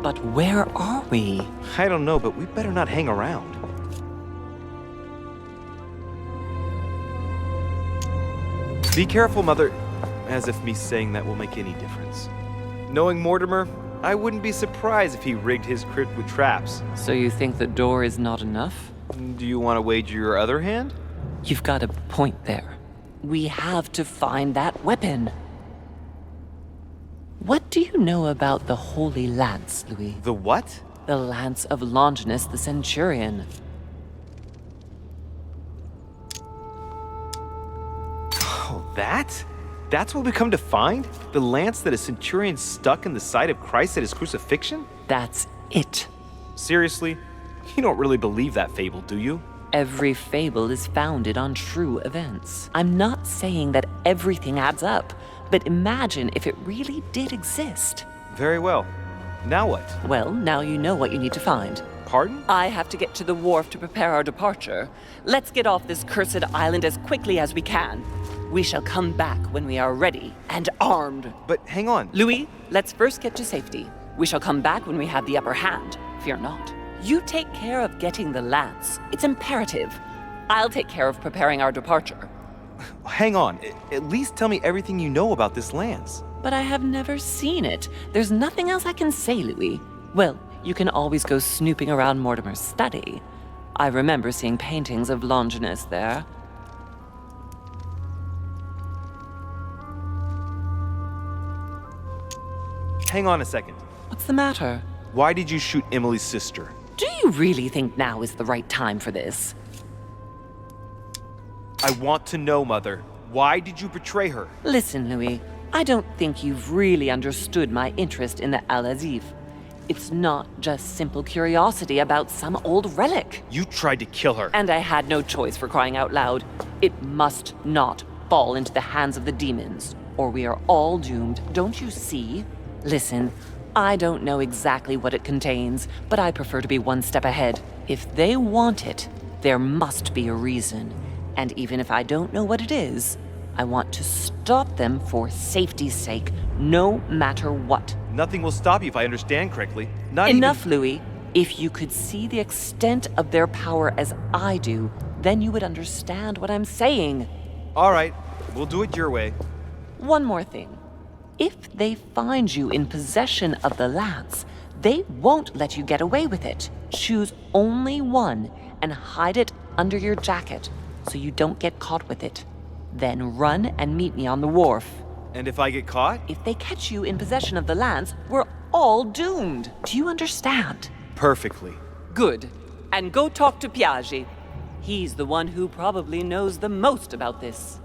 S19: But where are we?
S3: I don't know, but we better not hang around. Be careful, Mother. As if me saying that will make any difference. Knowing Mortimer, I wouldn't be surprised if he rigged his crypt with traps.
S19: So you think the door is not enough?
S3: Do you want to wager your other hand?
S19: You've got a point there. We have to find that weapon. What do you know about the Holy Lance, Louis?
S3: The what?
S19: The Lance of Longinus the Centurion.
S3: Oh, that? That's what we come to find? The lance that a centurion stuck in the side of Christ at his crucifixion?
S19: That's it.
S3: Seriously? You don't really believe that fable, do you?
S19: Every fable is founded on true events. I'm not saying that everything adds up, but imagine if it really did exist.
S3: Very well. Now what?
S19: Well, now you know what you need to find.
S3: Pardon?
S19: I have to get to the wharf to prepare our departure. Let's get off this cursed island as quickly as we can. We shall come back when we are ready and armed.
S3: But hang on.
S19: Louis, let's first get to safety. We shall come back when we have the upper hand. Fear not. You take care of getting the lance. It's imperative. I'll take care of preparing our departure.
S3: Hang on. At least tell me everything you know about this lance.
S19: But I have never seen it. There's nothing else I can say, Louis. Well, you can always go snooping around Mortimer's study. I remember seeing paintings of Longinus there.
S3: Hang on a second.
S19: What's the matter?
S3: Why did you shoot Emily's sister?
S19: Do you really think now is the right time for this?
S3: I want to know, Mother. Why did you betray her?
S19: Listen, Louis. I don't think you've really understood my interest in the Al-Azif. It's not just simple curiosity about some old relic.
S3: You tried to kill her.
S19: And I had no choice, for crying out loud. It must not fall into the hands of the demons, or we are all doomed. Don't you see? Listen, I don't know exactly what it contains, but I prefer to be one step ahead. If they want it, there must be a reason. And even if I don't know what it is, I want to stop them for safety's sake, no matter what.
S3: Nothing will stop you if I understand correctly. Not
S19: Enough, Louis. If you could see the extent of their power as I do, then you would understand what I'm saying.
S3: All right, we'll do it your way.
S19: One more thing. If they find you in possession of the lance, they won't let you get away with it. Choose only one and hide it under your jacket so you don't get caught with it. Then run and meet me on the wharf.
S3: And if I get caught?
S19: If they catch you in possession of the lance, we're all doomed. Do you understand?
S3: Perfectly.
S19: Good. And go talk to Piaggi. He's the one who probably knows the most about this.